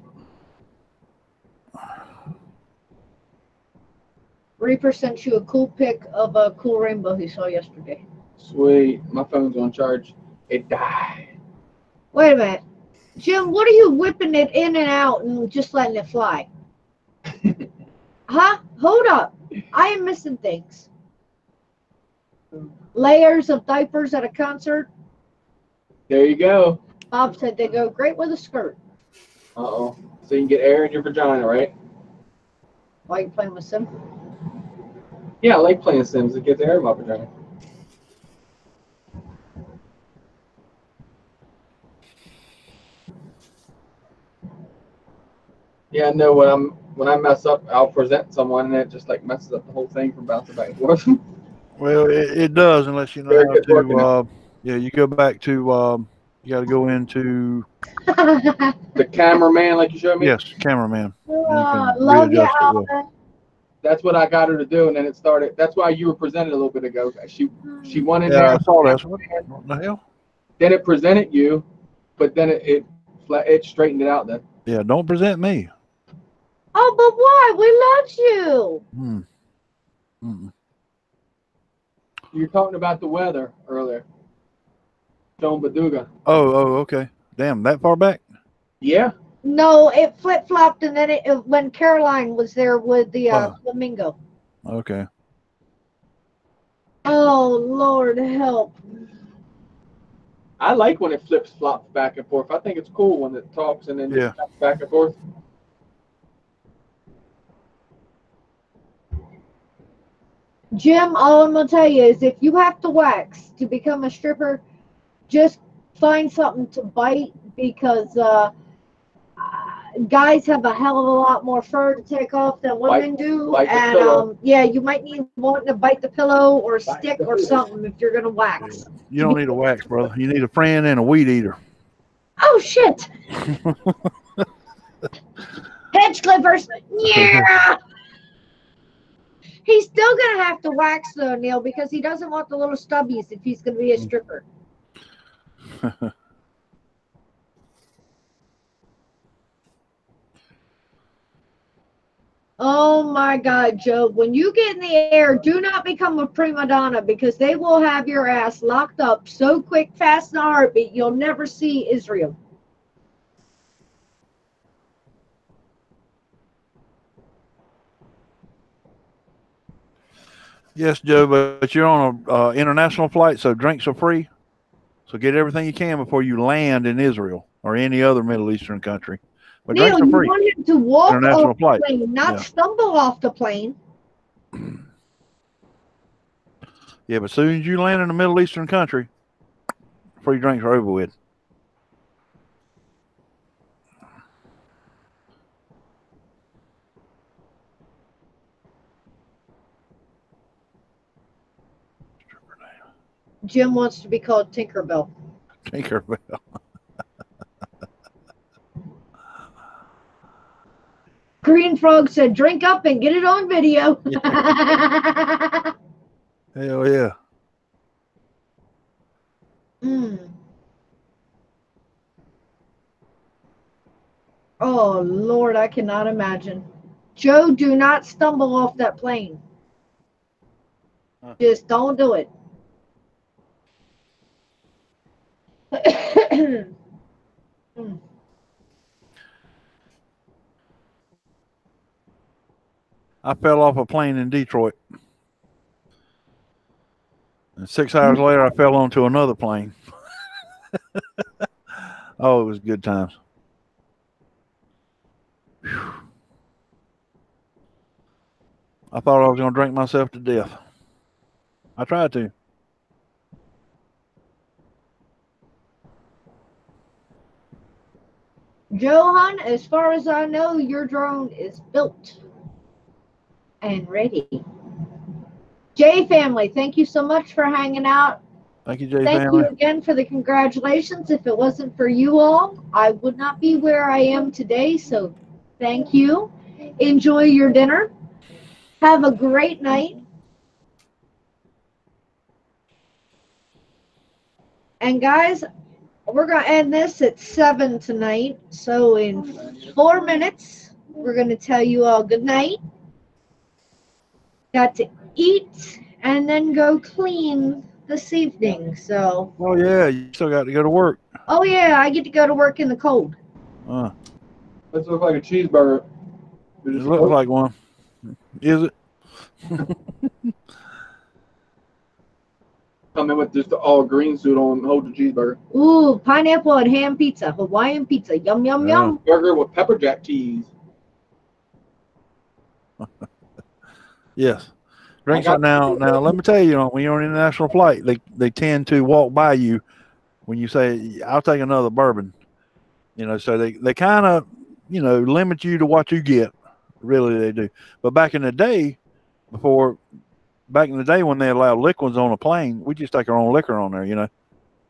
Reaper sent you a cool pic of a cool rainbow he saw yesterday. Sweet. My phone's on charge. It died. Wait a minute. Jim, what are you whipping it in and out and just letting it fly? Huh? Hold up. I am missing things. Layers of diapers at a concert. There you go. Bob said they go great with a skirt. Uh-oh. So you can get air in your vagina, right? While you're playing with Sim. Yeah, I like playing Sims. It gets air in my vagina. Yeah, I know when I mess up, I'll present someone and it just like messes up the whole thing from bouncing back and forth. Well, it does unless you know Very how good working to. Yeah, you go back to. You got to go into The cameraman, like you showed me, yes, cameraman. And you can Love you, readjust it. Well, Alvin. that's what I got her to do, and then it started. That's why you were presented a little bit ago. She went in yeah, there, I saw that. What the hell? then it presented you, but then it straightened it out. Then Yeah, don't present me. Oh, but why? We loved you. Hmm. Mm. you were talking about the weather earlier. Joan Baduga. Oh, okay. Damn, that far back? Yeah, No, it flip flopped, and then when Caroline was there with the Oh. flamingo. Okay. Oh Lord, help! I like when it flips flops back and forth. I think it's cool when it talks and then Yeah. just flips back and forth. Jim, all I'm gonna tell you is if you have to wax to become a stripper, just find something to bite because guys have a hell of a lot more fur to take off than women do, bite the and pillow. yeah, you might need one to bite the pillow or Bite stick the or pillow. something if you're gonna wax. You don't need a wax, brother. You need a friend and a weed eater. Oh shit! Hedge clippers. Yeah. He's still gonna have to wax though, Neil, because he doesn't want the little stubbies if he's gonna be a stripper. Oh my God, Joe! When you get in the air, do not become a prima donna because they will have your ass locked up so quick, fast, in a heartbeat. You'll never see Israel. Yes, Joe, but you're on a international flight, so drinks are free. So get everything you can before you land in Israel or any other Middle Eastern country. But Neil, drinks are you free. want him to walk International off flight. the plane, not Yeah. stumble off the plane. Yeah, but as soon as you land in a Middle Eastern country, free drinks are over with. Jim wants to be called Tinkerbell. Tinkerbell. Green Frog said, drink up and get it on video. Hell yeah. Mm. Oh, Lord, I cannot imagine. Joe, do not stumble off that plane. Huh. Just don't do it. Mm. I fell off a plane in Detroit. And 6 hours later, I fell onto another plane. Oh, it was good times. Whew. I thought I was going to drink myself to death. I tried to. Johan, as far as I know, your drone is built and ready. Jay family, thank you so much for hanging out. Thank you, Jay Thank family. you again for the congratulations. If it wasn't for you all, I would not be where I am today. So thank you. Enjoy your dinner. Have a great night. And guys, we're going to end this at 7 tonight. So in 4 minutes, we're going to tell you all good night. Got to eat and then go clean this evening. So, Oh, yeah. You still got to go to work. oh yeah, I get to go to work in the cold. This looks like a cheeseburger. It looks like one. Is it? Come in with just the all green suit on, hold the cheeseburger. Ooh, pineapple and ham pizza, Hawaiian pizza. Yum, yum, Yeah. yum. Burger with pepper jack cheese. Yes. Drinks are now. Let me tell you, when you're on an international flight, they tend to walk by you when you say, "I'll take another bourbon." So they kind of, limit you to what you get. Really, they do. But back in the day when they allowed liquids on a plane, we just take our own liquor on there.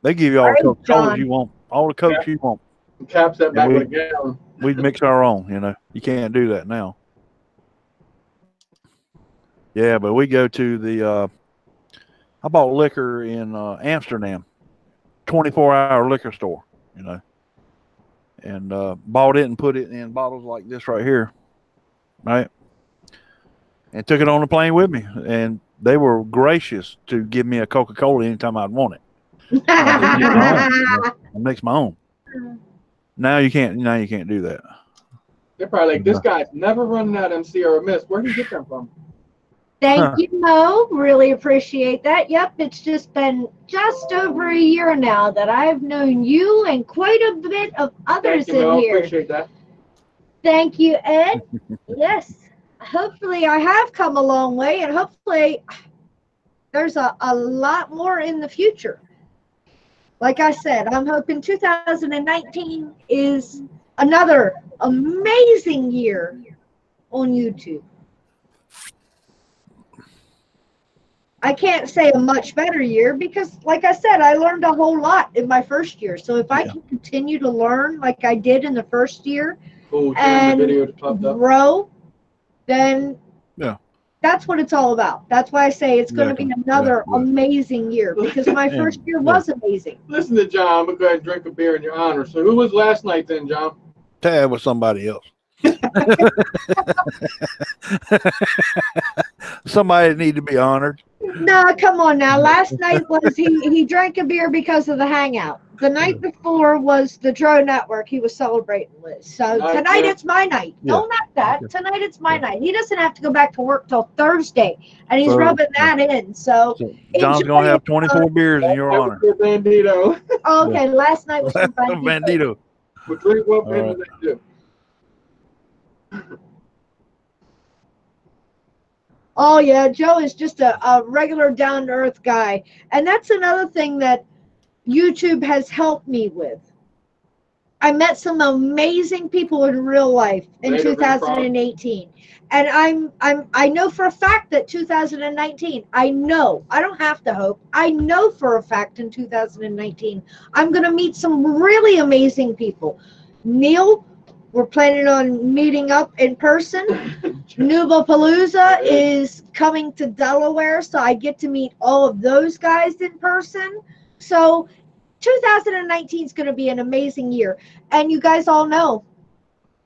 They give you all the Right, Coca-Colas John. you want, all the Cokes you want. Caps that back we- with a gallon. We'd mix our own. You can't do that now. Yeah, but we go to the. I bought liquor in Amsterdam, 24-hour liquor store. And bought it and put it in bottles like this right here, right? And took it on the plane with me, and they were gracious to give me a Coca-Cola anytime I'd want it. I mix my own. Now you can't do that. They're probably like, this guy's never running out of them Sierra Mist. Where did you get them from? Thank you, Mo. Really appreciate that. Yep, it's just been just over a year now that I've known you and quite a bit of others Thank you, in Mel. here. Appreciate that. Thank you, Ed. Yes. Hopefully I have come a long way, and hopefully there's a lot more in the future. Like I said, I'm hoping 2019 is another amazing year on YouTube. I can't say a much better year because, like I said, I learned a whole lot in my first year. So if I can continue to learn like I did in the first year Cool. and The video popped up. grow, then Yeah. that's what it's all about. That's why I say it's going to be Exactly. another Yeah. amazing year because my Yeah. first year was amazing. Listen to John. I'm going to go ahead and drink a beer in your honor. So who was last night then, John? Tab with somebody else. Somebody that need to be honored. No, come on now. Last night was he drank a beer because of the hangout. The night before was the Dro Network he was celebrating with. So Nice, tonight yeah. it's my night. Yeah. No, not that. Okay. Tonight it's my Yeah. night. He doesn't have to go back to work till Thursday, and he's So, rubbing that in. So So John's gonna have 24 beers in your That honor. was your Bandito. okay, last night was some Bandito. Bandito. Well, drink what All beer right. did they do? Oh yeah, Joe is just a regular down to earth guy. And that's another thing that YouTube has helped me with. I met some amazing people in real life in Later, 2018. And I know for a fact that 2019, I know, I don't have to hope, I know for a fact in 2019, I'm gonna meet some really amazing people. Neil, we're planning on meeting up in person. Nubapalooza is coming to Delaware, so I get to meet all of those guys in person. So 2019 is going to be an amazing year. And you guys all know,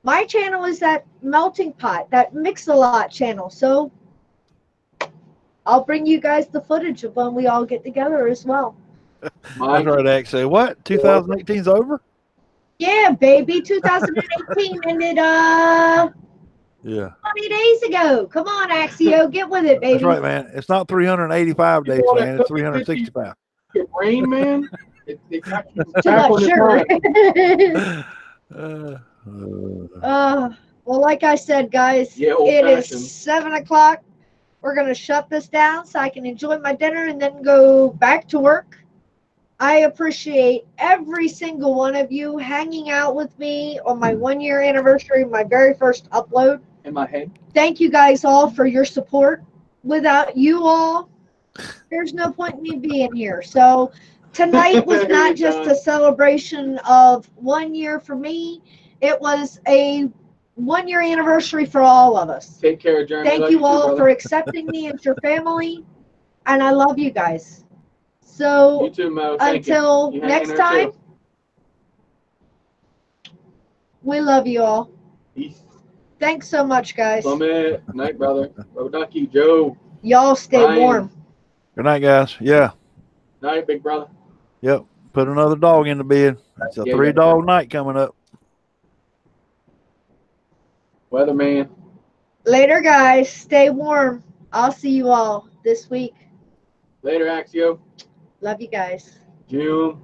my channel is that melting pot, that Mix-a-Lot channel. So I'll bring you guys the footage of when we all get together as well. Mike, That's right, X. Say what? 2018's over? Yeah, baby, 2018 ended Yeah. 20 days ago. Come on, Axio, get with it, baby. That's right, man. It's not 385 days, You man. It's 365. your brain, man. It got you Too back much on the sugar. time. Well, like I said, guys, Yeah, it old-fashioned. is 7 o'clock. We're going to shut this down so I can enjoy my dinner and then go back to work. I appreciate every single one of you hanging out with me on my 1-year anniversary, my very first upload. In my head. Thank you guys all for your support. Without you all, there's no point in me being here. So tonight was not just a celebration of 1 year for me. It was a 1-year anniversary for all of us. Take care, Jeremy. Thank Love you too, all brother. for accepting me as your family. And I love you guys. So You too, Mo. Thank until you. You hang next in there, time, too. we love you all. Peace. Thanks so much, guys. Summit. Night, brother. Rodaki, Joe. Y'all stay Ryan. warm. Good night, guys. Yeah. Night, big brother. Yep. Put another dog in the bed. It's a Yeah, 3-dog night coming up. Weatherman. Later, guys. Stay warm. I'll see you all this week. Later, Axio. Love you guys. June.